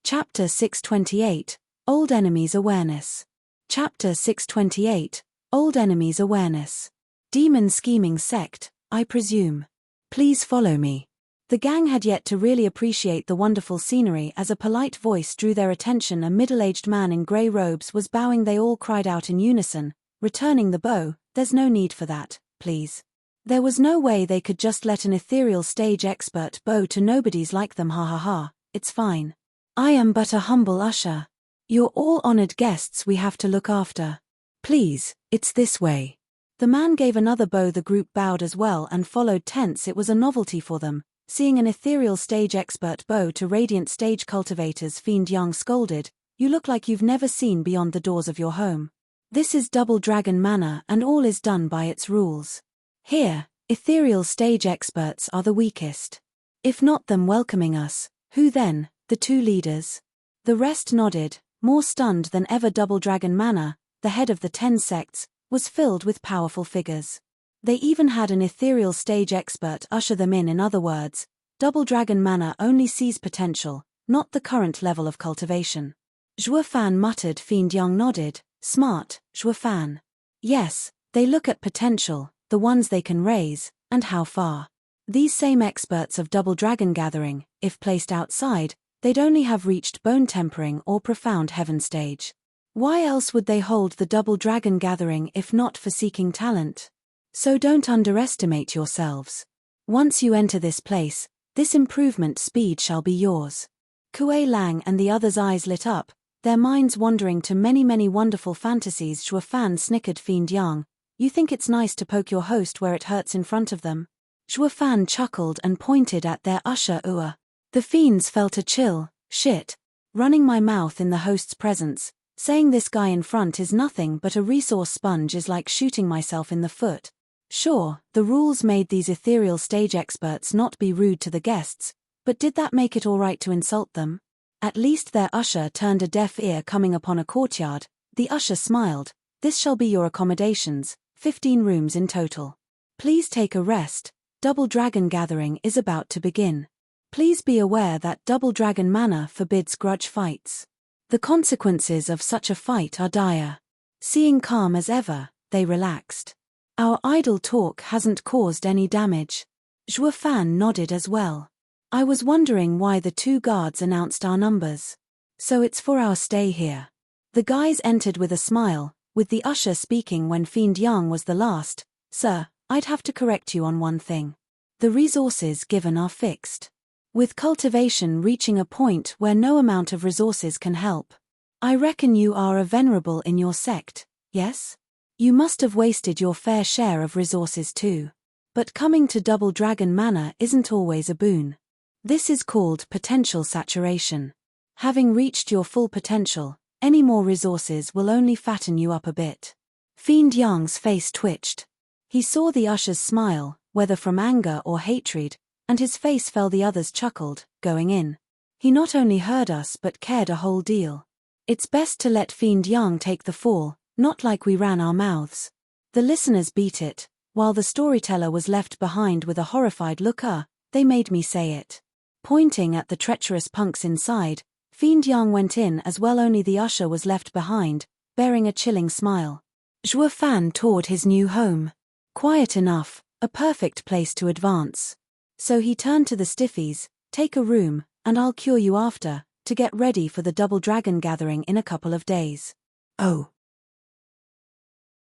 Chapter 628, Old Enemies Awareness. Chapter 628, Old Enemies Awareness. Demon scheming sect, I presume. Please follow me. The gang had yet to really appreciate the wonderful scenery as a polite voice drew their attention. A middle-aged man in grey robes was bowing. They all cried out in unison, returning the bow. There's no need for that, please. There was no way they could just let an ethereal stage expert bow to nobodies like them. Ha ha ha, it's fine. I am but a humble usher. You're all honored guests we have to look after. Please, it's this way. The man gave another bow. The group bowed as well and followed tense. It was a novelty for them, seeing an ethereal stage expert bow to radiant stage cultivators. Fiend Yang scolded, "You look like you've never seen beyond the doors of your home. This is Double Dragon Manor and all is done by its rules. Here, ethereal stage experts are the weakest. If not them welcoming us, who then? The two leaders?" The rest nodded, more stunned than ever. Double Dragon Manor, the head of the 10 sects, was filled with powerful figures. They even had an ethereal stage expert usher them in. In other words, Double Dragon Manor only sees potential, not the current level of cultivation. Zhuofan muttered. Fiend Yang nodded. Smart, Zhuofan. Yes, they look at potential, the ones they can raise, and how far. These same experts of Double Dragon Gathering, if placed outside, they'd only have reached bone tempering or profound heaven stage. Why else would they hold the Double Dragon Gathering if not for seeking talent? So don't underestimate yourselves. Once you enter this place, this improvement speed shall be yours. Kuei Lang and the others' eyes lit up, their minds wandering to many wonderful fantasies. Zhuofan snickered. Fiend Yang, you think it's nice to poke your host where it hurts in front of them? Zhuofan chuckled and pointed at their usher. The fiends felt a chill. Shit. Running my mouth in the host's presence, saying this guy in front is nothing but a resource sponge is like shooting myself in the foot. Sure, the rules made these ethereal stage experts not be rude to the guests, but did that make it all right to insult them? At least their usher turned a deaf ear. Coming upon a courtyard, the usher smiled. This shall be your accommodations, 15 rooms in total. Please take a rest. Double Dragon Gathering is about to begin. Please be aware that Double Dragon Manor forbids grudge fights. The consequences of such a fight are dire. Seeing calm as ever, they relaxed. Our idle talk hasn't caused any damage. Zhuofan nodded as well. I was wondering why the two guards announced our numbers. So it's for our stay here. The guys entered with a smile, with the usher speaking when Fiend Yang was the last. Sir, I'd have to correct you on one thing. The resources given are fixed. With cultivation reaching a point where no amount of resources can help. I reckon you are a venerable in your sect, yes? You must have wasted your fair share of resources too. But coming to Double Dragon Manor isn't always a boon. This is called potential saturation. Having reached your full potential, any more resources will only fatten you up a bit. Fiend Yang's face twitched. He saw the ushers smile, whether from anger or hatred, and his face fell. The others chuckled, going in. He not only heard us but cared a whole deal. It's best to let Fiend Yang take the fall, not like we ran our mouths. The listeners beat it, while the storyteller was left behind with a horrified look. They made me say it. Pointing at the treacherous punks inside, Fiend Yang went in as well. Only the usher was left behind, bearing a chilling smile. Zhuo Fan toured his new home. Quiet enough, a perfect place to advance. So he turned to the stiffies, take a room, and I'll cure you after, to get ready for the double dragon gathering in a couple of days. Oh.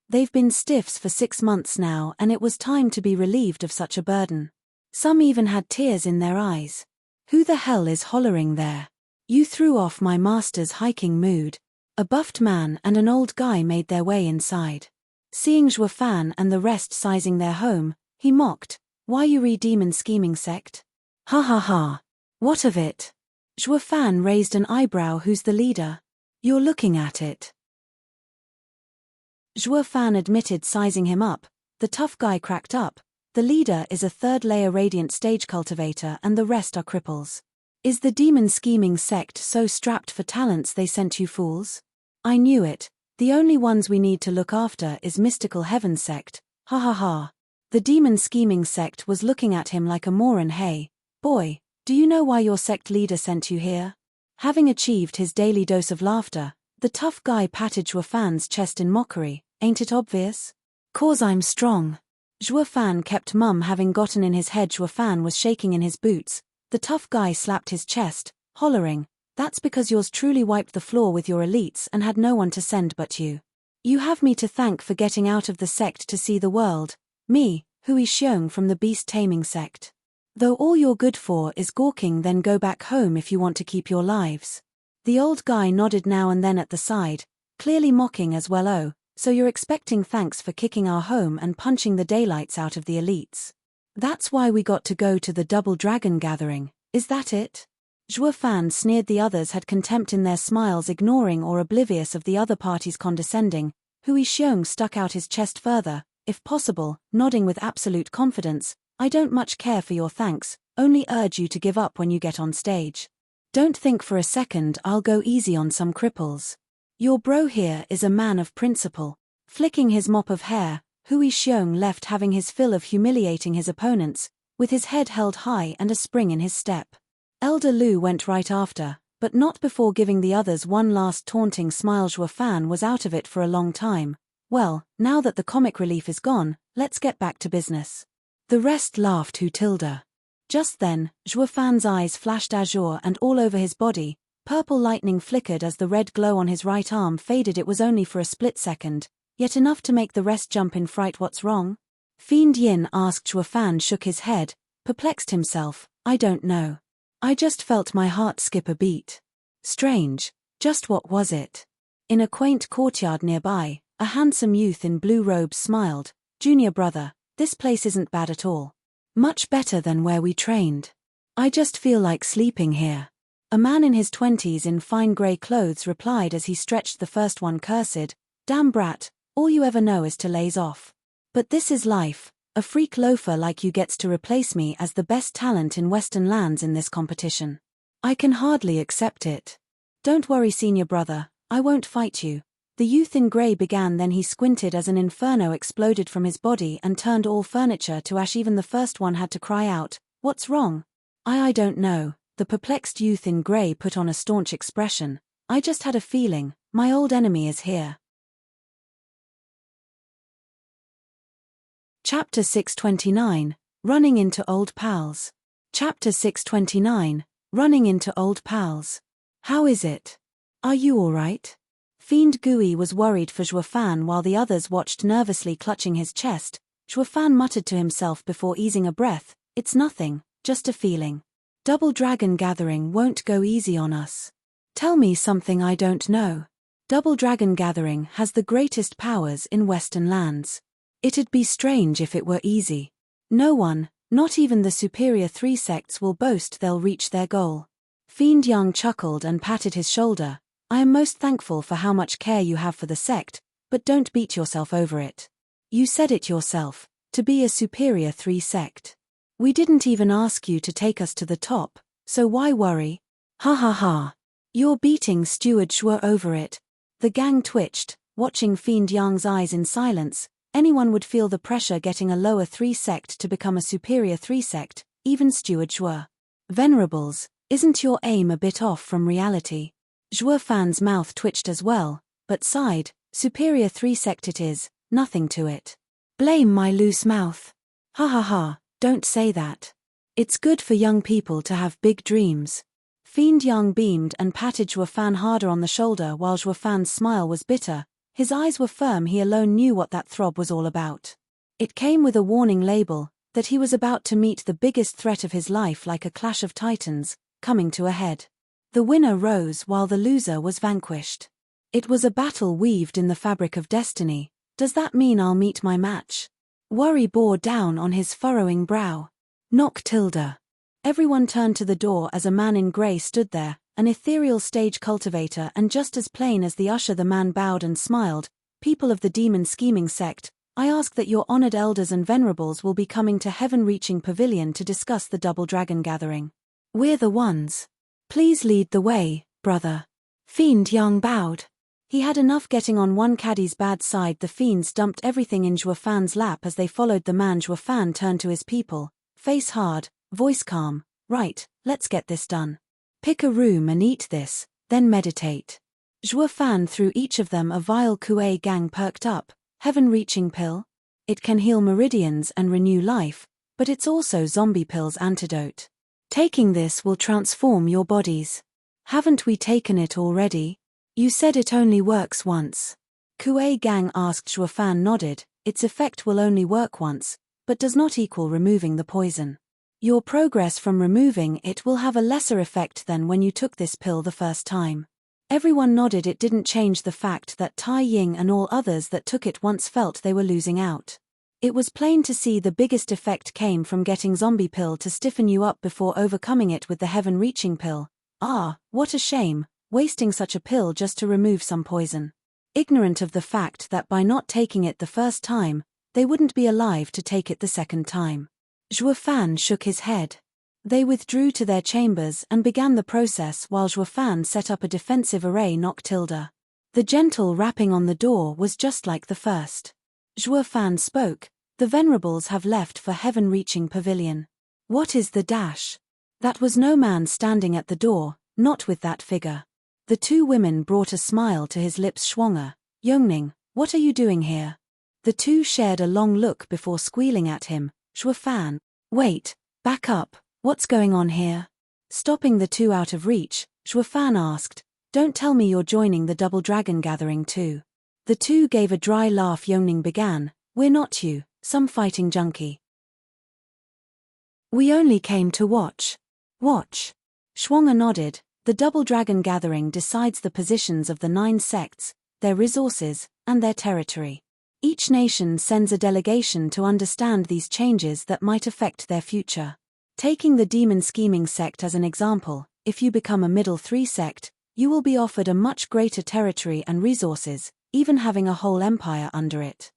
They've been stiffs for 6 months now, and it was time to be relieved of such a burden. Some even had tears in their eyes. Who the hell is hollering there? You threw off my master's hiking mood. A buffed man and an old guy made their way inside. Seeing Zhuo Fan and the rest sizing their home, he mocked, "Why you demon scheming sect? Ha ha ha. What of it?" Zhuo Fan raised an eyebrow. Who's the leader? You're looking at it. Zhuo Fan admitted, sizing him up. The tough guy cracked up. The leader is a third-layer radiant stage cultivator and the rest are cripples. Is the demon scheming sect so strapped for talents they sent you fools? I knew it. The only ones we need to look after is mystical heaven sect. Ha ha ha. The demon scheming sect was looking at him like a moron. Hey, boy, do you know why your sect leader sent you here? Having achieved his daily dose of laughter, the tough guy patted Zhuo Fan's chest in mockery. Ain't it obvious? 'Cause I'm strong. Zhuo Fan kept mum. Having gotten in his head Zhuo Fan was shaking in his boots. The tough guy slapped his chest, hollering, "That's because yours truly wiped the floor with your elites and had no one to send but you. You have me to thank for getting out of the sect to see the world. Me, Hui Xiong from the beast taming sect. Though all you're good for is gawking, then go back home if you want to keep your lives." The old guy nodded now and then at the side, clearly mocking as well. "Oh, so you're expecting thanks for kicking our home and punching the daylights out of the elites. That's why we got to go to the double dragon gathering, is that it?" Zhuo Fan sneered. The others had contempt in their smiles, ignoring or oblivious of the other party's condescending. Hui Xiong stuck out his chest further, if possible, nodding with absolute confidence. "I don't much care for your thanks, only urge you to give up when you get on stage. Don't think for a second I'll go easy on some cripples. Your bro here is a man of principle." Flicking his mop of hair, Hui Xiong left, having his fill of humiliating his opponents, with his head held high and a spring in his step. Elder Lu went right after, but not before giving the others one last taunting smile. Zhuo Fan was out of it for a long time. Well, now that the comic relief is gone, let's get back to business. The rest laughed. Who tilde? Just then, Zhuo Fan's eyes flashed azure and all over his body. Purple lightning flickered as the red glow on his right arm faded. It was only for a split second, yet enough to make the rest jump in fright. "What's wrong?" Fiend Yin asked. Zhuo Fan shook his head, perplexed himself. "I don't know. I just felt my heart skip a beat." Strange. Just what was it? In a quaint courtyard nearby, a handsome youth in blue robes smiled. "Junior brother, this place isn't bad at all. Much better than where we trained. I just feel like sleeping here." A man in his 20s in fine grey clothes replied as he stretched the first one. "Cursed, damn brat, all you ever know is to laze off. But this is life. A freak loafer like you gets to replace me as the best talent in Western lands in this competition. I can hardly accept it. Don't worry, senior brother, I won't fight you." The youth in grey began. Then he squinted as an inferno exploded from his body and turned all furniture to ash. Even the first one had to cry out, "What's wrong?" I don't know." The perplexed youth in grey put on a staunch expression. "I just had a feeling, my old enemy is here." Chapter 629, Running into Old Pals. Chapter 629, Running into Old Pals. "How is it? Are you all right?" Fiend Gui was worried for Zhuo Fan while the others watched nervously, clutching his chest. Zhuo Fan muttered to himself before easing a breath, "It's nothing, just a feeling. Double Dragon Gathering won't go easy on us. Tell me something I don't know. Double Dragon Gathering has the greatest powers in Western lands. It'd be strange if it were easy. No one, Not even the superior 3 sects will boast they'll reach their goal. Fiend Yang chuckled and patted his shoulder. I am most thankful for how much care you have for the sect, but don't beat yourself over it. You said it yourself, to be a superior 3 sect. We didn't even ask you to take us to the top, so why worry? Ha ha ha. You're beating Steward Shuo over it. The gang twitched, watching Fiend Yang's eyes in silence. Anyone would feel the pressure getting a lower 3 sect to become a superior 3 sect, even Steward Shuo. Venerables, isn't your aim a bit off from reality? Zhuo Fan's mouth twitched as well, but sighed. Superior 3 sect it is, nothing to it. Blame my loose mouth. Ha ha ha, don't say that. It's good for young people to have big dreams. Fiend Yang beamed and patted Zhuo Fan harder on the shoulder while Zhuo Fan's smile was bitter. His eyes were firm. He alone knew what that throb was all about. It came with a warning label, that he was about to meet the biggest threat of his life, like a clash of titans, coming to a head. The winner rose while the loser was vanquished. It was a battle weaved in the fabric of destiny. Does that mean I'll meet my match? Worry bore down on his furrowing brow. Knock tilde. Everyone turned to the door as a man in grey stood there, an ethereal stage cultivator, and just as plain as the usher the man bowed and smiled. People of the demon scheming sect, I ask that your honored elders and venerables will be coming to heaven-reaching pavilion to discuss the double dragon gathering. We're the ones. Please lead the way, brother. Fiend Yang bowed. He had enough getting on one caddie's bad side. The fiends dumped everything in Zhuo Fan's lap as they followed the man. Zhuo Fan turned to his people, face hard, voice calm. Right, let's get this done. Pick a room and eat this, then meditate. Zhuo Fan threw each of them a vial. Kuei gang perked up. Heaven-reaching pill? It can heal meridians and renew life, but it's also zombie pill's antidote. Taking this will transform your bodies. Haven't we taken it already? You said it only works once. Kuei gang asked. Zhuo Fan nodded. Its effect will only work once, but does not equal removing the poison. Your progress from removing it will have a lesser effect than when you took this pill the first time. Everyone nodded. It didn't change the fact that Tai Ying and all others that took it once felt they were losing out. It was plain to see the biggest effect came from getting zombie pill to stiffen you up before overcoming it with the heaven-reaching pill. Ah, what a shame, wasting such a pill just to remove some poison. Ignorant of the fact that by not taking it the first time, they wouldn't be alive to take it the second time. Zhuo Fan shook his head. They withdrew to their chambers and began the process while Zhuo Fan set up a defensive array. Knock tilde. The gentle rapping on the door was just like the first. Zhuo Fan spoke. The venerables have left for heaven-reaching pavilion. What is the dash? That was no man standing at the door, not with that figure. The two women brought a smile to his lips. Schwanger, Yongning, what are you doing here? The two shared a long look before squealing at him. Zhuo Fan, wait, back up, what's going on here? Stopping the two out of reach, Zhuo Fan asked, don't tell me you're joining the double dragon gathering too. The two gave a dry laugh. Yongning began, we're not you, some fighting junkie. We only came to watch. Watch. Schwanger nodded. The double dragon gathering decides the positions of the 9 sects, their resources, and their territory. Each nation sends a delegation to understand these changes that might affect their future. Taking the demon scheming sect as an example, if you become a middle 3 sect, you will be offered a much greater territory and resources, even having a whole empire under it.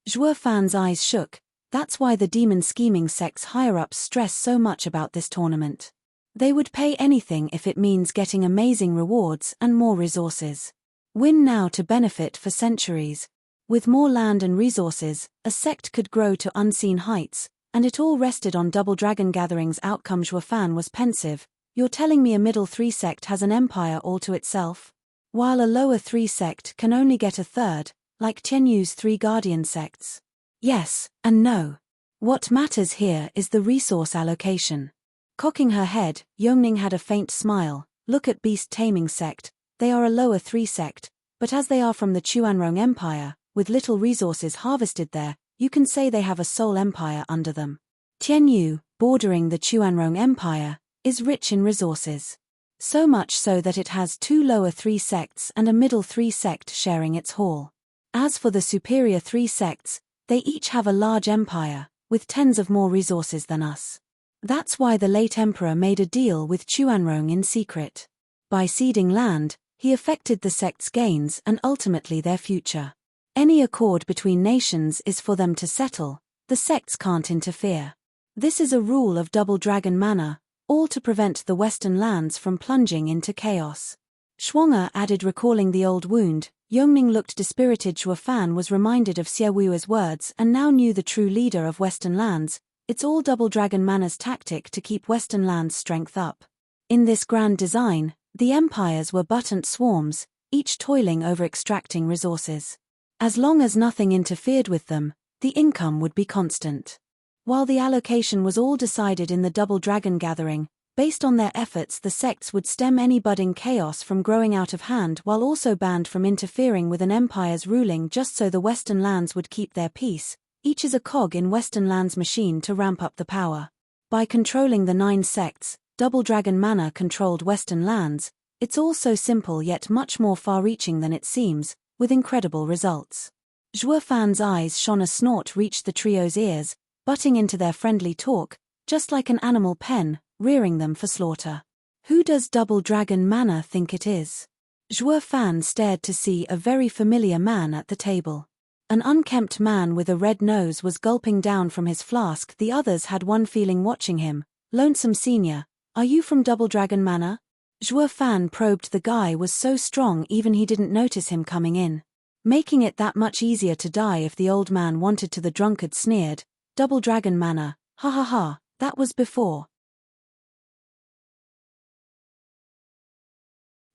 Zhuo Fan's eyes shook. That's why the demon scheming sect's higher-ups stress so much about this tournament. They would pay anything if it means getting amazing rewards and more resources. Win now to benefit for centuries. With more land and resources, a sect could grow to unseen heights, and it all rested on double dragon gathering's outcome. Zhuo Fan was pensive. You're telling me a middle 3 sect has an empire all to itself? While a lower 3 sect can only get a third, like Tianyu's 3 guardian sects. Yes, and no. What matters here is the resource allocation. Cocking her head, Yongning had a faint smile. Look at beast taming sect. They are a lower 3 sect, but as they are from the Chuanrong Empire, with little resources harvested there, you can say they have a sole empire under them. Tianyu, bordering the Chuanrong Empire, is rich in resources. So much so that it has 2 lower 3 sects and a middle 3 sect sharing its hall. As for the superior 3 sects, they each have a large empire, with tens of more resources than us. That's why the late emperor made a deal with Chuanrong in secret. By ceding land, he affected the sect's gains and ultimately their future. Any accord between nations is for them to settle, the sects can't interfere. This is a rule of Double Dragon Manor, all to prevent the Western lands from plunging into chaos. Shuang'er added, recalling the old wound. Yongning looked dispirited. Zhuo Fan was reminded of Xie Wu's words and now knew the true leader of Western lands. It's all Double Dragon Manor's tactic to keep Western lands' strength up. In this grand design, the empires were but ant swarms, each toiling over extracting resources. As long as nothing interfered with them, the income would be constant. While the allocation was all decided in the Double Dragon Gathering, based on their efforts the sects would stem any budding chaos from growing out of hand while also banned from interfering with an empire's ruling just so the Western lands would keep their peace. Each is a cog in Western lands' machine to ramp up the power. By controlling the 9 sects, Double Dragon Manor controlled Western lands. It's all so simple yet much more far-reaching than it seems, with incredible results. Zhuo Fan's eyes shone. A snort reached the trio's ears, butting into their friendly talk, just like an animal pen, rearing them for slaughter. Who does Double Dragon Manor think it is? Zhuo Fan stared to see a very familiar man at the table. An unkempt man with a red nose was gulping down from his flask. The others had one feeling watching him. Lonesome Senior, are you from Double Dragon Manor? Zhuo Fan probed. The guy was so strong even he didn't notice him coming in. Making it that much easier to die if the old man wanted to. The drunkard sneered. Double Dragon Manor, ha ha ha, that was before.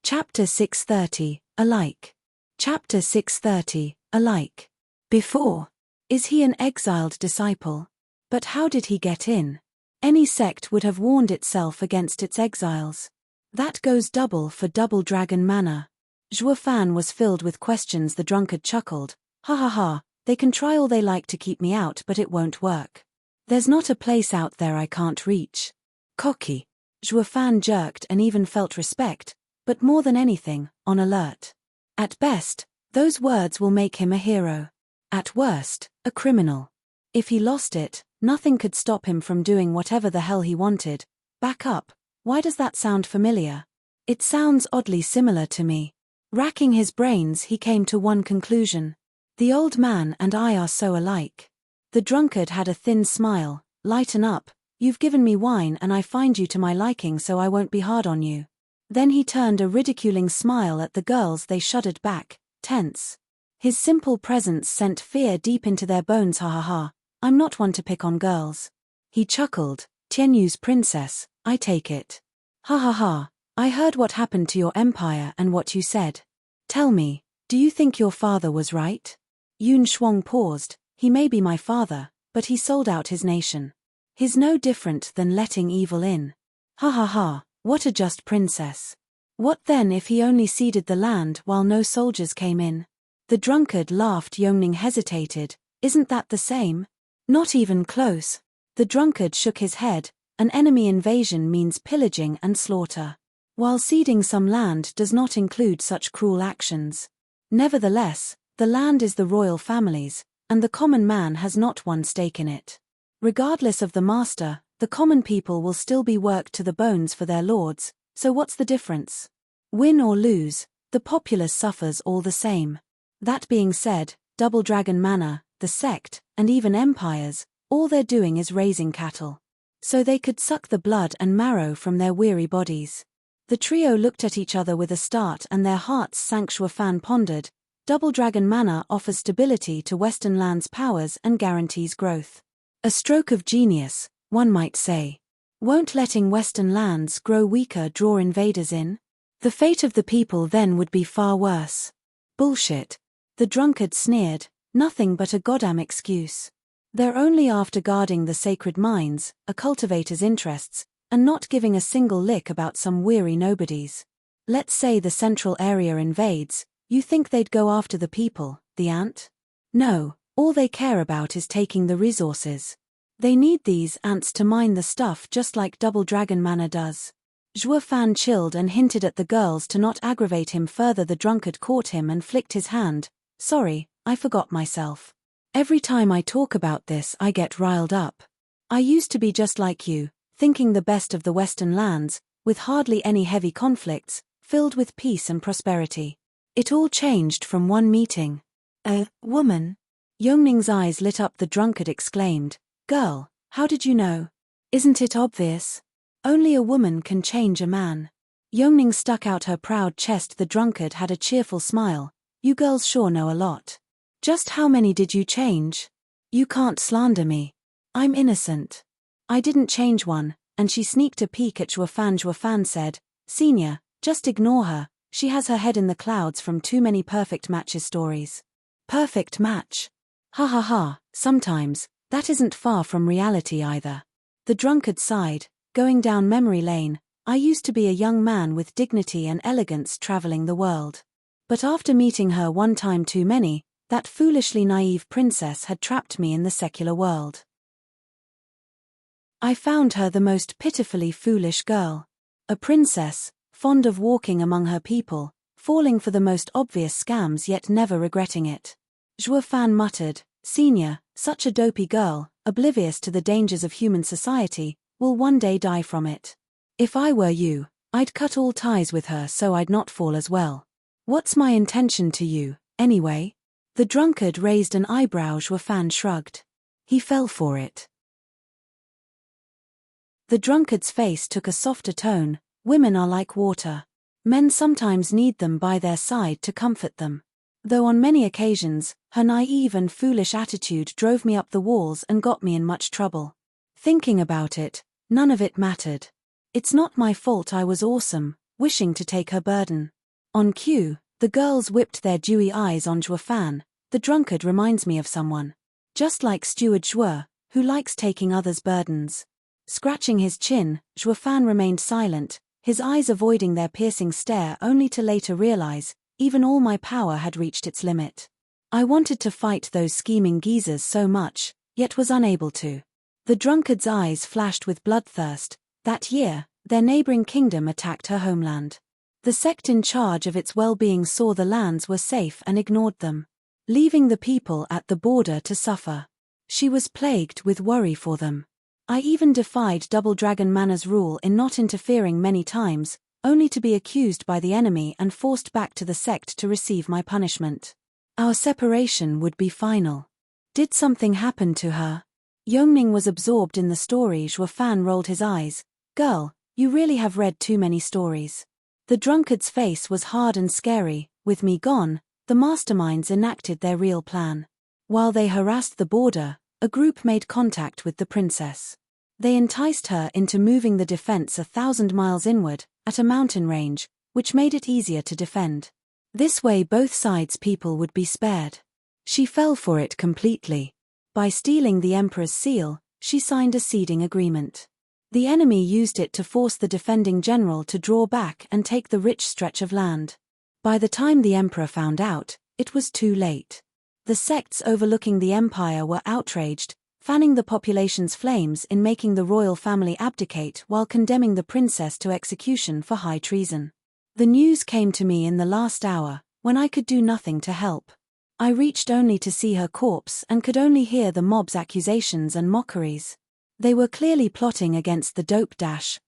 Chapter 630, Alike. Chapter 630, Alike. Before. Is he an exiled disciple? But how did he get in? Any sect would have warned itself against its exiles. That goes double for Double Dragon Manor. Zhuo Fan was filled with questions. The drunkard chuckled. Ha ha ha, they can try all they like to keep me out but it won't work. There's not a place out there I can't reach. Cocky. Zhuo Fan jerked and even felt respect, but more than anything, on alert. At best, those words will make him a hero. At worst, a criminal. If he lost it, nothing could stop him from doing whatever the hell he wanted. Back up, why does that sound familiar? It sounds oddly similar to me. Racking his brains, he came to one conclusion. The old man and I are so alike. The drunkard had a thin smile. Lighten up, you've given me wine and I find you to my liking so I won't be hard on you. Then he turned a ridiculing smile at the girls. They shuddered back, tense. His simple presence sent fear deep into their bones. Ha ha ha, I'm not one to pick on girls. He chuckled. Tianyu's princess, I take it. Ha ha ha, I heard what happened to your empire and what you said. Tell me, do you think your father was right? Yun Shuang paused. He may be my father, but he sold out his nation. He's no different than letting evil in. Ha ha ha, what a just princess. What then if he only ceded the land while no soldiers came in? The drunkard laughed. Yongning hesitated. Isn't that the same? Not even close. The drunkard shook his head. An enemy invasion means pillaging and slaughter. While ceding some land does not include such cruel actions. Nevertheless, the land is the royal family's, and the common man has not one stake in it. Regardless of the master, the common people will still be worked to the bones for their lords, so what's the difference? Win or lose, the populace suffers all the same. That being said, Double Dragon Manor, the sect, and even empires, all they're doing is raising cattle. So they could suck the blood and marrow from their weary bodies. The trio looked at each other with a start and their hearts sank. Zhuo Fan pondered. Double Dragon Manor offers stability to Western lands' powers and guarantees growth. A stroke of genius, one might say. Won't letting Western lands grow weaker draw invaders in? The fate of the people then would be far worse. Bullshit. The drunkard sneered. Nothing but a goddamn excuse. They're only after guarding the sacred mines, a cultivator's interests, and not giving a single lick about some weary nobodies. Let's say the central area invades, you think they'd go after the people, the ant? No, all they care about is taking the resources. They need these ants to mine the stuff just like Double Dragon Manor does. Zhuo Fan chilled and hinted at the girls to not aggravate him further. The drunkard caught him and flicked his hand. Sorry, I forgot myself. Every time I talk about this I get riled up. I used to be just like you, thinking the best of the Western lands, with hardly any heavy conflicts, filled with peace and prosperity. It all changed from one meeting. A woman? Yongning's eyes lit up. The drunkard exclaimed, "Girl, how did you know? Isn't it obvious? Only a woman can change a man." Yongning stuck out her proud chest. The drunkard had a cheerful smile. "You girls sure know a lot. Just how many did you change? You can't slander me. I'm innocent. I didn't change one," and she sneaked a peek at Zhuofan. Zhuofan said, "Senior, just ignore her, she has her head in the clouds from too many perfect matches stories." Perfect match? Ha ha ha, sometimes, that isn't far from reality either. The drunkard sighed, going down memory lane. "I used to be a young man with dignity and elegance traveling the world. But after meeting her one time too many, that foolishly naive princess had trapped me in the secular world. I found her the most pitifully foolish girl. A princess, fond of walking among her people, falling for the most obvious scams yet never regretting it." Zhuofan muttered, "Senior, such a dopey girl, oblivious to the dangers of human society, will one day die from it. If I were you, I'd cut all ties with her so I'd not fall as well. What's my intention to you, anyway?" The drunkard raised an eyebrow. Zhuofan shrugged. He fell for it. The drunkard's face took a softer tone. "Women are like water. Men sometimes need them by their side to comfort them." Though on many occasions, her naive and foolish attitude drove me up the walls and got me in much trouble. Thinking about it, none of it mattered. It's not my fault I was awesome, wishing to take her burden. On cue, the girls whipped their dewy eyes on Zhuofan. The drunkard reminds me of someone. Just like Steward Zhuo, who likes taking others' burdens. Scratching his chin, Zhuofan remained silent, his eyes avoiding their piercing stare, only to later realize, even all my power had reached its limit. I wanted to fight those scheming geezers so much, yet was unable to. The drunkard's eyes flashed with bloodthirst. That year, their neighboring kingdom attacked her homeland. The sect in charge of its well-being saw the lands were safe and ignored them, leaving the people at the border to suffer. She was plagued with worry for them. I even defied Double Dragon Manor's rule in not interfering many times, only to be accused by the enemy and forced back to the sect to receive my punishment. Our separation would be final. Did something happen to her? Yongning was absorbed in the story. Zhuofan rolled his eyes. "Girl, you really have read too many stories." The drunkard's face was hard and scary. With me gone, the masterminds enacted their real plan. While they harassed the border, a group made contact with the princess. They enticed her into moving the defense 1,000 miles inward, at a mountain range, which made it easier to defend. This way both sides' people would be spared. She fell for it completely. By stealing the emperor's seal, she signed a ceding agreement. The enemy used it to force the defending general to draw back and take the rich stretch of land. By the time the emperor found out, it was too late. The sects overlooking the empire were outraged, fanning the population's flames in making the royal family abdicate while condemning the princess to execution for high treason. The news came to me in the last hour, when I could do nothing to help. I reached only to see her corpse and could only hear the mob's accusations and mockeries. They were clearly plotting against the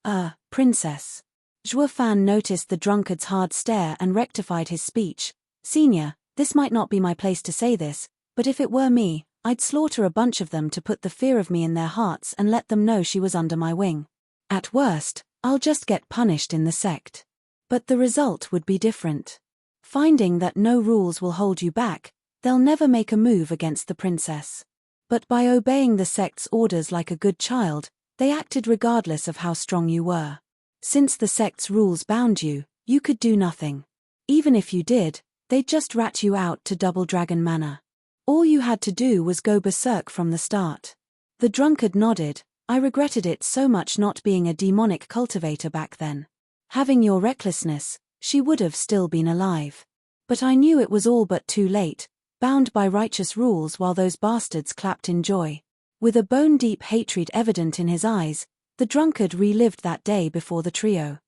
princess. Zhuofan noticed the drunkard's hard stare and rectified his speech. "Senior, this might not be my place to say this, but if it were me, I'd slaughter a bunch of them to put the fear of me in their hearts and let them know she was under my wing. At worst, I'll just get punished in the sect. But the result would be different. Finding that no rules will hold you back, they'll never make a move against the princess. But by obeying the sect's orders like a good child, they acted regardless of how strong you were. Since the sect's rules bound you, you could do nothing. Even if you did, they'd just rat you out to Double Dragon Manor. All you had to do was go berserk from the start." The drunkard nodded. "I regretted it so much not being a demonic cultivator back then. Having your recklessness, she would have still been alive. But I knew it was all but too late, bound by righteous rules while those bastards clapped in joy." With a bone-deep hatred evident in his eyes, the drunkard relived that day before the trio.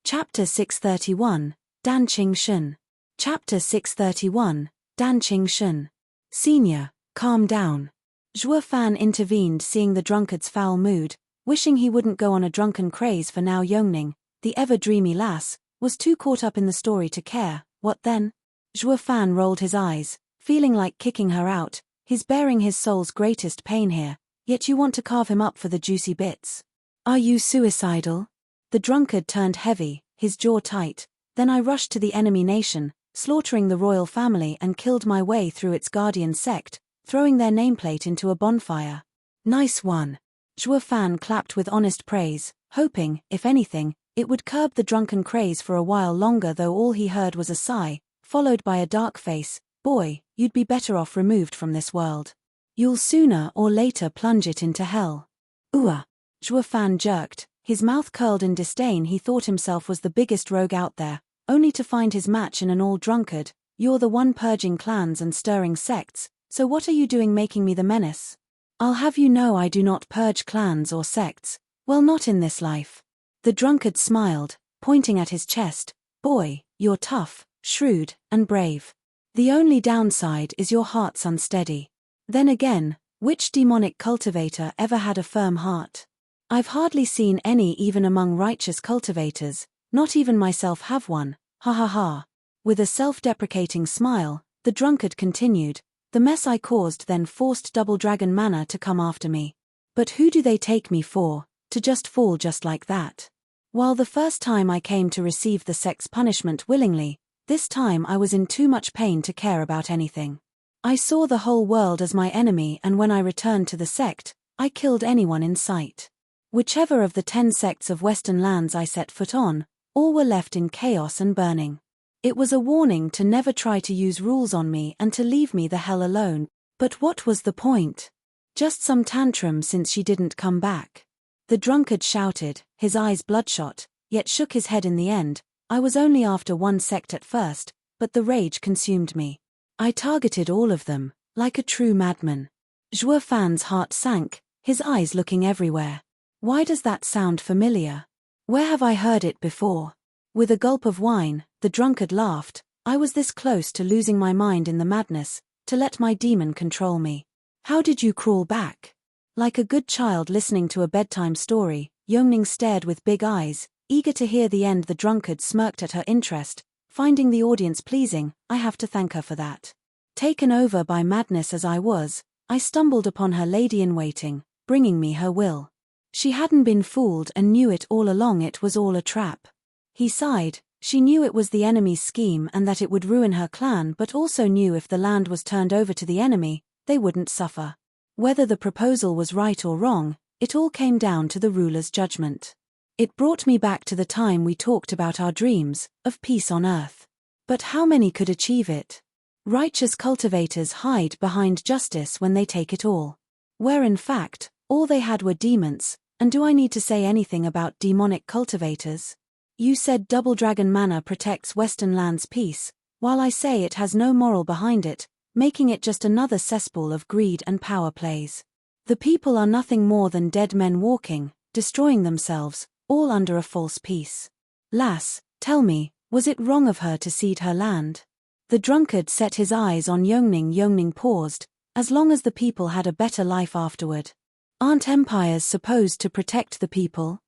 Chapter 631, Dan Qing Shun. Chapter 631, Danqing Shun. Senior, calm down. Zhuo Fan intervened, seeing the drunkard's foul mood, wishing he wouldn't go on a drunken craze for now. Yongning, the ever-dreamy lass, was too caught up in the story to care. What then? Zhuo Fan rolled his eyes, feeling like kicking her out. He's bearing his soul's greatest pain here, yet you want to carve him up for the juicy bits. Are you suicidal? The drunkard turned heavy, his jaw tight. Then I rushed to the enemy nation, slaughtering the royal family, and killed my way through its guardian sect, throwing their nameplate into a bonfire. Nice one. Zhuo Fan clapped with honest praise, hoping, if anything, it would curb the drunken craze for a while longer, though all he heard was a sigh, followed by a dark face. Boy, you'd be better off removed from this world. You'll sooner or later plunge it into hell. Ooh. Zhuo Fan jerked, his mouth curled in disdain. He thought himself was the biggest rogue out there, only to find his match in an all-drunkard. You're the one purging clans and stirring sects, so what are you doing making me the menace? I'll have you know I do not purge clans or sects, well, not in this life. The drunkard smiled, pointing at his chest. Boy, you're tough, shrewd, and brave. The only downside is your heart's unsteady. Then again, which demonic cultivator ever had a firm heart? I've hardly seen any even among righteous cultivators, not even myself have one, ha ha ha. With a self-deprecating smile, the drunkard continued, the mess I caused then forced Double Dragon Mana to come after me. But who do they take me for, to just fall just like that? While the first time I came to receive the sect's punishment willingly, this time I was in too much pain to care about anything. I saw the whole world as my enemy, and when I returned to the sect, I killed anyone in sight. Whichever of the 10 sects of Western lands I set foot on, all were left in chaos and burning. It was a warning to never try to use rules on me and to leave me the hell alone. But what was the point? Just some tantrum since she didn't come back. The drunkard shouted, his eyes bloodshot, yet shook his head in the end. I was only after one sect at first, but the rage consumed me. I targeted all of them, like a true madman. Zhuo Fan's heart sank, his eyes looking everywhere. Why does that sound familiar? Where have I heard it before? With a gulp of wine, the drunkard laughed. I was this close to losing my mind in the madness, to let my demon control me. How did you crawl back? Like a good child listening to a bedtime story, Yongning stared with big eyes, eager to hear the end. The drunkard smirked at her interest, finding the audience pleasing. I have to thank her for that. Taken over by madness as I was, I stumbled upon her lady-in-waiting, bringing me her will. She hadn't been fooled and knew it all along. It was all a trap. He sighed. She knew it was the enemy's scheme and that it would ruin her clan, but also knew if the land was turned over to the enemy, they wouldn't suffer. Whether the proposal was right or wrong, it all came down to the ruler's judgment. It brought me back to the time we talked about our dreams, of peace on earth. But how many could achieve it? Righteous cultivators hide behind justice when they take it all. Where in fact, all they had were demons, and do I need to say anything about demonic cultivators? You said Double Dragon Mana protects Western lands' peace, while I say it has no moral behind it, making it just another cesspool of greed and power plays. The people are nothing more than dead men walking, destroying themselves, all under a false peace. Lass, tell me, was it wrong of her to cede her land? The drunkard set his eyes on Yongning. Yongning paused. As long as the people had a better life afterward. Aren't empires supposed to protect the people?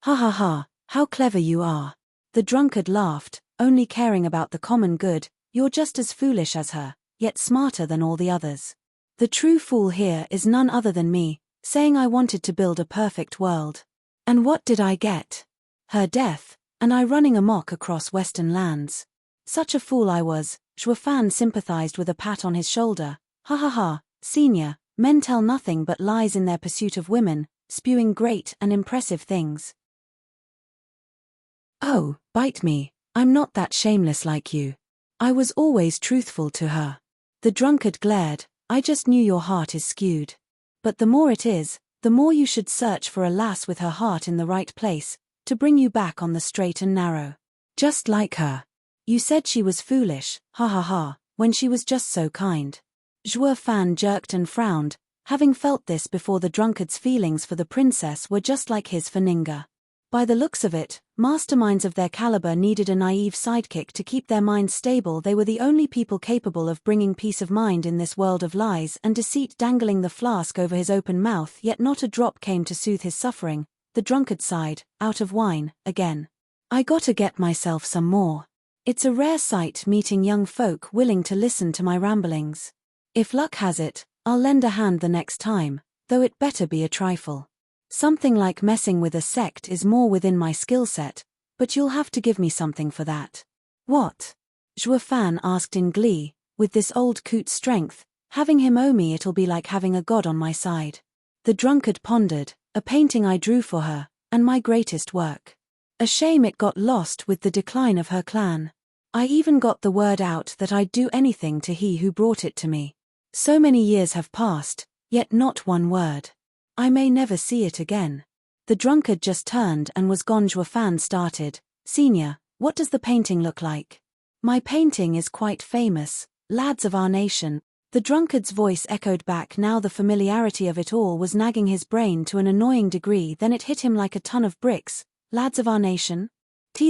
Ha ha ha, how clever you are. The drunkard laughed, only caring about the common good. You're just as foolish as her, yet smarter than all the others. The true fool here is none other than me, saying I wanted to build a perfect world. And what did I get? Her death, and I running amok across Western lands. Such a fool I was. Zhuo Fan sympathized with a pat on his shoulder. Ha ha ha, senior, men tell nothing but lies in their pursuit of women, spewing great and impressive things. Oh, bite me, I'm not that shameless like you. I was always truthful to her. The drunkard glared. I just knew your heart is skewed. But the more it is, the more you should search for a lass with her heart in the right place, to bring you back on the straight and narrow. Just like her. You said she was foolish, ha ha ha, when she was just so kind. Zhuo Fan jerked and frowned, having felt this before. The drunkard's feelings for the princess were just like his for Ninga. By the looks of it, Masterminds of their caliber needed a naive sidekick to keep their minds stable. They were the only people capable of bringing peace of mind in this world of lies and deceit. Dangling the flask over his open mouth, yet not a drop came to soothe his suffering, the drunkard sighed, out of wine, again. I gotta get myself some more. It's a rare sight meeting young folk willing to listen to my ramblings. If luck has it, I'll lend a hand the next time, though it better be a trifle. Something like messing with a sect is more within my skill set, but you'll have to give me something for that. What? Zhuo Fan asked in glee, with this old coot's strength, having him owe me it'll be like having a god on my side. The drunkard pondered, a painting I drew for her, and my greatest work. A shame it got lost with the decline of her clan. I even got the word out that I'd do anything to he who brought it to me. So many years have passed, yet not one word. I may never see it again. The drunkard just turned and was gone. Zhuo Fan started, Senior, what does the painting look like? My painting is quite famous, lads of our nation. The drunkard's voice echoed back. Now the familiarity of it all was nagging his brain to an annoying degree. Then it hit him like a ton of bricks. Lads of our nation?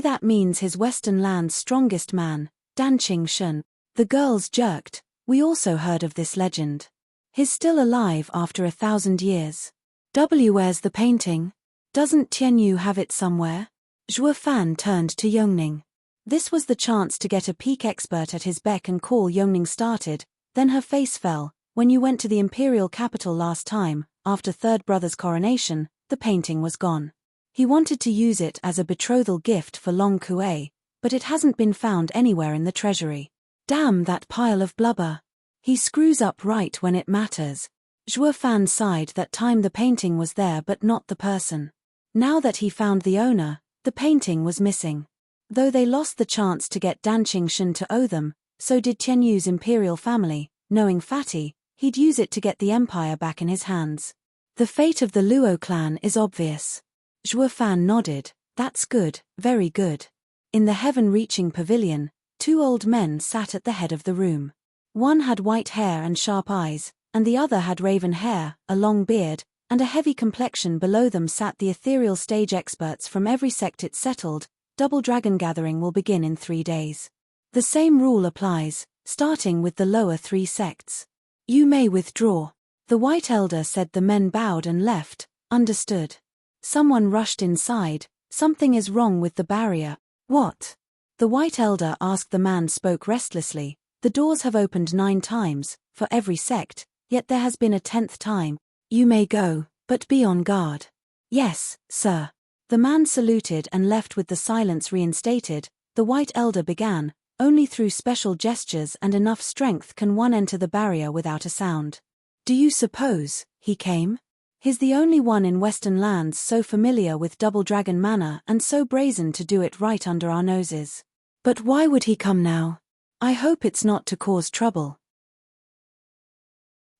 That means his western land's strongest man, Dan Qing Shun. The girls jerked. We also heard of this legend. He's still alive after 1,000 years. Where's the painting? Doesn't Tianyu have it somewhere? Zhuo Fan turned to Yongning. This was the chance to get a peak expert at his beck and call. Yongning started, then her face fell. When you went to the imperial capital last time, after third brother's coronation, the painting was gone. He wanted to use it as a betrothal gift for Long Kuei, but it hasn't been found anywhere in the treasury. Damn that pile of blubber. He screws up right when it matters. Zhuo Fan sighed. That time the painting was there but not the person. Now that he found the owner, the painting was missing. Though they lost the chance to get Dan Qing Shun to owe them, so did Tianyu's imperial family. Knowing Fatty, he'd use it to get the empire back in his hands. The fate of the Luo clan is obvious. Zhuo Fan nodded. That's good, very good. In the heaven-reaching pavilion, two old men sat at the head of the room. One had white hair and sharp eyes, and the other had raven hair, a long beard, and a heavy complexion. Below them sat the ethereal stage experts from every sect. It's settled, Double Dragon Gathering will begin in 3 days. The same rule applies, starting with the lower 3 sects. You may withdraw. The White Elder said. The men bowed and left. Understood. Someone rushed inside. Something is wrong with the barrier. What? The White Elder asked. The man spoke restlessly. The doors have opened 9 times, for every sect, yet there has been a 10th time. You may go, but be on guard. Yes, sir. The man saluted and left. With the silence reinstated, the White Elder began. Only through special gestures and enough strength can one enter the barrier without a sound. Do you suppose he came? He's the only one in Western lands so familiar with Double Dragon Manor and so brazen to do it right under our noses. But why would he come now? I hope it's not to cause trouble.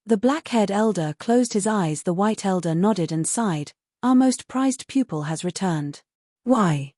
The black-haired elder closed his eyes. The White Elder nodded and sighed. Our most prized pupil has returned. Why?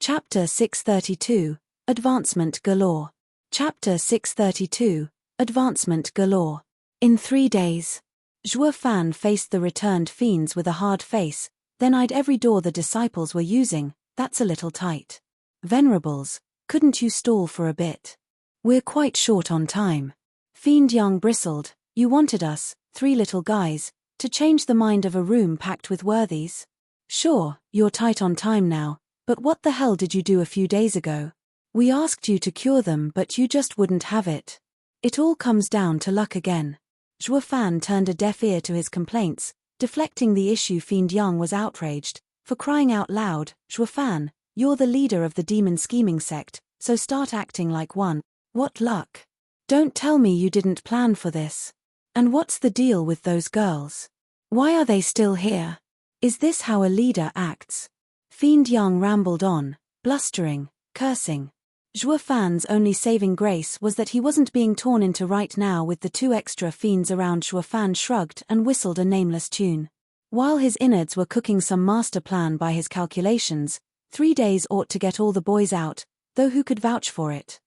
Chapter 632, Advancement Galore. Chapter 632, Advancement Galore. In 3 days. Zhuo Fan faced the returned fiends with a hard face, then eyed every door the disciples were using. That's a little tight. Venerables, couldn't you stall for a bit? We're quite short on time. Fiend Yang bristled. You wanted us, 3 little guys, to change the mind of a room packed with worthies? Sure, you're tight on time now, but what the hell did you do a few days ago? We asked you to cure them but you just wouldn't have it. It all comes down to luck again. Zhuo Fan turned a deaf ear to his complaints, deflecting the issue. Fiend Yang was outraged. For crying out loud, Zhuo Fan, you're the leader of the demon scheming sect, so start acting like one. What luck? Don't tell me you didn't plan for this. And what's the deal with those girls? Why are they still here? Is this how a leader acts? Fiend Yang rambled on, blustering, cursing. Zhuo Fan's only saving grace was that he wasn't being torn into right now with the 2 extra fiends around. Zhuo Fan shrugged and whistled a nameless tune. While his innards were cooking some master plan by his calculations, 3 days ought to get all the boys out, though who could vouch for it?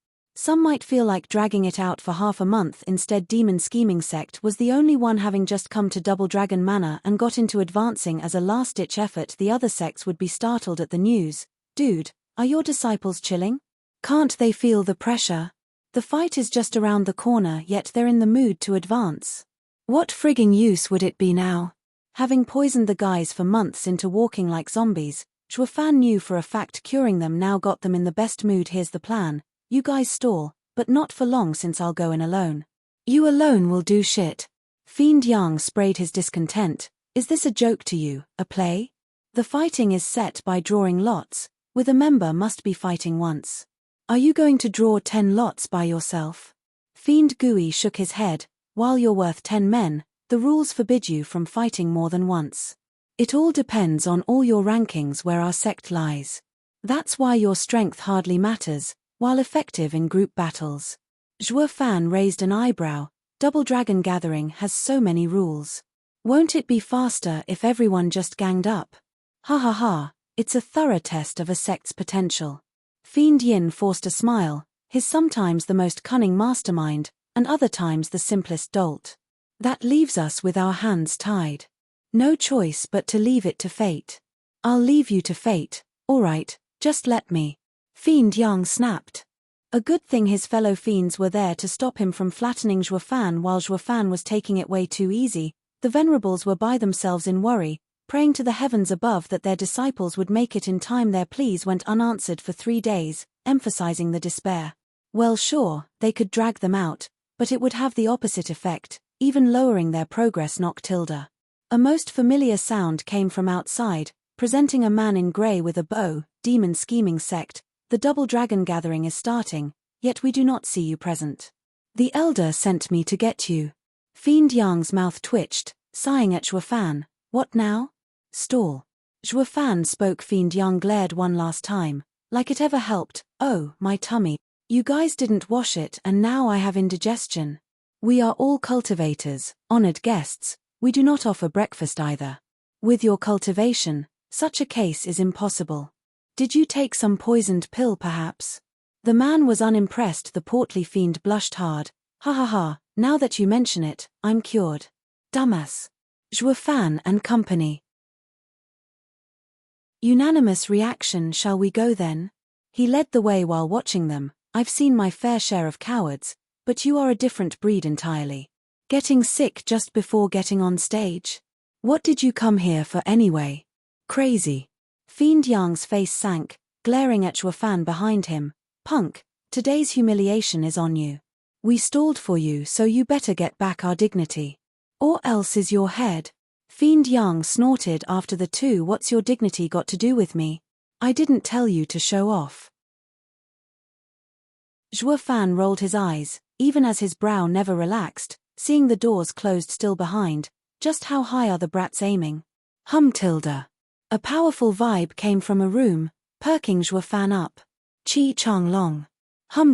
Some might feel like dragging it out for half a month. Instead, Demon Scheming Sect was the only one, having just come to Double Dragon Manor and got into advancing as a last-ditch effort. The other sects would be startled at the news. Dude, are your disciples chilling? Can't they feel the pressure? The fight is just around the corner, yet they're in the mood to advance. What frigging use would it be now? Having poisoned the guys for months into walking like zombies, Zhuofan knew for a fact curing them now got them in the best mood. Here's the plan. You guys stall, but not for long, since I'll go in alone. You alone will do shit. Fiend Yang sprayed his discontent. Is this a joke to you, a play? The fighting is set by drawing lots, with a member must be fighting once. Are you going to draw 10 lots by yourself? Fiend Gui shook his head. While you're worth 10 men, the rules forbid you from fighting more than once. It all depends on all your rankings where our sect lies. That's why your strength hardly matters, while effective in group battles. Zhuofan raised an eyebrow. Double Dragon Gathering has so many rules. Won't it be faster if everyone just ganged up? Ha ha ha, it's a thorough test of a sect's potential. Fiend Yin forced a smile, his sometimes the most cunning mastermind, and other times the simplest dolt. That leaves us with our hands tied. No choice but to leave it to fate. I'll leave you to fate, alright, just let me. Fiend Yang snapped. A good thing his fellow fiends were there to stop him from flattening Zhuofan. While Zhuofan was taking it way too easy, the venerables were by themselves in worry, praying to the heavens above that their disciples would make it in time. Their pleas went unanswered for 3 days, emphasizing the despair. Well, sure, they could drag them out, but it would have the opposite effect, even lowering their progress. Knock tilde. A most familiar sound came from outside, presenting a man in grey with a bow. Demon Scheming Sect, the Double Dragon Gathering is starting, yet we do not see you present. The Elder sent me to get you. Fiend Yang's mouth twitched, sighing at Zhuofan. What now? Stall. Zhuofan spoke. Fiend Yang glared one last time, like it ever helped. Oh, my tummy. You guys didn't wash it and now I have indigestion. We are all cultivators, honored guests. We do not offer breakfast either. With your cultivation, such a case is impossible. Did you take some poisoned pill perhaps? The man was unimpressed. The portly fiend blushed hard. Ha ha ha, now that you mention it, I'm cured. Dumbass. Zhuofan and company. Unanimous reaction. Shall we go then? He led the way while watching them. I've seen my fair share of cowards, but you are a different breed entirely. Getting sick just before getting on stage? What did you come here for anyway? Crazy. Fiend Yang's face sank, glaring at Zhuofan behind him. Punk, today's humiliation is on you. We stalled for you, so you better get back our dignity. Or else is your head. Fiend Yang snorted after the two. What's your dignity got to do with me? I didn't tell you to show off. Zhuofan rolled his eyes, even as his brow never relaxed, seeing the doors closed still behind. Just how high are the brats aiming? Tilde. A powerful vibe came from a room, perking Zhuofan up. Chi Chang Long.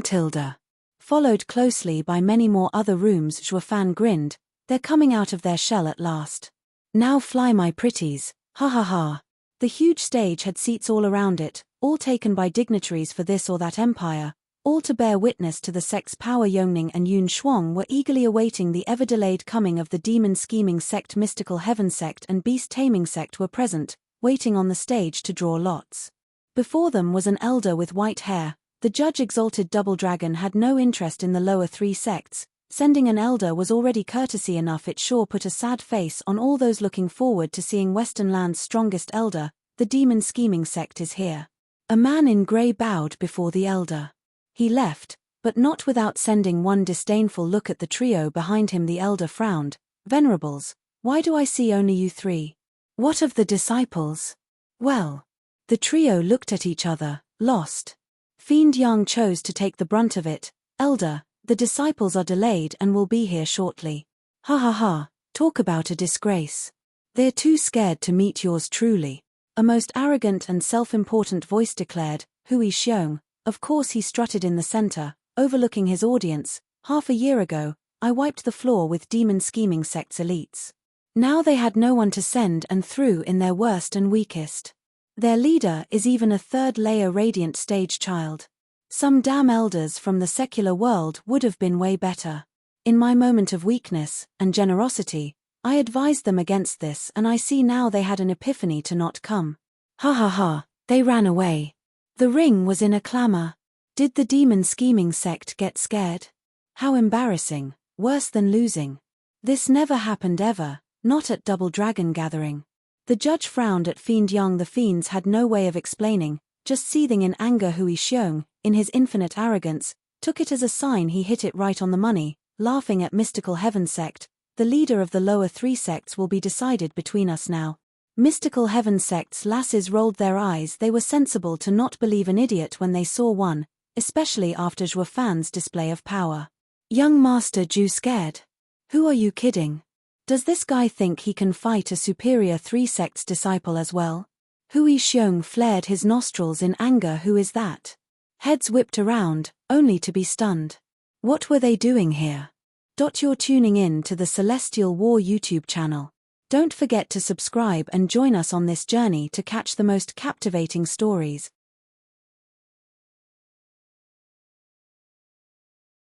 Tilde. Followed closely by many more other rooms. Zhuofan grinned. They're coming out of their shell at last. Now fly my pretties, ha ha ha. The huge stage had seats all around it, all taken by dignitaries for this or that empire, all to bear witness to the sect's power. Yongning and Yun Shuang were eagerly awaiting the ever-delayed coming of the Demon Scheming Sect. Mystical Heaven Sect and Beast Taming Sect were present, waiting on the stage to draw lots. Before them was an elder with white hair. The judge exalted Double Dragon had no interest in the lower 3 sects. Sending an elder was already courtesy enough. It sure put a sad face on all those looking forward to seeing Western Land's strongest elder. The Demon Scheming Sect is here. A man in grey bowed before the elder. He left, but not without sending one disdainful look at the trio behind him. The elder frowned. Venerables, why do I see only you 3? What of the disciples? Well. The trio looked at each other, lost. Fiend Yang chose to take the brunt of it. Elder, the disciples are delayed and will be here shortly. Ha ha ha, talk about a disgrace. They're too scared to meet yours truly. A most arrogant and self-important voice declared. Hui Xiong. Of course he strutted in the center, overlooking his audience. Half a year ago, I wiped the floor with Demon Scheming Sect's elites. Now they had no one to send and threw in their worst and weakest. Their leader is even a 3rd-layer radiant stage child. Some damn elders from the secular world would have been way better. In my moment of weakness and generosity, I advised them against this, and I see now they had an epiphany to not come. Ha ha ha, they ran away. The ring was in a clamor. Did the demon scheming sect get scared? How embarrassing, worse than losing. This never happened ever, not at Double Dragon Gathering. The judge frowned at Fiend Young. The fiends had no way of explaining, just seething in anger. Hui Xiong, in his infinite arrogance, took it as a sign. He hit it right on the money, laughing at Mystical Heaven sect. The leader of the lower three sects will be decided between us now. Mystical Heaven sect's lasses rolled their eyes. They were sensible to not believe an idiot when they saw one, especially after Zhou Fan's display of power. Young Master Zhu scared. Who are you kidding? Does this guy think he can fight a superior three sects disciple as well? Hui Xiong flared his nostrils in anger. Who is that? Heads whipped around, only to be stunned. What were they doing here? You're tuning in to the Celestial War YouTube channel. Don't forget to subscribe and join us on this journey to catch the most captivating stories.